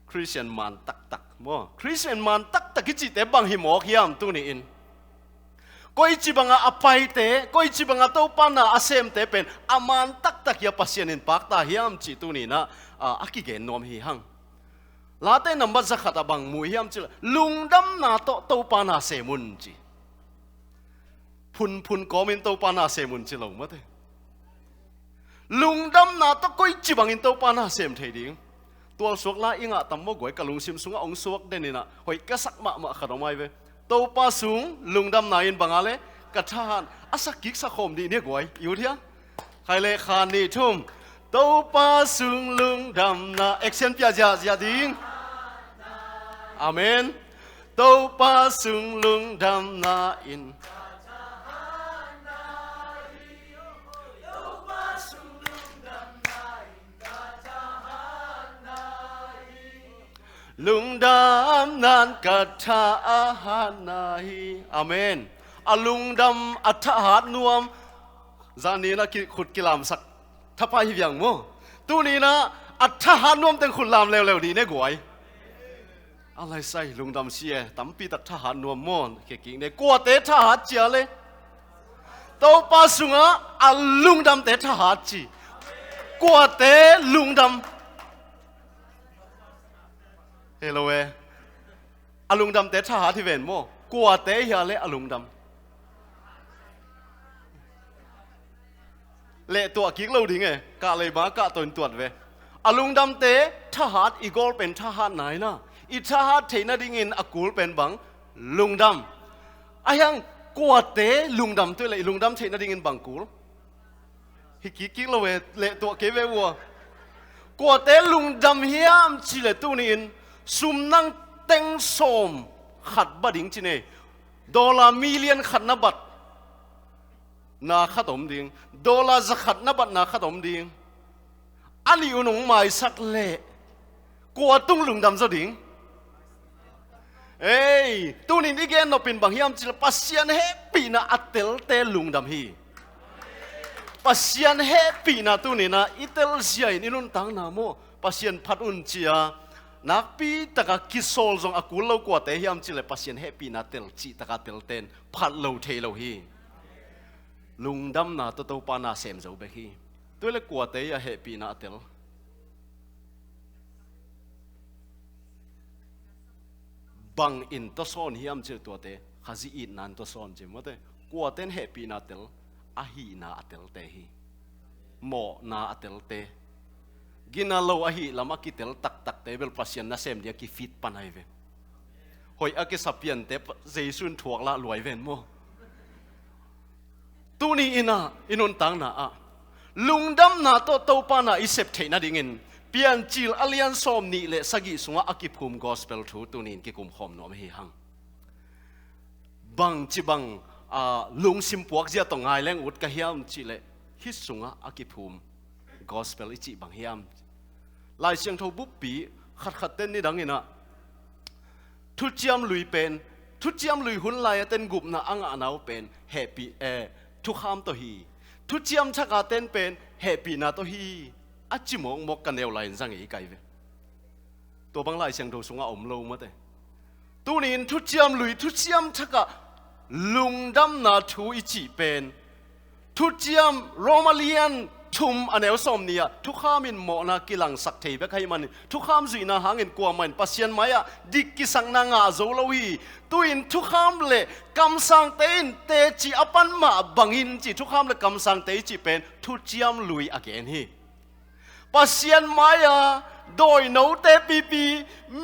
คริสเตียนมันตักโมคริสเตียนมันตักกิจิเตบังหิมอกยามตัวนี้อินก็อิจิบังอาไปเตะก็อิจิบังอาตัวปานาอาเซมเตะเป็นอามันตักยาปัสยันินปากตาเฮียมจิตุนีนะอากิเกนนอมฮีฮังลาเตนัมบัจขัดบังมุฮียมจิลุงดำนาตัวปานาเซมุนจิพุนก็มินตัวปานาเซมุนจิลงมาเตลุงดำนาตัวก็อิจิบังอินตัวปานาเซมเทดิงตัวสวกลาอิงะตัมโมกวยกะลุงซิมสุงองสวกเดนินะหอยกะสักมาขัดออกมาเวตัวป้าสูงลุงดำนายอินบังอะไรกระทานอาศักกิกสักคมดีเนี่ยกวยอยู่ที่ใครเลยขานนี่ทุ่มตัวป้าสูงลุงดำนาเอ็กเซนพิอาจาดิงอาเมนตัวป้าสูงลุงดำนาอินลุงดำนั้นกัทธาหานาฮีอาเมนอาลุงดำอัฐหาดนวมจานี้นะขุดกิลามสักทัพพาหิบยังมั้งตัวนี้นะอัฐหาดนวมแต่ขุดลามเร็วๆดีเนี่ยกวยอะไรใส่ลุงดำเสียตั้มปีตัดทหารนวมม่อนเก่งเนี่ยกลัวเตะทหารเจียเลยตัวป้าสุงะอาลุงดำเตะทหารจีกลัวเตะลุงดำเฮโลเวอลุงดำเตะทหารที่เวนโมกลัวเตะเฮียเลยอลุงดำเละตัวกิ๊กเราดิไงกะเลยมากะตัวตรวจเวอลุงดำเตะทหารอีกอลเป็นทหารไหนนะอีทหารเทน่าดิ่งินอกูลเป็นบังลุงดำอายังกลัวเตะลุงดำตัวเลยลุงดำเทน่าดิ่งินบังกูลฮิกิ๊กเราเวเละตัวเกเววัวกลัวเตะลุงดำเฮียมชิเลตัวนี้ซุมนั่งเต็งโสมขัดบัดดิงจีเน่$มิลเลียนขัดนับบัดนาขัดอมดิง$จะขัดนับบัดนาขัดอมดิงอันนี้อุนงหมายสักเละกลัวตุ้งลุงดำซะดิงเอ้ยตัวนี้นี่แกนเราเป็นบางยามจิลปัสยันเฮปีน่ะอัตเตลเตลุงดำฮีปัสยันเฮปีน่ะตัวนี้นะอิเตลเซียนี่นุ่นตังนาโมปัสยันพัดอุนเจียนักปีตะกะกิโซลจงอากูเล่ากว่าแต่ยามจิลปัสยันเฮปีน่ะเตลจีตะกะเตลเตนพัดเล่าเทเล่าฮีลุงดำน่ะตัวปานาเซมเจ้าเบฮีตัวเล็กกว่าแต่ยาเฮปีน่ะเตลบังอินตัวซ้อนเฮียมเจอตัวเตะข้าจีอินนันตัวซ้อนเจมว่าเตะกว่าเต้นเฮปีนาเตลอาฮีนาเตลเตฮีโมนาเตลเตกินาโลอาฮีลามากิเตลตักเตเบลปัสยันนาเซมเดียกิฟิตปันไอเวหอยอากิสับเปียนเตเจสุนถวกละรวยเวนโมตัวนี้อินุนตังนาลุงดำนาโตปานาอิเซปเทนาดิ่งินเปลี่ยนจิลอเลียนสอมนี่เลสกิสงะอากิภูมิกอสเปลทูตัวนี้กิกุมขอมโนมเฮหังบังจิบังลุงซิมปวกเจียตงไงแรงอุดกะเฮียมจิเลฮิสงะอากิภูมิกอสเปลอิจิบังเฮียมลายเสียงทบุบปีขัดเต้นนี่ดังนี่นะทุจยมลุยเป็นทุจยมลุยหุ่นลายเต้นกุบนะอังอานาเป็นเฮปี ทุกขามตัวฮีทุเจียมชักอาเต้นเป็นแฮปปี้นาตัวฮีอาจิมองมกกันเอวไหลสังเอไกเวตัวบางลายเสียงโดสุงอาอมโลมาเตตัวนี้ทุเจียมลุยทุเจียมชักอาลุงดำนาทูอิจิเป็นทุเจียมโรมาเลียนชุมอันเอวสมเนี่ยทุกข้ามินโมนากิลังสักเทไปใครมันทุกข้ามจุยนาหาเงินกลัวมันปัสยันไม่อะดิกิสังนางาโจลวีตัวอินทุกข้ามเลยกำสังเตนเตจิอปันมาบังอินจิทุกข้ามเลยกำสังเตจิเป็นทุเจียมลุยอเกนฮีปัสยันไม่อะโดยโนเตปีปี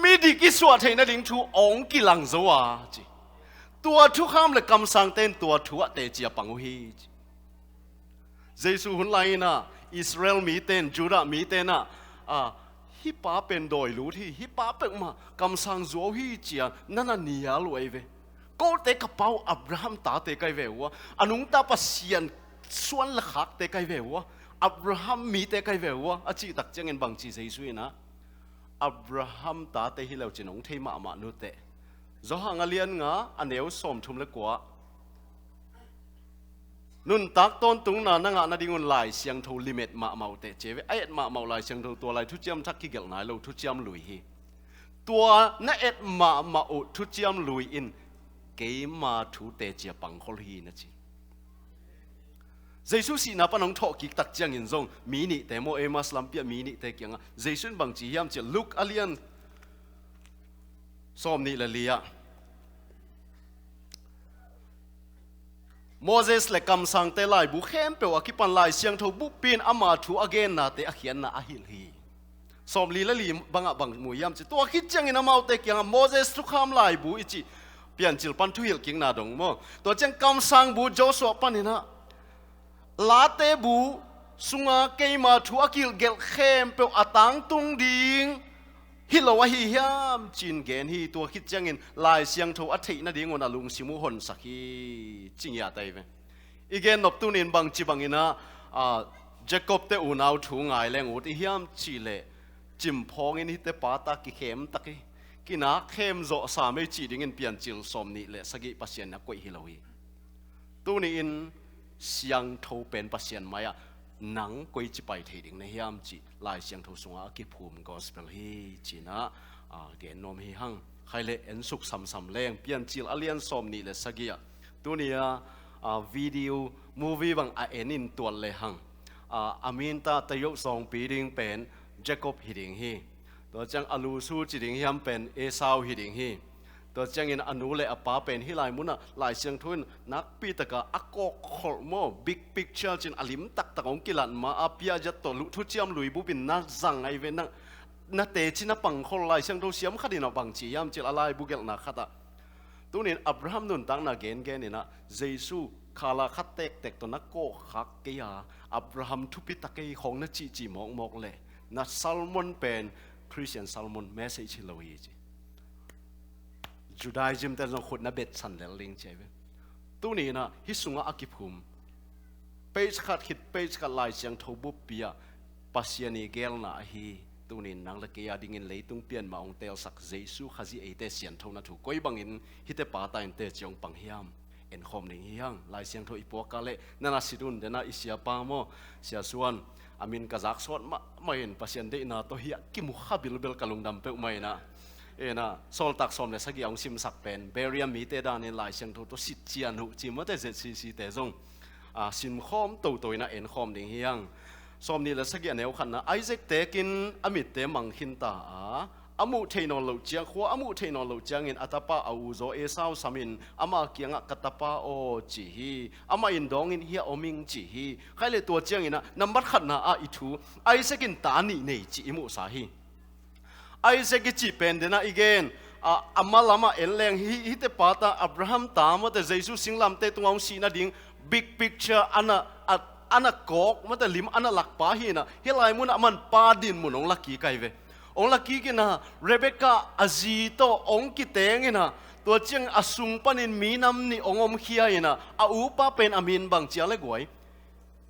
มีดิกิสวดให้นาดิงทูองกิลังโจอาจิตัวทุกข้ามเลยกำสังเตนตัวทัวเตจิอปังฮีเยซูหุ่นไลนะอิสราเอลมีเต้นจูดามีเต้นฮิปาเป็นโดยรู้ที่ฮิปาเป็นมากำสังโจฮีเจียนั่นนี่ยาลวยเวก็เตะกระเป๋าอับราฮัมตาเตะไกเววะอนุงตาปัสเซียนส่วนละขักเตะไกเววะอับราฮัมมีเตะไกเววะอาจีตักจังเงินบางจีเยซูนะอับราฮัมตาเตะฮิเลวจินงเทมามานุเตะจะหางเลียนงาอันเดียวสมทุมละกว่านุ่นตักต้นตุงนานังนาดิงุนลายเสียงทูลิมิตมาเมาเตเจเวไอเอ็ดมาเมาลายเสียงทูตัวลายทุจยมทักกิเกลนายเราทุจยมลุยฮีตัวนั่นเอ็ดมาอุทุจยมลุยอินเกมาทูเตเจียปังคอลฮีนะจีเยซูสีนับปนองทอกิกตักจังอินซงมีนิแต่โมเอมาสลัมเปียมีนิแต่เกียงเยซูบางจียามเจลุกอเลียนซ้อมนี่ละเลียโมเสสเล็กคำสั่งเตลายบุเข้มเปว่ากิปันลายเสียงทูบุปีนอามาทูอเกนนาเตอเขียนนาอหิลฮีสมลีละลีบังมุยามจิตัวคิดจังอินามาเตกียงโมเสสทุกคำลายบุอิจิเปลี่ยนจิลปันทุหิลกิงนาดงโมตัวจังคำสั่งบุโจสวปันนี่นะลาเตบุสุงาเกมาทูอกิลเกลเข้มเปวอตังตุงดิงฮิโลวะฮิยามจินเกนฮีตัวคิดจังอินลายเสียงทูอัฐินาดิงวนอลุงสิมุหนสักฮีจิงยาไตเวอีเกนนบตุนินบังจิบังอินะเจคอบเตอุนาวทูงายแรงอุดฮิยามจิเลจิมพองอินฮิเตปาตากิเข้มตักกินักเข้มโจสามไม่จีดิงอินเปลี่ยนจิลสมนิเลสกิปัสเซียนนักกุยฮิโลวีตุนินเสียงทูเป็นปัสเซียนมายะนังกุยจิไปเทดิงในฮิยามจิลายเสียงทูสงอากิภูมิกอสเปลฮีจีนะเกนนมฮิฮังใครเลเอ็นสุกสัมสัมแรงเปลี่ยนจิลอเลียนสมนิเลสกิอะตัวนี้วิดีโอมูวี่บางเอ็นินตัวเลยฮังอามินตาตยกสองปีดิงเป็นเจคอบฮิดิงฮีตัวจังอลูซูจิดิงฮิมเป็นเอซาวฮิดิงฮีตัวจังอินอนุเลอป้าเป็นฮิลายมุนะลายเสียงทุนนักปีตะกะอักโกขอโมบิ๊กพิกเชอร์จินอลิมตักตะของกิลันมาอาเปียจัตโตลุทุเจียมลุยบุบินนักจังไอเวนักนักเตจินักปังคนลายเสียงทุเสียมขัดินาบังจียามจิลอะไรบุเกลนักขัดตัวนี้อับราฮัมนุนตั้งนักเกนเกนี่นะเยซูคาลาคัตเตกเตกตัวนักโกขักเกียอับราฮัมทุพิตะเกยของนักจีมองเลยนักซัลมอนเป็นคริสเตียนซัลมอนแมสเซจฮิโลวีจีจูดาอิซึมแต่เราคนนับเบ็ดสันเลลิงเจเวตัวนี้นะฮิสุงอากิพุมเปย์ขัดคิดเปย์ขัดลายเสียงทูบุปเปียปัสยานีเกลนาฮีตัวนี้นังละเกียดิ่งเลยตุงเปลี่ยนมาองเตลสักเยซูขจีเอเตเสียนทูนัถูกก้อยบังอินฮิเตปาตาอินเตจงปังฮิยามเอ็นคอมนิ่งฮิยังลายเสียงทูอีปัวกาเลนั่นน่ะสิดุนเดน่ะอิเสียปามโมเสียส่วนอามินกาซักสวดไม่เห็นปัสยันเดน่ะตัวเฮียกิมุขบิลเบลกะลุงดำเปไม่นะนะโซลตักสมเลยสักอย่างซิมสักเป็นเบรียมีเตดานิลายเสียงทูตัวสิเจียนหุจิมว่าแต่เจ็ดซีเตจงซิมคอมตัวนะเอ็นคอมนิ่งฮิยังสมนี่ละสักอย่างแนวขันนะไอเซกเตกินอมิตเตมังคินตาอามุเทนอลูเจียงขัวอามุเทนอลูเจียงอินอัตปาอาวุโซเอซาวสามินอามาเกียงกัตปาโอจีฮีอามาอินดองอินเฮียอมิงจีฮีใครเลยตัวเจียงอินะนับบัดขันนะอิทูไอเซกินตานีเนจีอิมุสาฮีไอเซกิจีเป็นเดนะอีเกนอามาลามาเอ็นแรงฮิเตปาตาอับราฮัมตามแต่เยซูสิงลำเตตงองสีนาดิงบิ๊กพิกเจอร์อันน่ะกอกมันแต่ลิมอันน่ะหลักป้าฮีนะเฮลายมุนมันป้าดินมุนองลักกี้ไกเวองลักกี้กินะเรเบคก้าอาจีโตองกิเตงกินะตัวเจียงอสุงปันินมีน้ำนี่องอมเขียนะอาอูป้าเป็นอามินบังเจียเล็กไว้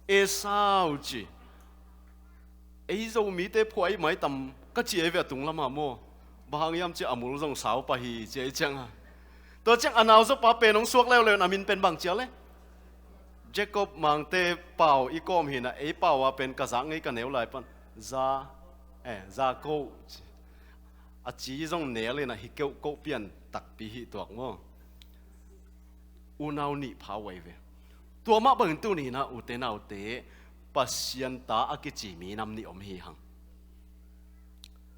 เอซาวจีไอโซมีเตพวยไม่ต่ำก็เจียเวตุงละมาโมบางยามเจียอามุลงสาวปะฮีเจียจังตัวเจียงอนาวซป้าเป็นองสวกแล้วเลยอามินเป็นบังเจียเลย เจคอบมังเตเป่าอีกอมหินะไอเป่าว่าเป็นกระสังไอกันเหนียวไหลปันซาโกอาจีจงเหนียวเลยนะฮิเกลโกเปียนตักปีหิตัวมั้งอุณาวนี่พาไว้เวตัวมาเบิ่งตัวนี้นะอุเตนเอาเตปัสยันตาอากิจิมีนำนี่อมหิหัง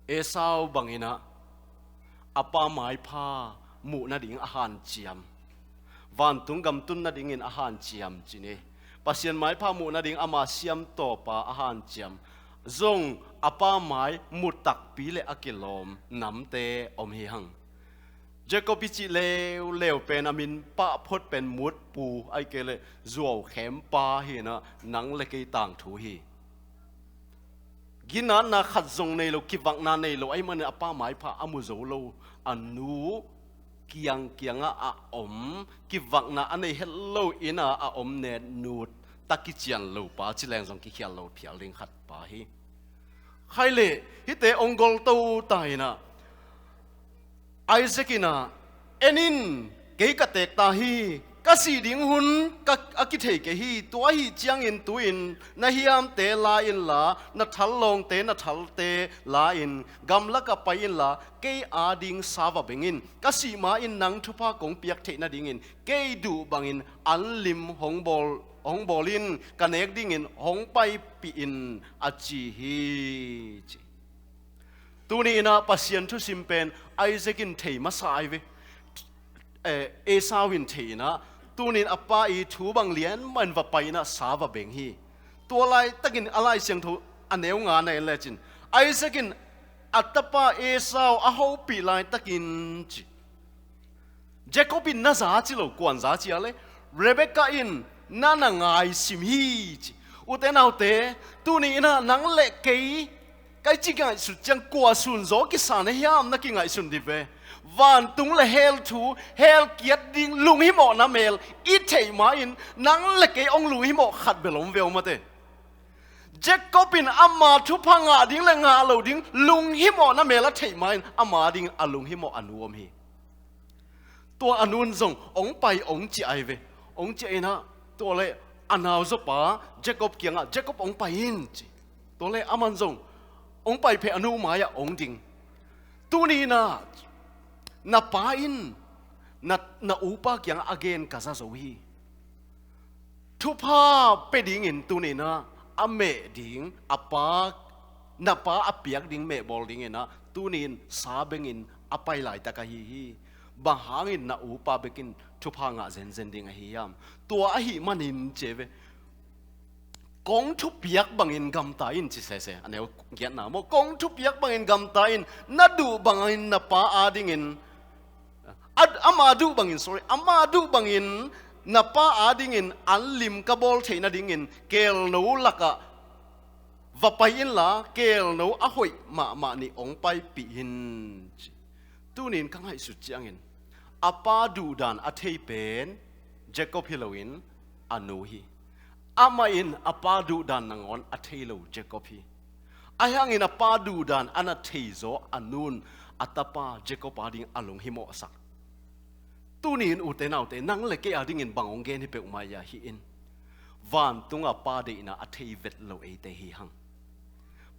เอสาวบังอินะอปาไม้พาหมู่นาดิ่งอาหารเจียมวันตุงกำตุนนาดิ่งอินอาหารเจียมจีเนปัสยันไม้พาหมู่นาดิ่งอามาเสียมต่อปาอาหารเจียมจงอปาไม้หมุดตักปีเลอากิลอมนำเตอมหิหังเจก็พิจิเลวเป็นอามินปะพดเป็นมุดปูไอเกเลจวบเข็มปาเฮนะนังเลกต่างถูฮีกินนั้นนะขัดจงในโลกิวังนาในโลไอมันอป้าหมายพระอมุโจโลอันนูเกียงอาอมกิวังนาอันในเฮลโลอินาอาอมเนนูดตะกิเจียนโลปาจิแรงจงกิเขียนโลเพียลิงขัดปาฮีใครเลยฮิเตองกอลตูตายนะไอเซกินาเอ็นินเกยกเตกตาฮีกสีดิ่งหุนกอากิเทเกฮีตัวฮีเจียงอินตัวอินนาฮิยามเตลาอินลานาทัลลงเตนาทัลเตลาอินกำลักไปอินลาเกยอาดิงสาวะเบงินกสีมาอินนังทุพากงเปียกเทนาดิงินเกยดูบังอินอันลิมหงบอลินกันเอกดิงินหงไปปีอินอาจีฮีตัวนี้นะปัสยันทุสิมเป็นไอเซกินเทมาสายเวเอซาวินเทนะตัวนี้อป้าอีทูบังเลียนมันว่าไปนะสาวเบงฮีตัวไรตะกินอะไรเสียงทูอันเนวงานในเลจินไอเซกินอัตป้าเอซาวอาหูปีไลตะกินจิเจคอบบินน่าจะจิโลกวนจะจิอะไรเรเบคก้าอินน่านางายสิมฮีจิอุเตนเอาเตตัวนี้นะนังเล็กเกยไก่จิงไงสุดจังกัวสุนโจกิสานเฮียมนักกิงไงสุนดิเววันตุงเลเฮลทูเฮลเกียดดิงลุงฮิโมนาเมลอีเทมาอินนังเล็กไอองลุงฮิโมขัดเบลมเวลมาเตเจ็กก็เป็นอามาทุพังอาดิงเลงาเหลาดิงลุงฮิโมนาเมลเทมาอินอามาดิงอาลุงฮิโมอนุอมฮีตัวอนุนจงองไปองจีไอเวองจีไอนะตัวเลอานาวจบปะเจ็กก็เกียงอ่ะเจ็กก็องไปอินจีตัวเลอามันจงองไปเพอนุมายะองดิงตัวนี้นะนาปาอินนาอุปากยังอเกนกาซาโซฮีทุพาเปดิงอินตัวนี้นะอเมดิงอปานาปาอเปียกดิงเมบอลดิงอินนะตัวนี้ซาเบงินอไปไหลตะกะฮีบางหางอินนาอุปาเบกินทุพางะเซนดิงะฮียามตัวอหิมันอินเจเวกองทุบเปียกบางอินกำตาอินจิเสเสอันนี้เกียรตินะโมกองทุบเปียกบางอินกำตาอินนัดดูบางอินนาปาอาดิงอินอามาดูบางอิน sorry อามาดูบางอินนับป้าอาดิงอินอันลิมกบอลเทนัดิงอินเกลนูลักะว่าไปอินละเกลนูอาหอยมานี่องไปปีอินตัวนี้กังให้สุดจังอินอาป้าดูดานอาเทเป็นเจคอบฮิโลวินอานูฮีอามาอินอาป้าดูดานนางอนอาเทโลเจคอบฮีอายังอินอาป้าดูดานอันอาเทโซอานูนอัตป้าเจคอบอาดิงอาลงฮิโมสักตัวนี้อุเตนเอาเตนังเล็กอาดิ่งอินบางองเกนที่เป็นอุมายาฮีอินวันตุงอาปาเดอินะอัฐิเวทโลเอเตฮีหัง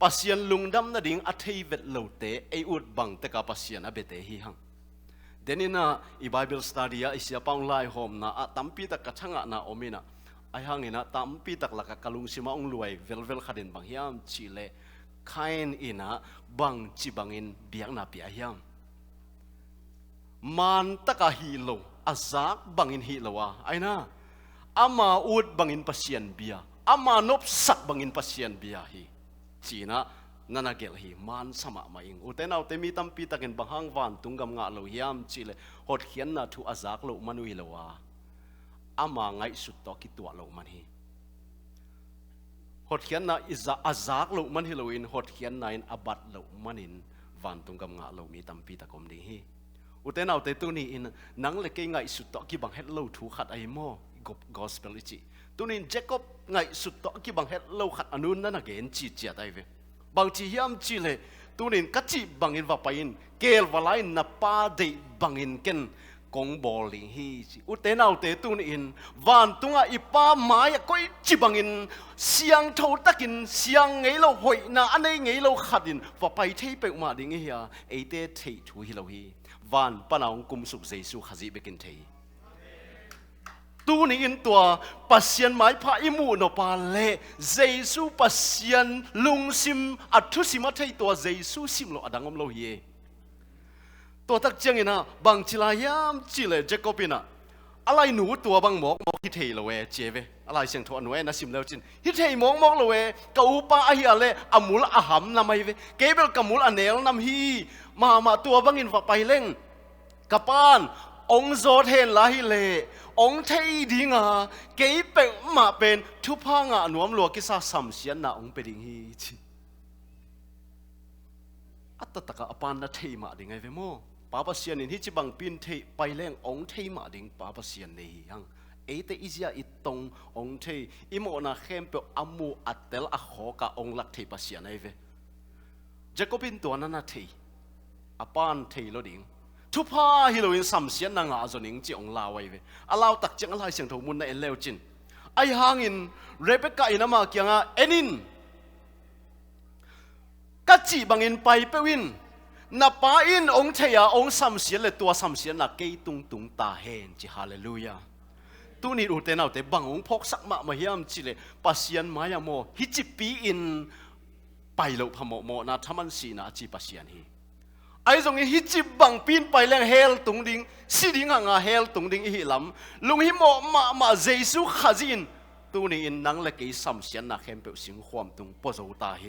ปัสยันลุงดำนาดิ่งอัฐิเวทโลเตเออุดบังเตกาปัสยันอเบเตฮีหังเดนินะอีไบเบิลสตัดดี้อิสยาปังไลโฮมนะตัมปีตักกะช่างนะอมินะไอหังนี่นะตัมปีตักลักกะลุงสิมาองรวยเวลขัดินบางฮิมชิเลคายน์อินะบังจิบังอินเบียงนาปีฮิมมันตะกะฮีโลอาซักบังอินฮีโลวะไอ้นะอามาอุดบังอินปัสยันเบียอามานบสักบังอินปัสยันเบียฮีจีนะนันนักเกลฮีมันสมามาอิงอุเตนเอาเตมีตัมปีตะกันบังฮังวันตุงกำงะโลยามจีเลหดเขียนนะทุอาซักโลมานุยโลวะอามาไงสุดตอกิตัวโลมันฮีหดเขียนนะอิซาอาซักโลมันฮีโลอินหดเขียนนะอินอบัดโลมันอินวันตุงกำงะโลมีตัมปีตะกมดีฮีอุเทนเอาแต่ตัวนี้อินนังเล็กไงสุดต่อกี่บังเฮลโลถูขัดไอโมกอสเปลจิตัวนี้เจคอบไงสุดต่อกี่บังเฮลโลขัดอนุนนั่นนะเกนจีเจียได้เวบางทียามจีเลยตัวนี้กัจจิบังอินว่าไปอินเกลวาไลนับป้าเดบังอินเกน kong bowling hi u te nau te tu ni in van tunga ipa mai koi chibangin siang tho takin siang ngei lo hoi na anei ngei lo khatin va pai thei pe ma ding hi ya ate thei thu hi lo hi van panaung kum suk jesu khazi bekin thei tu ni in tua pasien mai pha imu no pa le jesu pasien lungsim athu sima thei tua jesu sim lo adangom lo hiตัวตักเจียงอินะบางจิลายามจิเลเจคอบอินะอะไรหนูตัวบางหมอกฮิตเฮโลเวเจเวอะไรเสียงทวนหนูนะสิมแล้วจินฮิตเฮมอกโลเวกอูปาอหิอะไรอามุลอาหำนำไมเวเกเบลกามุลอเนลนำฮีมาตัวบางอินว่าไปเล่งกับปานองโซเทนลาฮิเลองเทดิงาเกเปมาเป็นทุพางะหนวมลัวกิซาสัมเสียนนะองเปดิงฮีอัตตะกะอปานนะเทมาดิงไงเวโมป้าปะเสียนนี่ที่จะบังปีนเทไปแรงองเทมาดิ่งป้าปะเสียนนี่ยังเตอิเซียอิตงองเทอิโมนาเข้มเปอมูอัตเตลอะขอกะองลักเทปะเสียนไอเวเจก็เป็นตัวนั้นนะเทอปานเทโลดิ่งทุพาฮิโลอินสัมเสียนนางอาจนิงจีองลาวไอเวอาลาวตักจังอะไรเสียงถูกมุนในเอเลวจินไอหางอินเรเบคก้าอินามาเกียงอ่ะเอ็นินกัจจิบังอินไปเปวินนับป้าอินองเทียองสัมเสียเลยตัวสัมเสียนักเกยตุงตุงตาเห็นจิฮาเลลูยาตัวนี้อุตเตนเอาแต่บังองพกสักมาเฮียมจิเลปัสยันมายาโมฮิจิปีอินไปโลพโมนาทมันสีนาจิปัสยันฮีไอ้ตรงนี้ฮิจิบังปีนไปแรงเฮลตุงดิงสิดิงหางาเฮลตุงดิงอิลำลุงฮิโมมาเจสุขจินตัวนี้อินนังเล็กสัมเสียนักเข้มเปสิงความตุงปะโจตาเฮ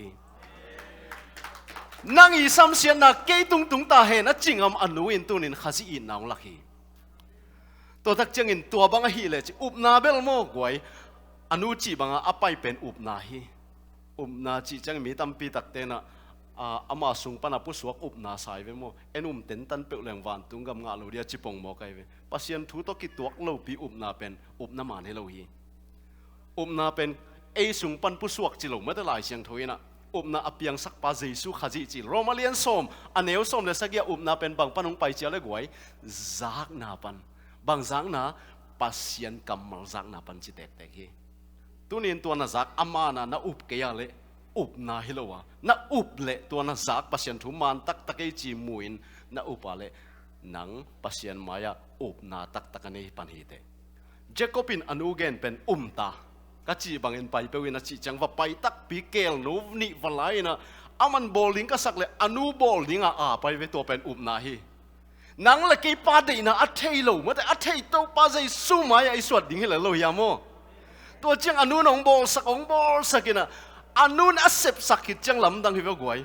นั่งอีสัมเสียนักเกยตุงตุงตาเห็นนะจริงอนุอินตุนินข้าสิอินนาวลักฮีตัวทักจังอินตัวบังฮีเลยจิอุบนาเบลโมกวยอนุจีบังอาไปเป็นอุบนาฮีอุบนาจีจังมีตั้มปีตักเตนะอามาสุงปนาปุสวกอุบนาสายเวโมเอ็นเต็นตันเปลแรงวันตุงกำงาลูเดียจิปงโมไกเวปัสยันทุตกิตัวเราปีอุบนาเป็นอุบนามันให้เราฮีอุบนาเป็นไอสุงปันปุสวกจิโลไม่ได้หลายเสียงทวีนะอุบนาอเปียงสักปาเจสุขจิจิโรมาเลียนส้มอันเนวส้มเลยสักยาอุบนาเป็นบางปนงไปเจริญกวยจากนาปันบางจากนาปัสยันกำมัลจากนาปันจิตเตกๆตัวนี้ตัวนาจากอามานาอุบเกียเลอุบนาฮิโลวานาอุบเลตัวนาจากปัสยันทุมันตักตะเกจิมุยนนาอุปาเลนังปัสยันมายาอุบนาตักตะกันนี้ปันฮิเตเจคอบปินอนุเกนเป็นตาก็จีบางเงินไปเปวินาจีจังว่าไปตักปีเกลนูนี่วันไรนะอามันบอลลิงก็สักเลยอนุบอลลิงไปเวตัวเป็นอุบนาฮีนังละกีปาดีนะอัตเทโลเมื่อแต่อัตเทโตปาใจสู้มาไอ้สวดดิ้งให้เลยโลยามโมตัวจังอนุนองบอลสักนะอนุนอัศบสักขิดจังลำดังฮิวกวย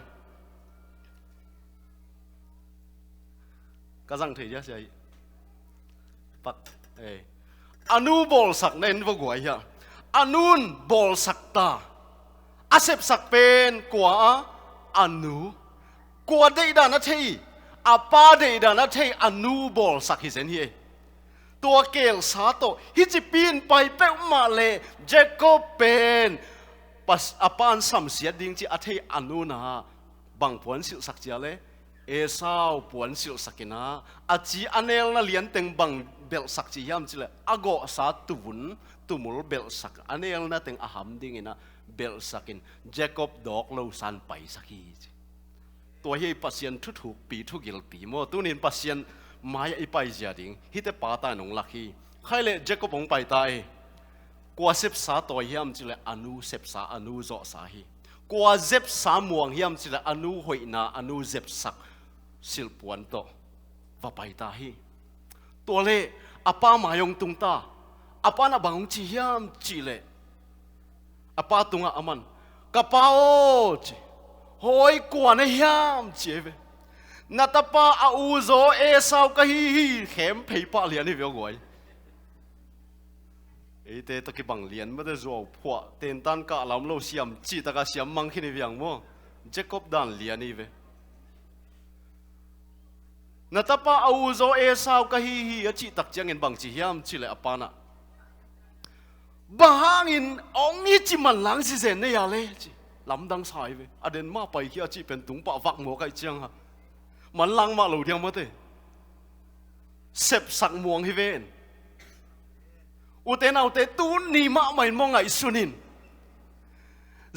ก็จังเทียใช่ปักอนุบอลสักเน้นวกวยฮะอนุนบอลสักตาอาเซบสักเป็นกว่าอนุกว่าเดดานาทีอาปาเดดานาทีอนุบอลสักฮิเซนเฮตัวเกลสาโตฮิจิปีนไปเป้มาเลเจโกเป็นปัสอาปานสัมเสียดิงจีอาเทอนุนาบังผวนสิลสักเจเลเอซาวผวนสิลสักินาอาจีอันเนลนาเลียนเต็งบังเบลสักจียามจิเลอโกสาตุวุนตุมุลเบลสักอันนี้ยังน่าเต็งอาหามดิ้งนะเบลสักินเจคอบดอกโลซันไปสักทีตัวเฮปัสยันทุกปีทุกกิลปีโมตัวนี้ปัสยันมาไอไปเจียดิ้งฮิตเตปาตายนงลักฮีใครเลยเจคอบองไปตายกว่าเซบสาตัวเฮียมจิเลอนุเซบสาอนุโจสาฮีกว่าเซบสามวงเฮียมจิเลอนุหอยนาอนุเซบสักสิลปวนโตว่าไปตายฮีตัวเล่อาป้ามายงตุงตาอาปานะบางจียามจีเลอาปาตุงอามันกระเป๋าจีหอยกวนยามจีเวนัตปาอาอูโซเอสาวกะฮีเข้มเพย์ปะเลียนนี่เวียกวยเตตะกิบังเลียนไม่ได้รัวผัวเต็นตันกะลำโลเสียมจีตะกะเสียมมังคินี่เวียงมั้งเจคอบดันเลียนนี่เวนัตปาอาอูโซเอสาวกะฮีจีตักจังเงินบางจียามจีเลอาปานะบางอินองนี้จิมันหลังสิเซนเนี่ยเลยจิลำดังสายเวอเดนมาไปที่อาจิเป็นตุงปะวักหมวกไอเจียงฮะมันหลังมาหลุดยังมาเตะ เสพสักม่วงฮิเวนอุเตนเอาเตตูนี่มาไม่มองไงสุนิน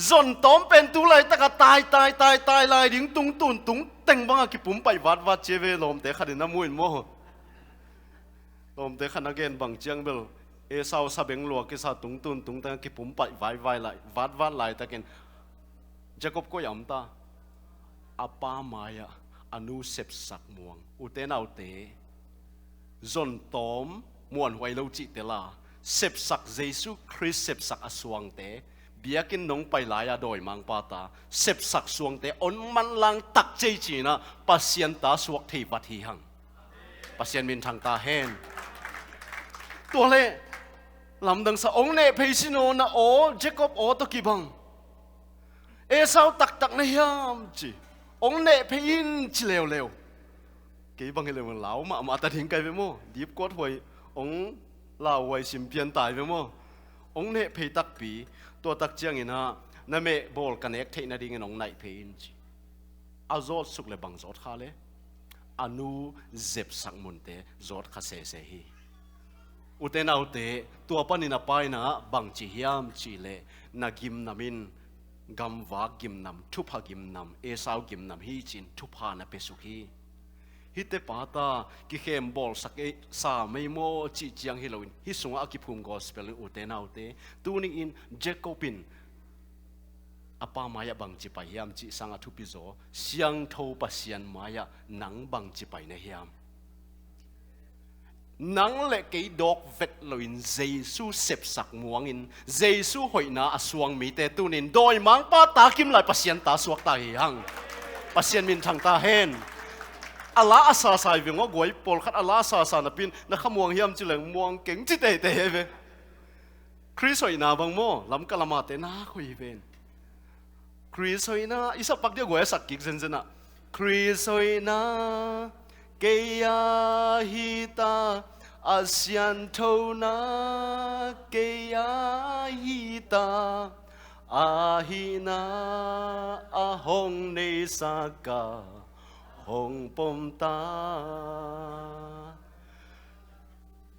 จนต้มเป็นตุเลยตะกตายลายดิ้งตุงตุนตุงเต็งบังกิปุ่มไปวัดเจเวลมเตะขันน้ำมุนโมลมเตะขันนักเกณฑ์บังเจียงเบลเอสาวซาเบงลัวกิสาตุงตุนตุงเตะกิปุ่มไปไว้ไหลวัดไหลตะเกณฑ์เจ้ากบก็ยำตาอาป้ามายะอนุเสพสักม่วงอุเตนเอาเตะจนต้มมวนไว้เราจิตเตลาเสพสักเยซูคริสต์เสพสักอสวงเตเบียกินน้องไปหลายโดยมังปาตาเสพสักสวงเตอนมันลังตักเจจีนะปัสยันตาสวกที่บัดฮีหังปัสยันมินทางตาเฮนตัวเล่ลำดังสะองเนเพซิโนนะโอเจคอบโอตะกีบังเอสาวตักในยามจีองเนเพอินจิเลวกีบังให้เลวเหลามาตัดทิ้งไกลไปโม่ดีบกดหวยองลาวไว้สิมเพียนตายไปโม่องเนเพตักปีตัวตักเจียงอินะนั่นเมบอลกันเอกเทนดิ่งน้องไหนเพนจีอาโจดสุกเลบังโจดขาเลอนุเจ็บสักมุนเตโจดขาเสฮีอุเตนเอาเตตัวปนินาไปนะบังจีฮิามจีเลนักกิมนามินกำวากิมนำทุพากิมนำเอสาวกิมนำฮีจินทุพานะเปสุขีฮิเตปาตากิเข้มบอลสักเอสาไม่โมจีจียงฮิโลวินฮิสงอากิพุมกอสเปลอุเตนเอาเตตูนิอินเจโคปินอาปามายะบังจีไปยามจีสังอาทุปิโซเสียงโทปัสยันมายะนังบังจีไปในยามนังเล็กไอ้ดอกเวทลอยน์เจสูเสพสักม่วงอินเจสูหอยนาอสวงมีเตตุนินโดยมังป้าตาคิมไหลปัสยันตาสวกตาหิหังปัสยันมินทางตาเฮนอัลลาอาซาสายวิ่งว่ากวยปอลขัดอัลลาอาซาสานับปินนักขม่วงเฮียมจิเหลงม่วงเก่งจิเตเตเวคริสหอยนาบังโมลำกะละมาเตน่าคุยเวนคริสหอยนาอิสปักเดียวกวยสักกิกเซนเซนะคริสหอยนาเกียฮิตาอาเซียนโทนาเกียฮิตาอาฮินาอาฮงเนสากาฮงปมตา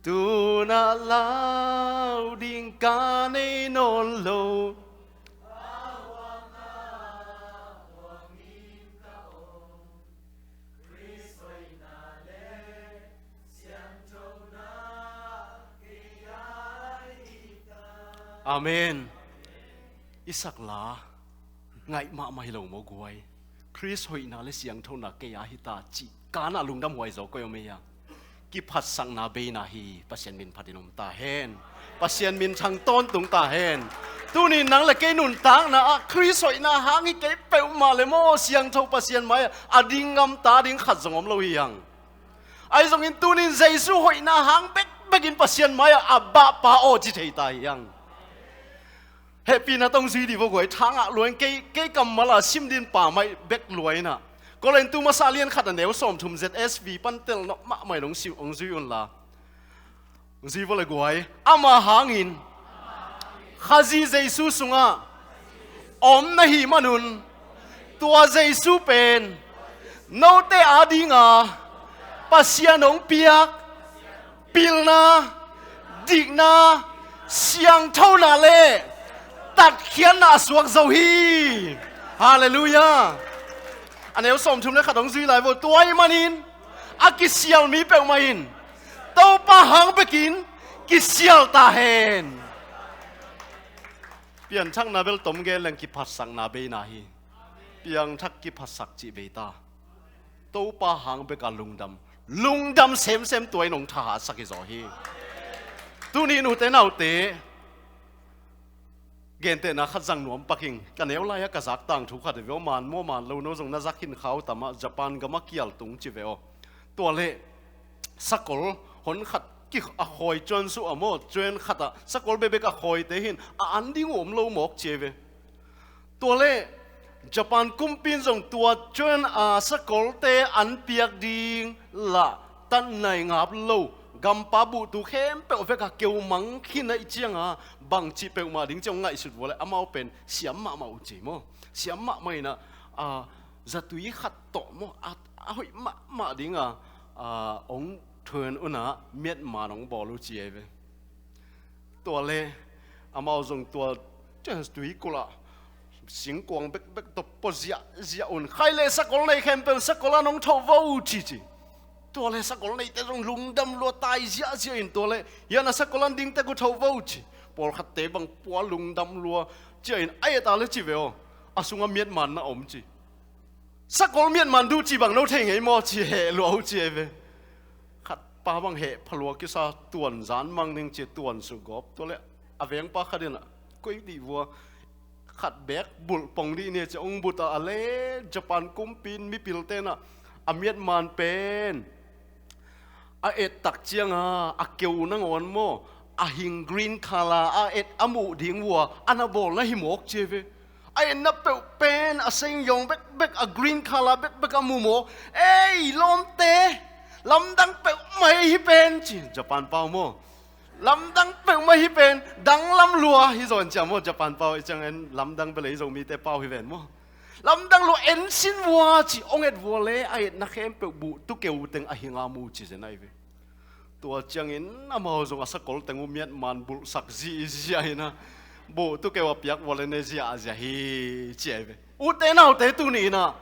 ตูนาลาวดิงกาเนนนโลอาเมนอิสักลาไงมาไม่หลงโมกวยคริสหอยนาเลเสียงเท่านักเกียฮิตาจิกานาลุงดำหวยโจก็ยังไม่ยังกิพัดสังนาเบนาฮีปัสยันมินพัดินมตาเฮนปัสยันมินทางต้นตุงตาเฮนตูนี่นังละเกนุนตังนะคริสหอยนาหางฮิเกเปวมาเลยโมเสียงเท่าปัสยันไม่อดิงงำตาดิงขัดสงอมเรายังไอ้สงอินตูนี่เจสุหอยนาหางเบกินปัสยันไม่อับบะปาโอจิเทตายังเฮปีน่าต้องซีดีพวกไอ้ทางอ่ะรวยเก๋กำมาละซิมดินป่าไม่เบกรวยน่ะก็เลยตัวมาซาเลียนขัดอันเดียวสมทุม ZSV ปันเตลนกมะไม่ลงซิวองซิวน์ละซีพวกเลยกวยอามาหางอินข้าซีเจสุสุงะอมนะฮีมานุนตัวเจสุเป็นโนเตอาดิงาปัสยานงเปียกปิลนาดิกนาเสียงเท่านาเล่ตัดเขียนนาสวกเจ้าฮีฮาเลลูยาอันนี้สมทุมเลยขัดองซีไลฟ์ตัวไอ้มานินอากิเซียลมีเปลมาอินเต้าปะหังไปกินกิเซียลตาเฮนเปลี่ยนช่างนาเบลตมเกลแรงกิพัดสังนาเบนาฮีเปลี่ยนทักกิพัดสักจิเบตาเต้าปะหังไปกับลุงดำเซมตัวไอ้หนงทหารสักกิจอฮีตัวนี้หนูเต้นเอาเตะเกณฑ์เตนะขัดจังหนวมปักกิ่งกันเอวไล่กระซักต่างถูกขัดเวลมันมั่วมันเราโน้ตรงนั้นจักขินเขาแต่มาญี่ปุ่นก็มาเกี่ยวตุงจีเวลตัวเละสกอลหนขัดกิอคอยจนสุอโมจนขัดสกอลเบเบกอคอยเตหินอันดิ้งอมโลหมอกเจเวตัวเละญี่ปุ่นกุมปินส่งตัวจนสกอลเตอันเปียกดิ้งละตันในงับโลกำปาบุตุเข้มเปลวเฟกเกี่ยวมังขี้ในเจียงบางจีเปลวมาดิ้งเจ้าง่ายสุดวะเลยอามาเป็นเสียมมาอุจิโมเสียมไม่นะจะตุยขัดโตโมหอยมาดิ้งอง thuyền una miết mà nóng bỏ lu chia về tua lê amao dùng tua chân túi cô là sinh quang bếc bếc tập bớt zia un khai lê sắc con này khem pel sắc con nóng thâu vô chi tua lê sắc con này te rong lung đâm lúa tai zia in tua lê ya na sắc con ding te cô thâu vô chi bỏ khát tế bằng bỏ lung đâm lúa chỉ in ai ta lê chi về ô asunga miết man na om chi sắc con miết man du chi bằng nấu thành ấy mò chi hệ lúa chi về khát pa bằng hệ phalo kia sa tuần gián mang nên chỉ tuần su gop tua lê aveng pa khát đến coi đi vua khát bẹt bul pong đi nè cho ông bụt à lê Japan kumpin mi pil tên à amiet man pen et tak chiang à kêu nang on mo hing green color et amu ding vua anabol na himok cheve na pe pen sing yong bek green color bek amu mo lom te lam dang pe mai hi pen chi Japan pao mo lam dang pe mai hi pen dang lam lua hi zon cha mo Japan pao chang en lam dang pe le zo mi te pao hi ven mo lam dang lo en sin wa chi ong et wo le na khem pe bu tu keu teng hinga mu chi se nai ve tua chang in amao zong asakol teng umiat man bul sak zi na bo tu keu piak wo le ne zia hi chi ve u te nau te tu ni na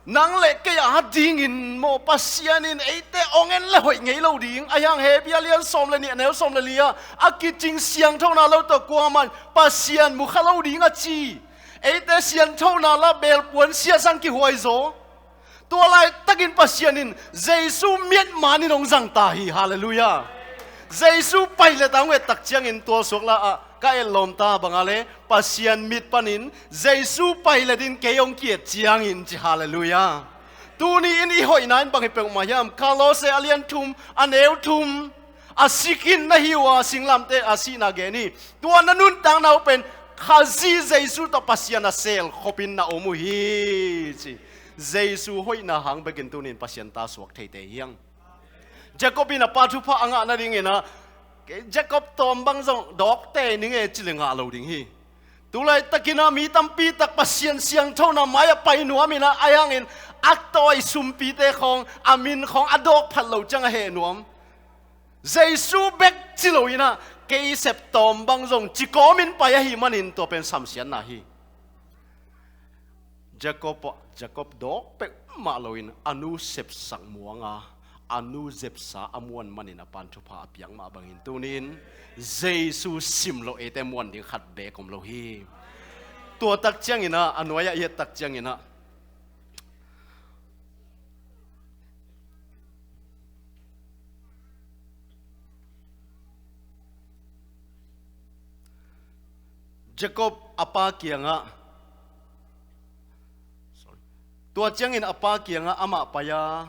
nang le ke ya ding in mo pasian in ate ongen le hoi ngei lo ding ayang he bia lian som le ni ne som le lia akiting siang thau na lo to kwa man pasian mu khalo ding a chi ate sian thau na la bel puan sia sang ki huai zo tua lai takin pasian in jesu miet man in ong jang ta hi hallelujah jesu pai le tang we tak chiang in tua sok la ka lom ta bangale pasian mit panin jesu pai le din keong kiet chiang in chi hallelujah tu ni in I hoi nan bang pe ma yam kalose alian thum aneu thum asikin na hiwa singlam te asina ge ni tua nanun tang nau pen khazi jesu to pasian a sel khopin na omu hi chi jesu hoi na hang begin tu nin pasian ta suak thei te hiang jacobina pathupa anga na ring ina Jacob tom bang zong dok te ni nge chilenga lo ding hi tulai takina mi tampi tak pasien siang thona maya pai nuamina ayang in aktoi sumpi te khong amin khong adok phat lo chang he nuam jesu bek chiloina ke sep tom bang zong chikomin pa hi manin to pen samsian na hi Jacob dok pe ma loin anu sep sang muanga anu zepsa amuan manina pantupa apiang ma bangin tunin jesu simlo ete muan ding khat be kom lo hi tua tak chiang ina anuaya ye tak chiang ina Jacob apa kianga tua chiang in apa kianga ama paya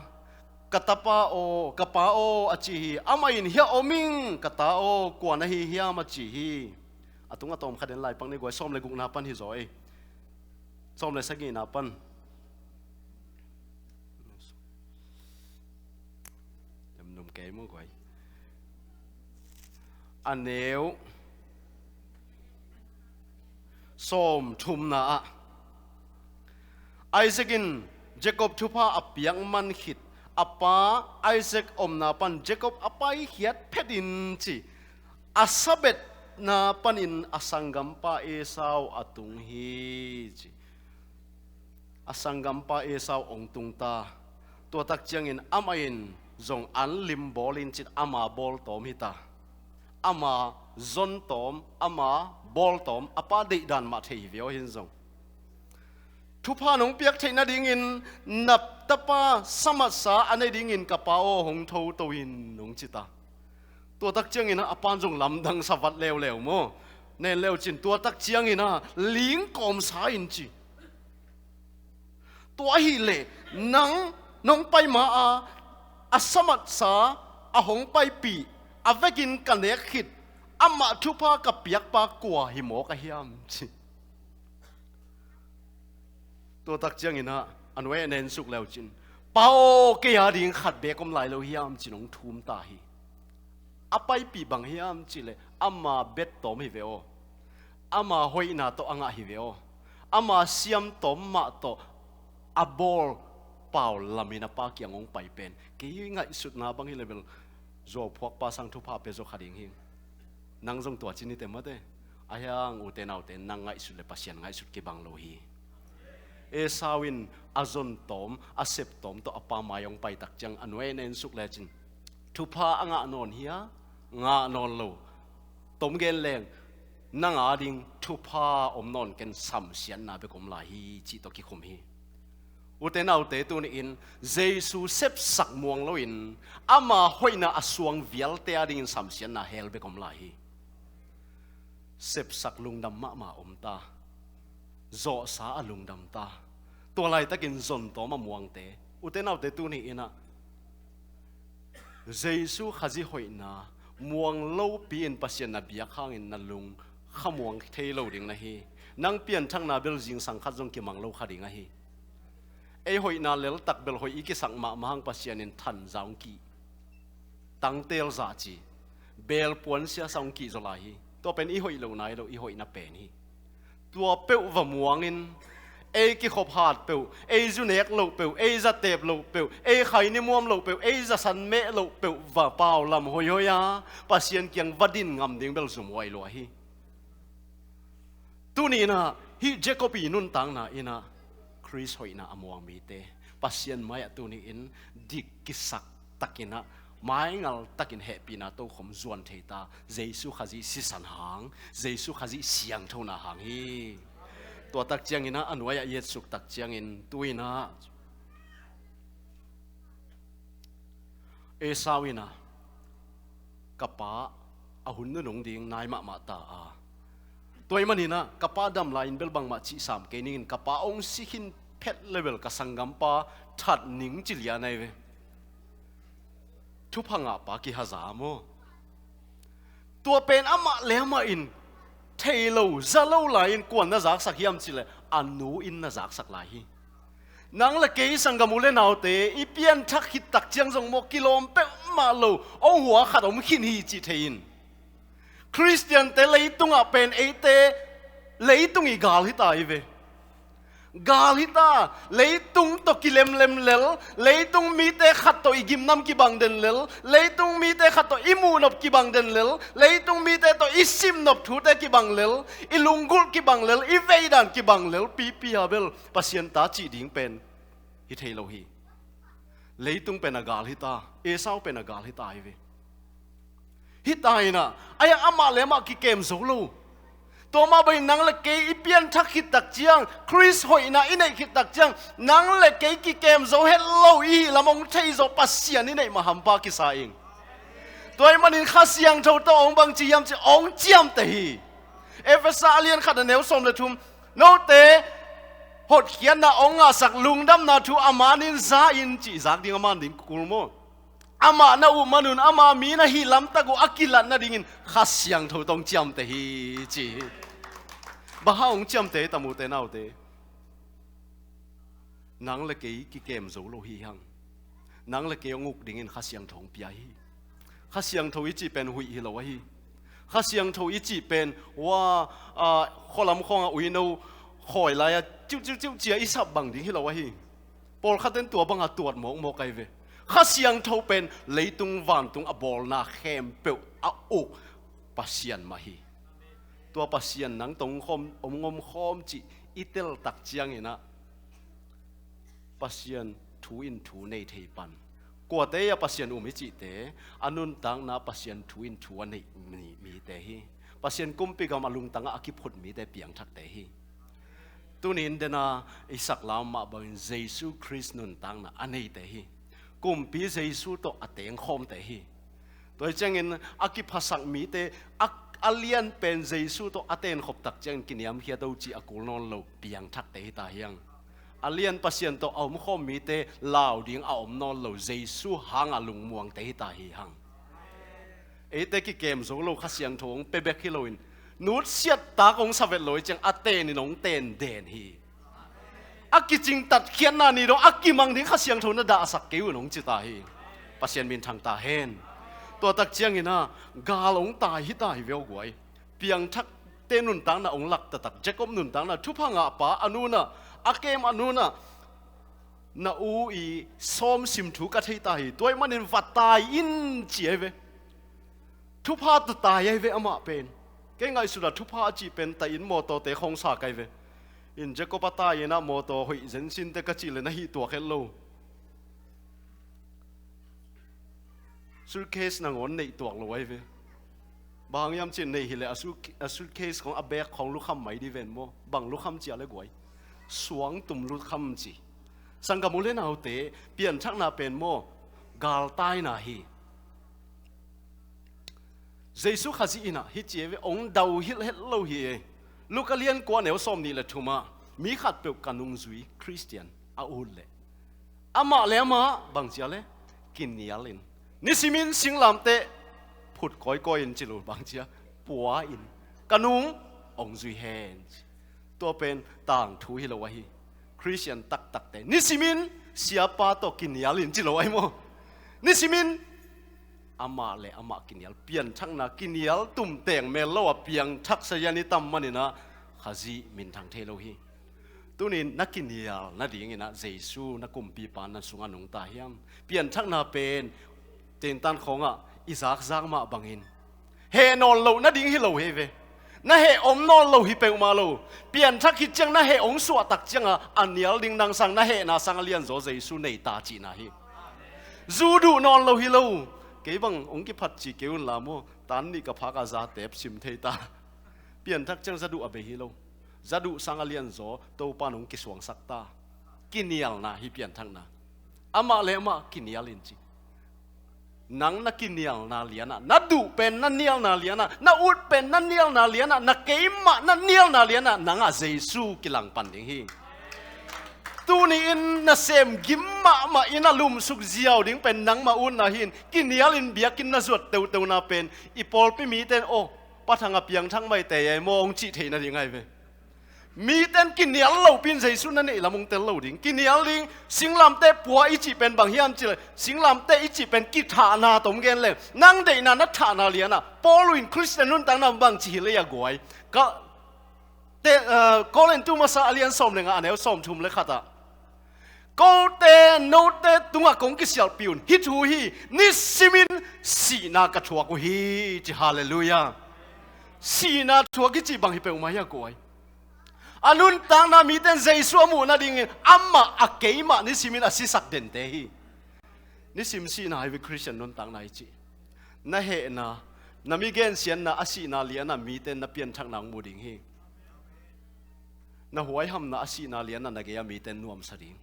katapa o kapa o achi amain hia oming kata o kwana hi hia ma chi hi atunga tom khaden lai pang ni goi som le guk na pan hi zoi som le sagi na pan jam num ke mo goi aneu som thum na Isaacin Jacob thupa apiang man khit apa Isaac omna pan Jacob apai hiat pedin chi asabet na panin asanggam pa Esau atung hi chi asanggam pa Esau ong tung ta tua tak chiangin amain zong an lim bolin chit ama bol tom hita ama zon tom ama bol tom apa de dan ma thei vio hin zong thupa nong piak theina dingin nap tapa samasa anei dingin kapao hong tho toin nong chita tua tak chiangina apan jong lamdang savat lew lew mo ne lew chin tua tak chiangina ling kom sa in chi tua hi le nang nong pai ma a samat sa a hong pai pi avekin kanek khit ama thupa ka piak pa kwa hi mo ka hiam chi tua tak chiangina anwe nen suk lew chin pao ke ya ding khat be kom lai lo hiam chinong thum ta hi apai pi bang hiam chile ama bet tom hi veo ama hoina to anga hi veo ama siam tom ma to abol pau lamina pa kyang ong pai pen ke ngai sut na bang hi level zo phuak pa sang thu pha pe zo khading hi nang jong tua chini te mate ayang uten auten nang ngai su le pasian ngai su ki bang lo hi e sawin azon tom asep tom to apa mayong pai tak chang anwen en suk le chin thu pha anga non hia nga non lo tom gen leng nang a ding thu pha om non ken sam sian na be kom la hi chi to ki khom hi uten autte tu ni in jesu sep sak muang lo in ama hoina asuang vial te ading sam sian na hel be kom la hi sep sak lung dam ma om ta zo sa alung dam ta to lai takin zon to ma muang te uten autte tu ni ina jesu khazi hoina muang lo pi in pasien na bia khang in na lung khamuang thei lo ding na hi nang pian thang na bel jing sang khat jong ki mang lo khading a hi ei hoina lel tak bel hoi iki sang ma mahang pasien in than zaung ki tang tel za chi bel puan sia saung ki zo la hi to pen i hoi lo nai lo i hoi na pen hi tua peu va muang in ei ki khop hat peu ei zu nek lo peu ei za tep lo peu ei khai ni muam lo peu ei za san me lo peu va pau lam hoi hoi ya pasien kyang vadin ngam ding bel zum wai lo hi tu ni na hi jacobi nun tang na ina Chris hoi na amuang mi te pasien mai tu ni in dik kisak takina mai ngal takin happy na to khom zuan theita jesu khazi si san hang jesu khazi siang thona hang hi to tak chiang ina anwaya yet suk tak chiang in tuina esawina kapa ahun nu nong ding nai ma ta a toy manina kapa dam lain bel bang ma chi sam ke ning kapa ong sihin pet level ka sangam pa that ning chilia nai ve thu phanga pa ki hazamo tua pen ama lema in thailo zalo la in kwan na zak sak hiam chile anu in na zak sak lai hi nang la ke sangamule naute i pian thak hit tak chiang jong mo kilom pe ma lo ong hua khat om khin hi chi thein Christian te leitung a pen ate leitung i gal hi tai ve gal hi ta leitung to kilem lem lel leitung mi te khat to igim nam ki bang den lel leitung mi te khat to imu nop ki bang den lel leitung mi te to isim nop thu te ki bang lel ilungul ki bang lel i veidan ki bang lel pi habel pasien ta chi ding pen hi thelo hi leitung pen a gal hi ta esau pen a gal hi tai ve hi tai na aya ama lema ki kem zo lo to ma bai nang le ke ipian thak hit tak chiang Chris hoi na inai hit tak chiang nang le ke ki kem zo het lo i lamong thei zo pasian inai ma hampa ki sa ing toy manin kha siang tho to ong bang chi yam chi ong chiam te hi efesa alien khat na neu som le thum no te hot khian na ong a sak lung dam na thu amanin za in chi zak ding aman ding kulmo ama na u manun ama mi na hi lam ta go akilan na dingin khasyang tho tong chiam te hi chi ba haung chiam te tamu te nau te nang le ke ki kem zo lo hi hang nang le ke nguk dingin khasyang thong pia hi khasyang tho i chi pen hui hi lo hi khasyang tho i chi pen wa kholam khong a uino khoi la ya chiu chia i sap bang ding hi lo hi pol khaten tua bang a tuat mo kai ve khasiang thâu pen leitung van tung abol na khem peu a ok pasian mahi tua pasian nang tong khom ngom khom chi itel tak chiang ina pasian thu in thu nei thei pan ko te ya pasian umi chi te anun tang na pasian thu in thu nei mi te hi pasian kumpi gam alung tanga akiphut mi te piang thak te hi tunin dena isak lam ma bang jesu christ nun tang na anei te hi kum pi jesu to ateng khom te hi toy changin aki phasak mi te alian pen jesu to aten khop tak chang kiniam hia do chi akul non lo piang thak te ta hiang alian pasien to om khom mi te law ding a om non lo jesu hang alung muang te ta hi hang e te ki kem zo lo khasiang thong pe bek hiloin nut siat ta kong savet loi chang aten ni nong ten den hi aki ching tat khian na ni ro aki mang ding khasiang thon na da sak keu nong chi ta hi pasien min thang ta hen to tak chiang ina galong ta hi ta hi veo guai piang thak te nun tang na ong lak ta tak jacob nun tang na thu phanga pa anuna akem anuna na u i som sim thu ka thei ta hi toy manin vatai in chi ve thu pha tu ta ye ve ama pen ke ngai su da thu pha chi pen ta in mo to te khong sa kai ve in je ko pata ye na mo to hoi zen sin te ka chi le na hi to khel lo suitcase na ngon nei tuak lo ai ve bang yam chin nei hi le a suitcaseของ a bag ของลูกคำmai di ven mo bang lu kham chia le goi suang tum lu kham chi sangam ule na hote pian thak na pen mo gal tai na hi jesu khazi ina hi cheve ong dau hil het lo hi lukalian kwa neu som ni le thuma mi khat pe kanung zui christian a ul le ama le ama bang chia le kin nialin nisimin singlam te phut koi koi in chilu bang chia puwa in kanung ong zui hen to pen tang thu hi lo wa hi Christian tak tak te nisimin siapa to kinialin chilo ai mo nisimin ama le ama kinial pian thang na kinial tum teng me lo a piang thak sayani tam manina khazi min thang the lo hi tunin na kinial na ding ina jesu na kumpi pan na sunga nung ta hiam pian thak na pen ten tan khonga izak zak ma bangin he non lo na ding hi lo he ve na he om non lo hi pe ma lo pian thak hi chang na he ong suwa tak chang a anial ding nang sang na he na sang lian zo jesu nei ta chi na hi zu du non lo hi lo ke bang ong ki phat chi ke un la mo tan ni ka pha ka za tep sim thei ta pian thak chang za du a be hi lo za du sang lian zo to pa nong ki suang sak ta kinial na hi pian thak na ama le ma kinial in chi nang na kinial na liana na du pen na nial na liana na ut pen na nial na liana na keima na nial na liana nanga jesu kilang panding hi tu ni in na sem gimma ma ina lum suk ziaw ding pen nang ma un na hin kinial in biakin na zuat teu teu na pen ipol pi mi ten o pathanga piang thang mai te ai mong chi the na ding ai ve mi ten kinial lo pin jesu na nei lamong tel lo ding kinial ding singlam te puwa ichi pen bang hiam chi le singlam te ichi pen ki tha na tom gen le nang dei na na tha na liana poluin christian nun tang na bang chi le ya goi ka te kolen tu masa alian som le nga anel som thum le khata ko te no te tunga kong ki sial piun hi thu hi ni simin si na ka thua ko hi chi hallelujah si na thua ki chi bang hi pe ma ya goi anun tang na mi ten jesu mu na ding amma akeima ni simin asisak den te hi ni sim si na hi christian nun tang na chi na he na mi gen sian na asi na lian na mi ten na pian thak nang mu ding hi na huai ham na asi na lian na ge ya mi ten nuam sa ding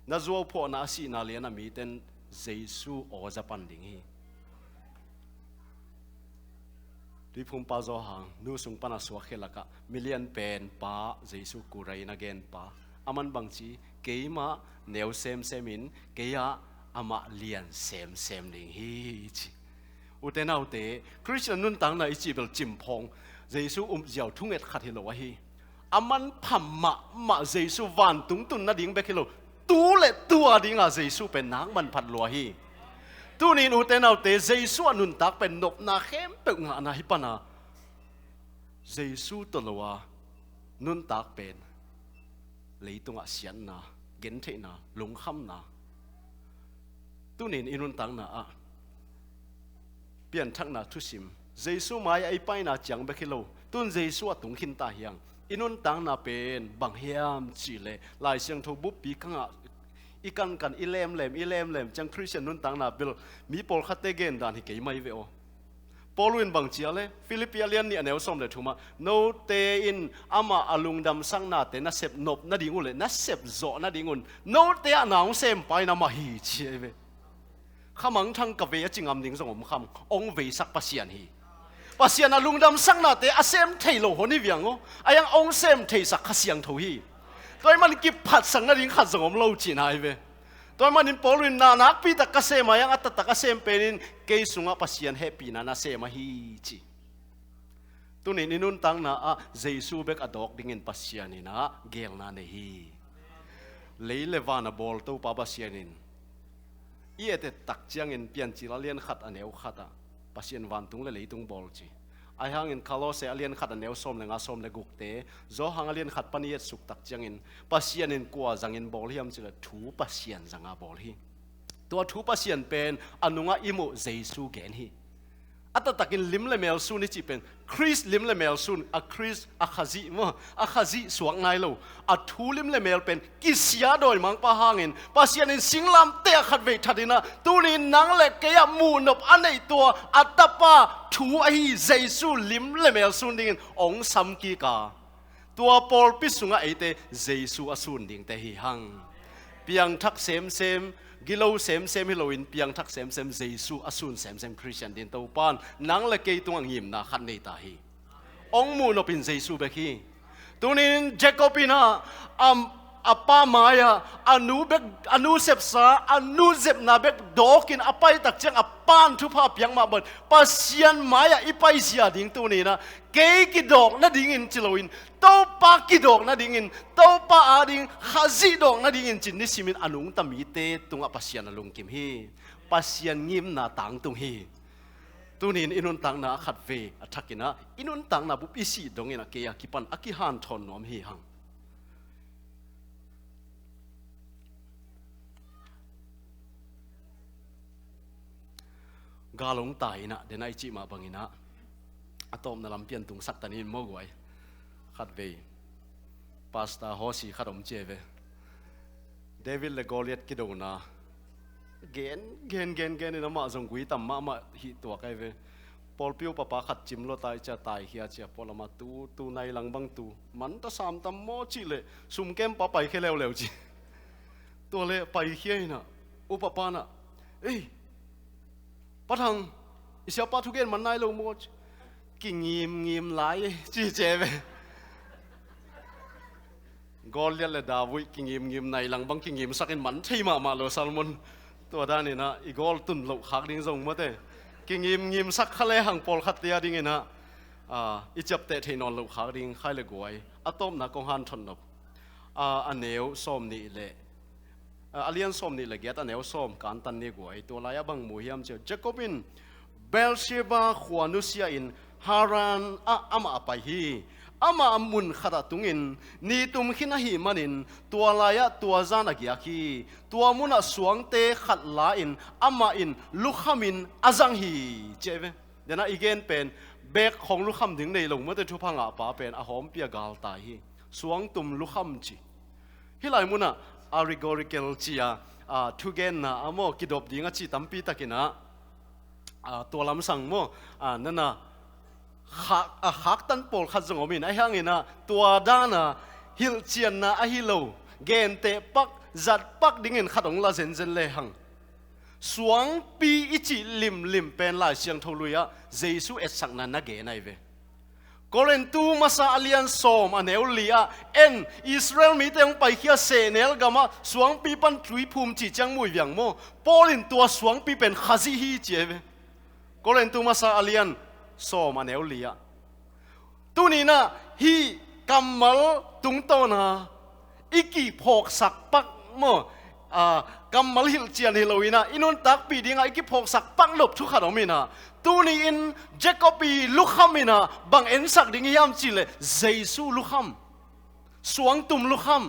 na zo pho na asi na lian na mi ten jesu o japan ding hi di phum pa zo hang nu sung pana swa khelaka million pen pa jesu kurai na gen pa aman bangchi keima neu sem semin keya ama lian sem sem ding hi chi uten autte christian nun tang na ichi bel chim phong jesu jiao thunget khat hi lo wa hi aman phamma ma jesu van tung tun na ding bekilo tu le tua ding a jesu pen nang man phat lo hi tu ni nu te nau te jesu anun tak pen nop na khem pe nga na hi pana jesu to lowa nun tak pen leitunga sian na gen the na lung kham na tu ni inun tang na a pian thak na thu sim jesu mai ai pai na chang be khilo tun jesu atung khin ta hiang inun tang na pen bang hiam chi le lai siang tho bu pi kanga ikan kan ilem lem chang christian nun tang na bil mi pol khate gen dan hi ke mai ve o poluin bang chia le philippian ni anel som le thuma no te in ama alung dam sang na te na sep nop na dingun le na sep zo na dingun no te anaung sem pai na ma hi chi ve khamang thang ka ve chingam ding zong om kham ong ve sak pasian hi pasian alung dam sang na te asem thailo honi viango ayang ong sem thei sak khasiang tho hi toy man ki phat sang na ding khat zong om lo chi nai ve toy man in poluin na nak pi ta ka se ma yang at ta ka sem penin ke sunga pasian happy na se ma hi chi tunin inun tang na a jesu bek adok dingin pasian ina gel na ne hi leile wana bol to pa pasianin iete tak chiang in pian chi la lian khat aneu khata pasien wan tung le leitung bol chi ไอหางอินคาโลเซอเลียนขัดอันเนวส้มเลงอาส้มเลกุกเตโจหางอเลียนขัดปนิยสุกตักจังอินปัสยานินกัวจังอินบอลฮิมจิละทูปัสยานจังอาบอลฮิตัวทูปัสยานเป็นอนุงาอิมุเจซูเกนฮิอัตตะกินลิมเลเมลซูนี่จีเป็นคริสลิมเลเมลซูนอะคริสอะคาซิมอะคาซิสวงไงโลอะทูลิมเลเมลเป็นกิสยาโดยมังปะหางอินปัสยานินสิงลามเตะขัดเวทัดินะตูนี่นังเล็กเกียมูนบอันในตัวอัตตะปาทูไอเจซูลิมเลเมลซูนิ่งองซัมกีกาตัวปอลปิสุงะไอเตเจซูอซูนดิ่งเตหิหังเปียงทักเซมกิโลเซมฮิโลอินเปียงทักเซมเจซูอซูนเซมคริสเตียนดินตัวปานนังเล็กเกยตัวงิมนาขันในตาฮีองมูนเป็นเจซูเบกีตัวนี้เจคอบปินะอปามายาอนุเซปซาอนุเซปนาเบกดอกินอภัยตักจังอปานทุพาเปียงมาบัดปัสยันมายาอีไปเสียดิ่งตัวนี้นะเกยกิดอกนาดิ่งอินจิโลอินตัวปากิดอกนาดิ่งอินตัวปาอาดิ่งข้าซีดอกนาดิ่งอินจินนิสิมินอนุงตามีเตตุงอปัสยันลุงกิมฮีปัสยันงิมนาตังตุงฮีตัวนี้อินุนตังนาขัดเวอทักกินะอินุนตังนาบุปอิสิดงอินะเกียกิปันอกิฮันทอนนอมฮีหังกาลงตายนะเดนไอจิมาบังอินะอะตอมนาลำเปียนตุงสักตันินโมกไว้ขัดเวปาสตาฮอสีขัดอมเจเวเดวิดเลโกเลียตกิโดนาเกนนี่นะมาจงกุยตัมมาหิตัวไกเวปอลปิวปะปาขัดจิมโลตายจะตายเฮียเจียปอลมาตูในหลังบังตูมันตะสามตัมโมจิเลซุมเกมปะไปแค่เร็วจีตัวเลไปเฮียนะอุปปานะเอ้ยปะทังอิเสียปะทุกเกนมันนายลงโมจกิงิมหลายจีเจเวกอลเลียนเลดาวิกิงิมในหลังบังกิงิมสักอินมันใช่มาโลซาลมอนตัวด้านนี้นะอีกอลตุนหลกหักดิ้งส่งมาเต้กิงิมสักขะเลหังปอลขัดเตียดิ้งนะอีจับเตะเทนอนหลกหักดิ้งใครเลยกวยอะตอมนักกองฮันทนนบอันเนวส้มนี่เลยอเลียนส้มนี่เลยเกียรติอันเนวส้มการตันนี่กวยตัวลายบังมูฮิมเจ้าเจคอบบินเบลเชบาขวานุเซียอินฮารันอามาไปฮีอามามุนขัดตุงินนี่ตุมขินหิมันินตัวลายตัวจานักยาคีตัวมุนสวงเตขัดลาอินอามาอินลุขมินอาจังฮีเจเวเดี๋ยวนะอีกเกนเป็นเบกของลุขมถึงในหลงเมื่อเตทุพังอาปาเป็นอาหอมเปียกาลตายฮีสวงตุมลุขมจีฮิไลมุนะอาริโกริเกลจีทุเกนนะอโมกิดอบดีงจีตัมปีตะกินะตัวลำสังโมนั่นนะหักตันปอลขัดจงอมินไอ้ห่างอินะตัวด้านะฮิลเจียนนะไอฮิโลเกนเตปักจัดปักดิ่งอินขัดองลาเซนเซนเลหังสวงปีอิจิลิมเป็นลายเสียงทะลุยะเจสุเอสักนันนักเกนไอเวกอเลนตูมาซาอเลียนโซมอันเอลลีอาอิสราเอลมีแต่งไปเขียเซเนลกามาสวงปีปันทุยภูมิจีจังมวยอย่างโมปอลินตัวสวงปีเป็นขาซิฮีเจเวกอเลนตูมาซาอเลียนโซมันเอลลียตัวนี้นะฮีกัมมัลตุงโตนะอีกีพอกสักปักโมกัมมัลฮิลเจียนฮิโลวินะอินุนตักปีดิ้งอีกีพอกสักปักลบทุกขนมินะตัวนี้อินเจคอบปีลุขมินะบังเอ็นสักดิ้งยามจิเลเจซูลุขมสวงตุมลุขม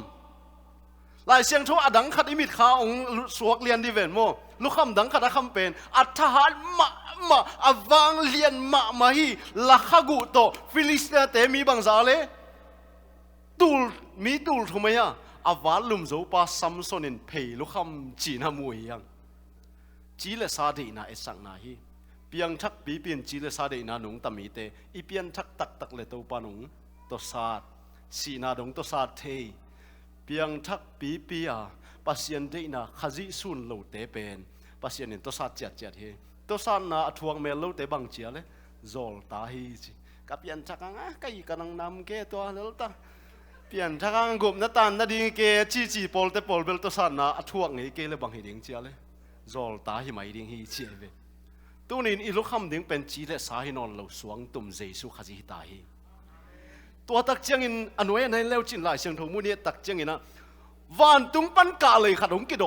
ลายเสียงทั่วอดังขัดอิมิดขาองสวกเลียนดิเวนโมลุขมดังขัดคำเป็นอัฐานมาอวังเลียนมาฮีลักกูโตฟิลิสเตียเตมีบางซาเลตูลมีตูลทุกไหมอะอวาลุมโจปาซัมซอนินเพยลุคำจีนามวยยังจีเลซาดีนาเอสังนาฮีเปียงทักปีเปียนจีเลซาดีนาหนุงตามีเตอีเปียนทักตักเลตัวปานุงตัวซาดสีนาดงตัวซาดเทเปียงทักปีเปียปัสยันเดนาขจิสุนโลเตเป็นปัสยันนินตัวซาดเจ็ดเฮตัวสันน่ะทวงเมลลูเตบังเจียเลยโจลตาฮีจีกับเปียนชักงะก็อีกันนำเกตัวเลลตาเปียนชักงกุมนัตันนัดดีเกจีปอลเตปอลเบลตัวสันน่ะทวงนี้เกเลยบังฮีดิงเจียเลยโจลตาฮีไม่ดิงฮีเจียเวตัวนี้อีลูกคำดิงเป็นจีเลสาฮีนอนเราสวงตุ่มเจสุขจิตาฮีตัวตักเจียงอินอันไว้ในเลวจินหลายเสียงทงมุนีตักเจียงอินนะวันตุงปันกาเลยขัดหงกิโด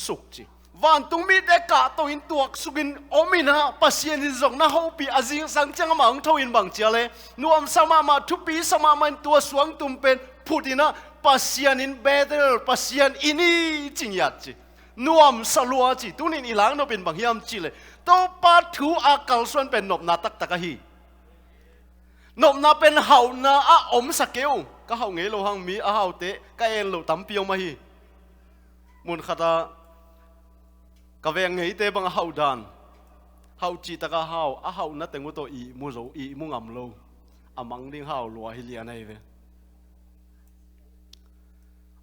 สุกจี วันตุงมีเด็กกะตัวอินตัวสุกินอมินะปัสยานิจงนะฮูปีอาจิงสังจังมาองทวินบังเจเลนวมสมามาทุปีสมามันตัวสวงตุมเป็นพูดินะปัสยานินเบเดอร์ปัสยานอินีจิงยัดจีนวมสลัวจีตุนินอีหลังโนเป็นบังยามจีเลยตัวปัดถูอากาลส่วนเป็นนบนาตักตะกะฮีนบนาเป็นเฮานาอาอมสเกลก็เฮาเงยโลหังมีอาเฮาเตะก็เอ็นโลตั้มเปียวมาฮีมุนขตากะเวงเงยเตบังเฮาดานเฮาจีตะกะเฮาอาเฮานะเต็งมุโตอีมุโรอีมุงอัมโลอามังดิ้งเฮาลัวฮิเลียนไอเว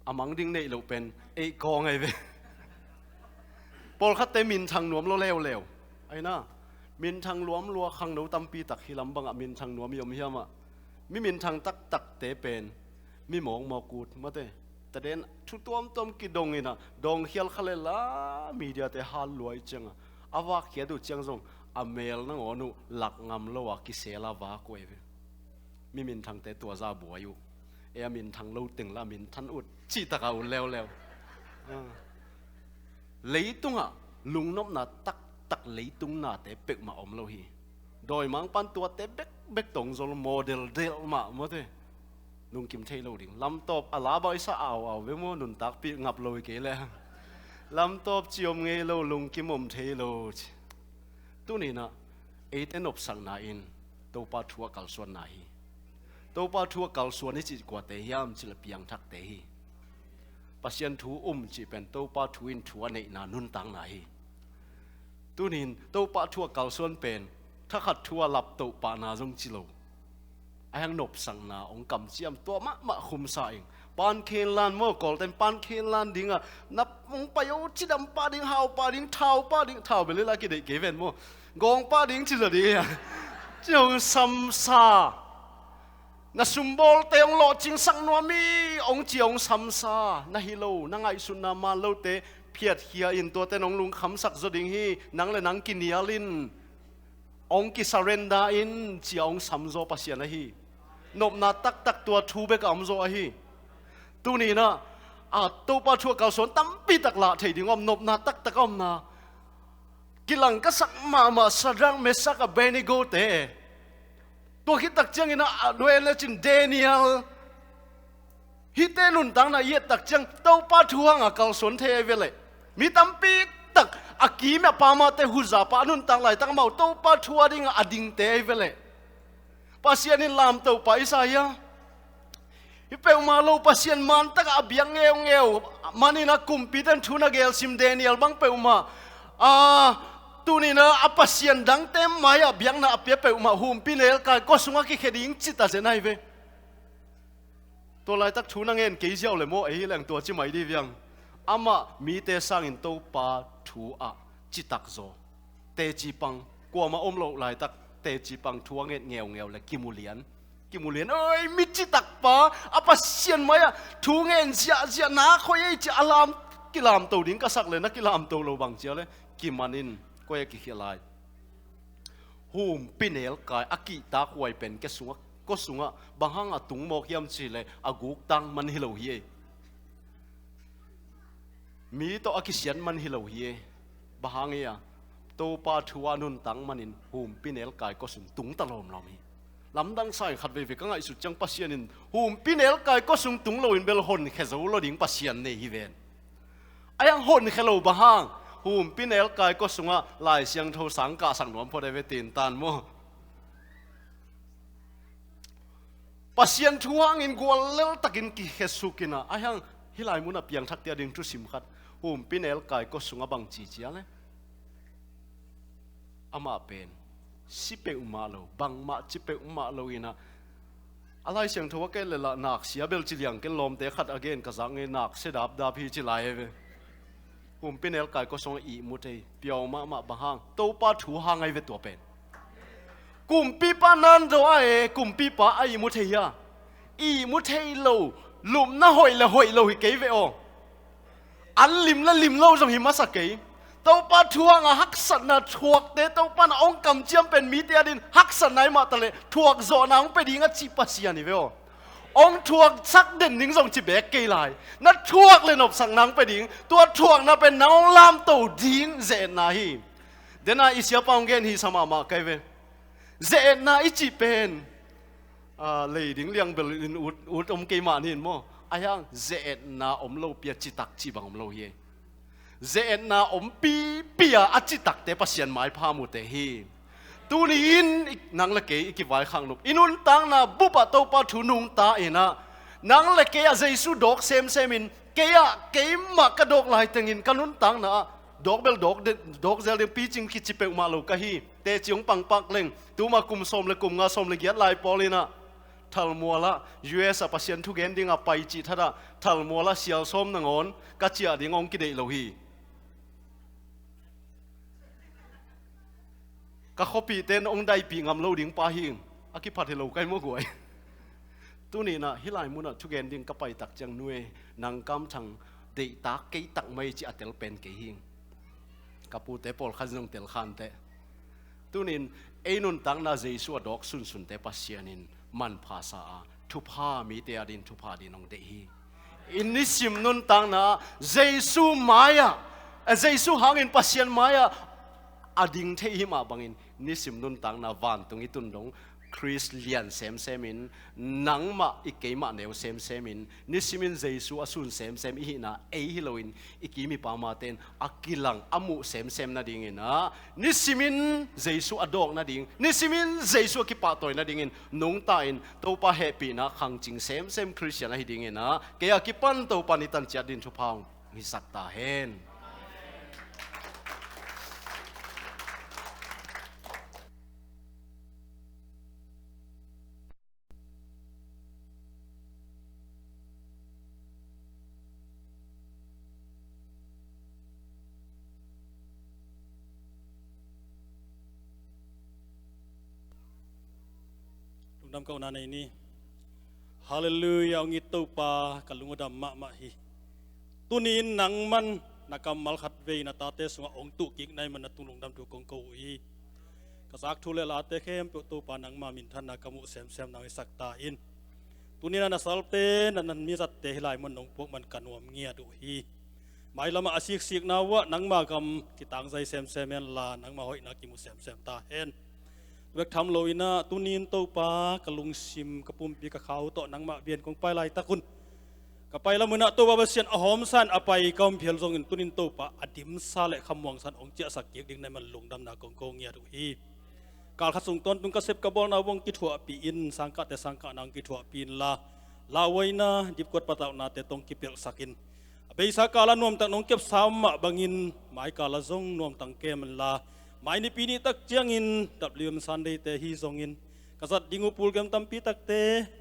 อามังดิ้งเนี่ยเราเป็นเอกองไอเวปอลคัดเตมินทางหนวมเราเลวไอ้น่ะมินทางหลวมลัวขังหนูตั้มปีตักฮิลำบังมินทางหนวมยมเฮียมะมิมินทางตักเตเป็นมิหมองมอกูดมาเตแต่เด่นทุกตัวมกิดงอินะดงเฮียลขเลล่ามีเดียเตฮัลลวยจังอาวาเขียดูจังซงอเมลนังอนุหลักงำโลวากิเซลาวากุยเวมิมินทางเตตัวซาบัวอยู่มินทางโลตึงละมินทันอุดจีตะกาอุเลวlấy tung à lùng nóc na tắc lấy tung na té bẹc mà om lâu hi đôi mang pan tua té bẹc tông rồi model del mà thế lùng kim thay lâu đỉnh làm top à lá bao sa ảo với mua nụn tắc bị ngập lôi kế lẹ làm top chiom nghe lâu lùng kim om thay lâu tu này na ấy tên nộp sang na in tàu pa thua cal xuân na hi tàu pa thua cal xuân ni chỉ qua té hiam chỉ là piang thắc té hi pasien thu chỉเป็นตัวป้าทูอินทัวในนานุนตังไหนตัวนี้ตัวป้าทัวเก่าส่วนเป็นถ้าขัดทัวหลับตัวป้านาจงจิโลไอ้ยังนบสังนาองกำเจียมตัวมะคุมสายปานเคนลานโมกอลแต่ปานเคนลานดิ้งอ่ะนับองไปเอาจิดำป้าดิ้งหาวป้าดิ้งเท้าป้าดิ้งเท้าไปเลยละกี่เด็กเกวนโมกองป้าดิ้งจิโลดีอ่ะจงซ้ำซาna sumbol te ong lo ching sang no mi ong chi ong sam sa na hi lo na ngai sun na ma lo te phiat hia in to te nong lung kham sak zo ding hi nang le nang kin yalin ong ki surrender in chi ong sam zo pasian hi nop na tak tua thu be ka am zo hi tu ni na a to pa chua ka son tam pi tak la thei ding om nop na tak om na kilang ka sak ma sarang me sak a benigo teตัวคิดตักเจียงอินะด้วยเลจินเดนิเอลฮิเตนุนตังนะเยตักเจียงเต้าป้าทวงอ่ะกัลสนเทเวเลมีตั้มปีตักอากีแม่ปามาเตหุซาปานุนตังไหลตังเมาเต้าป้าทวดิงอดิงเตเวเลปัสยานิลามเต้าป้าอิสายะฮิเปลมาโลปัสยานมันตักอเบียงเงวมันนี่นะกุมปีตันทุนเกลซิมเดนิเอลบังเปลมาtu ni na apasian dang tem maya biang na apia pe uma hum pinel ka ko sunga ki kheding chita se nai ve to lai tak thu na ngen ke jiao le mo ei lang to chi mai di viang ama mi te sang in to pa thu a chitak zo te chi pang kwa ma om lo lai tak te chi pang thu nget ngeu le kimulian ơi mi chitak pa apasian maya thu ngen sia na khoi ei chi alam kilam to ding ka sak le na kilam to lo bang chia le kimaninก็ยังกิจลายหูมปินเอลกายอากิตาควายเป็นแกสุงก็สุงบางห้างตุงโมกยำสิเลยอากุกตังมันฮิโลเฮมีตัวอากิเสียนมันฮิโลเฮบางห้างเนี่ยตัวปาทัวนุนตังมันินหูมปินเอลกายก็สุงตุงตลอมเรามีลำดังใส่ขัดเวฟก็ง่ายสุดจังปัสยานินหูมปินเอลกายก็สุงตุงเราอินเบลฮอนแค่จะรู้เราดิ้งปัสยานในฮีเวนไอ้ยังฮอนแค่เราบางห้างหูมปินเอลกายก็สุงะลายเสียงโทสังกาสังนวมพอได้เวตินตานโมปัสยันทัวงินกัวเลลตักินกิเฮสุกินะไอ้ยังฮิลายมุนเปียงทักเตียดิ่งทุสิมขัดหูมปินเอลกายก็สุงะบังจีเจียเลยอามาเป็นสิเปอุมาโลบังมาจิเปอุมาโลอินะอะไรเสียงทัวแกเลยละนักเสียเบลจิเลียงแกลมเตะขัดอเกนกระสังเงินนักเสดับดาพีจิไลเวผมเป็นเอลกายก็ส่งอีมุดเอเปียวมาบางห้างโตป้าถูห้างไอเวตัวเป็นกุมปีป้านันโดไอกุมปีป้าไอมุดเฮียอีมุดเฮโลลุมน่าหอยละหอยโลหิเกยเวออันลิมละลิมโลจงหิมะสักเกยโตป้าถูห้างฮักสันนะทวกเตโตป้าน่ะองกำเจียมเป็นมีเดียดินฮักสันไหนมาตะเลทวกโซนางไปดีงัดจีปัสยานิเวอ องทวกสักเด่นนิ่งส่งจิเบกเกลายนัดทวกเลยนบสังนังไปดิ่งตัวทวกน่ะเป็นน้องลามโตดิ่งเจนาฮีเดน่าอิเสียปองเกนฮีสมามาไกเวเจนาอิจิเป็นเลยดิ่งเลี้ยงเบลินอุดเกมานี่มั้งไอ้ยังเจนาโลเปียจิตักจิบังโลเยเจนาปียอจิตักเตปเสียนไม้พามุเตฮีตูนี้อินนังละเกอีกไว้ข้างนุบอินุนตังนะบุปผาโตปะทุนุงตาเอนะนังละเกยเจสุดอกเซมมินเกยมากระดอกลายตังอินกันุนตังนะดอกเบลดอกเซลเดปีจิงคิดจิเปกมาโลกะฮีเตจิงปังปักเล็งตูมากุมสมleกุมงาสมleเกียรลายปอลินะทัลมัวละUS ปะเซียนทุกเอนดิ้งไปจิทัดะทัลมัวละเสียวสมนังอนกัจจิอาดิ้งองกิเดโลฮีก็เขาปีเต้นองได้ปีงำโลดิ่งปาหิงอากิพัดเฮโลไกมัวกวยตัวนี้นะฮิลายมุนะทุกเอนดิ่งก็ไปตักจังนวยนางกำทังเดตักเกยตักไม่จีอัตเตลเป็นเกหิงกับปูเตปอลขันงเตลขันเตตัวนี้เอนุนตังนาเจสัวดอกสุนเตปัสเซียนินมันภาษาทุพามีเตียดินทุพาดินองเดฮีอินนิสิมนุนตังนาเจสุมายาเจสุหางอินปัสเซียนมายาอดิ่งเทียมาบังอินนิสิมนุนตังนาวันตรงนี้ตุนดงคริสเลียนเซมมินนังมาอีกเกมาเนวเซมมินนิสิมินเจสุอสุนเซมอีหินะเอฮิโลอินอีกีมีปามาเตนอักิลังอามุเซมนาดิ่งอินนะนิสิมินเจสุอดอกนาดิ่งนิสิมินเจสุกิปาตอยนาดิ่งอินนงตาอินตัวปะแฮปปี้นะขังจิงเซมคริสเตียนนะฮิดิ่งอินนะเกียกิปันตัวปานิตันจัดดินทุพางมิสักตาเฮนดำเก่านาในนี้ฮาเลลูยาองค์ตัวปากัลุงดำมะฮีตุนินนังมันนักมัลขัดเวนัตาเตสงองตุกิกในมันตุลุงดำถูกกงกูอีกษักทุเลลาเตเข้มตัวปานังมามินทันนักมุเซมนังสักตาอินตุนินันสัลเตนันมีสัตเตหิลายมันนงพวกมันกันวมเงียดูฮีหมายละมาอาศิกนาวะนังมากำกิตังใจเซมลานังมาหอยนักกิมุเซมตาเห็นเวกทำโลอินะตุนินโตปากะลุงซิมกะปุ่มปีกะเขาโตนังมาเบียนของไปลายตะคุณกะไปละมือนะตัวบาเซียนอหอมสันอไปกำเพียรทรงอินตุนินโตปาอดิมซาเลคำวังสันองเจสักเกียกดิ่งในมันลงดำนากงโกเงียดูฮีการขัดส่งตนตุงกะเซบกะบอลนาวงกิถัวปีอินสังกะแต่สังกะนางกิถัวปีนลาไว้นะดิบกดปะตาวนาแต่ตรงกิเปียกสักินเบสากาลนวมตังนงเก็บสามมะบังินหมายกาลซงนวมตังเกมันลาหมายในปีนี้ตักเจียงอินดับเลียมซันเดย์เตฮีซงอินกษัตริย์ดิงูปูลเกมตัมปีตักเต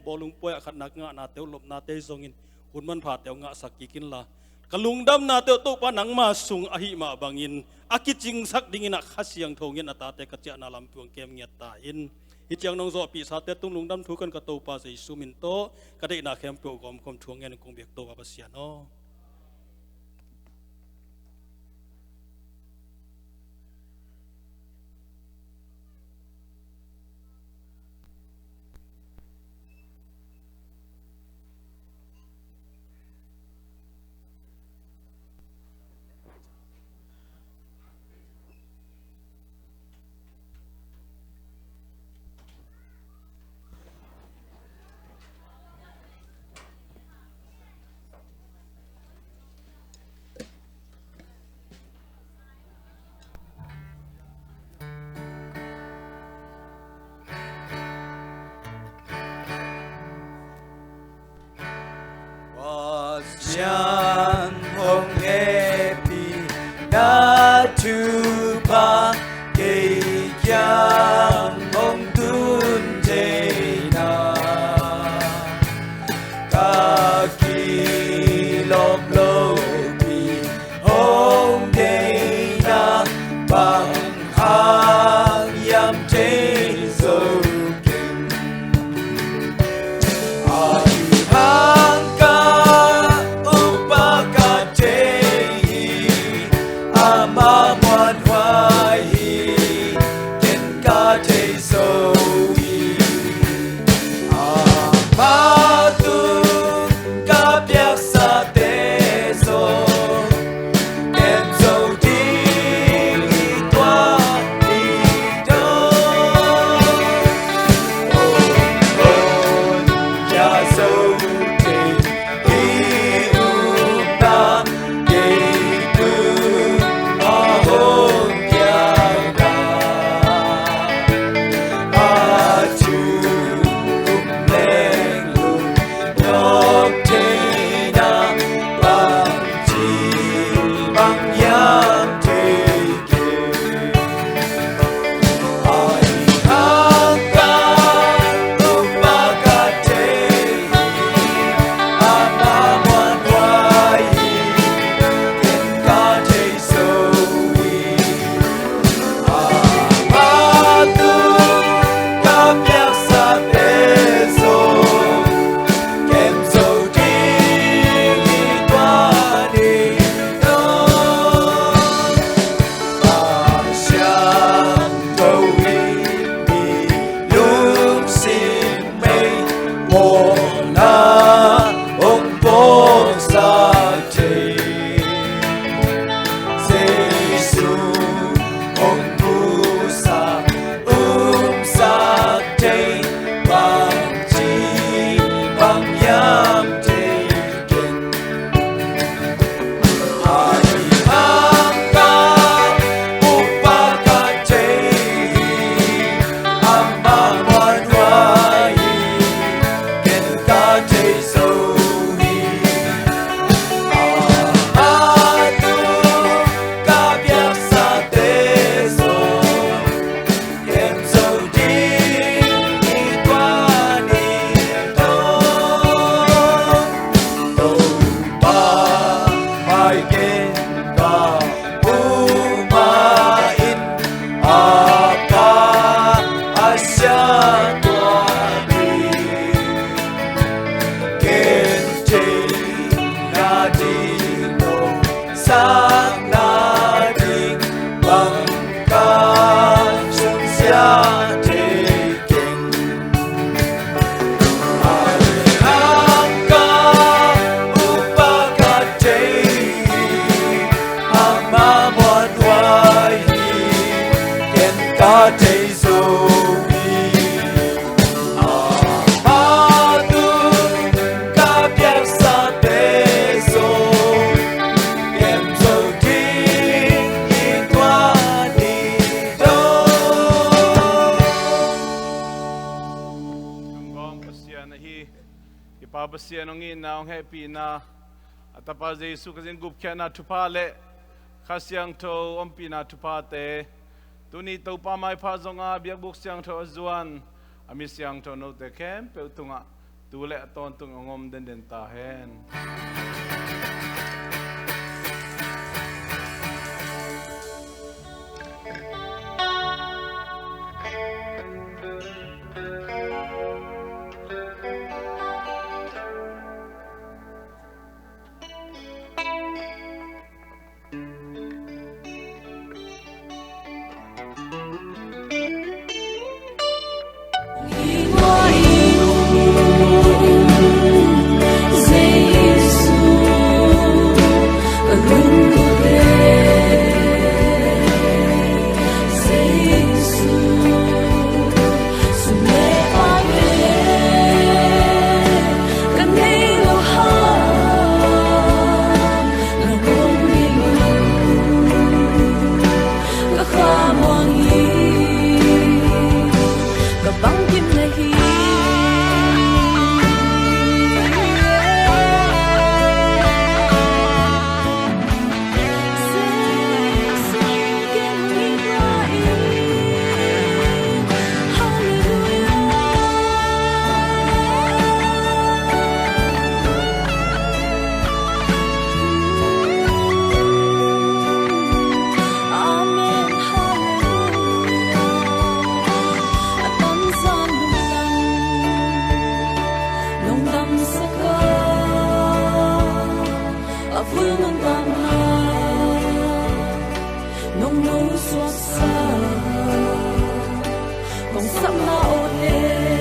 บอลุงป่วยขัดนักงะนาเตวลบนาเตซงอินหุ่นมันผาเตวงะสักกิกินลากะลุงดำนาเตวตุปานังมาสุงอหิมาบังินอากิจิงสักดิ่งนักขัดเสียงทงอินอาตาเตกะเจนาลำพวงเกมเงียตาอินฮิจังนองโซปีสาเตตุงลุงดำทุกันกะโตปาเซซุมินโตกะเดนาเข้มเปียวกอมคมทวงเงินคงเบียกโตปาเสียโนJan hong happy na chupa kay kyang hong tun jay na kakilok lopi hong day na bang hang yam jay so king hang ka Ipabasian ng inaong happy na at apa Jesu kasi gup kya na tupale kasyang to ang pinatupate tunito pa may pazong biag buksiyang to azuan amisyang to no te kem pe tunga tule aton tung ngom den tahen. nông nông xót xa vòng sắp na ô đê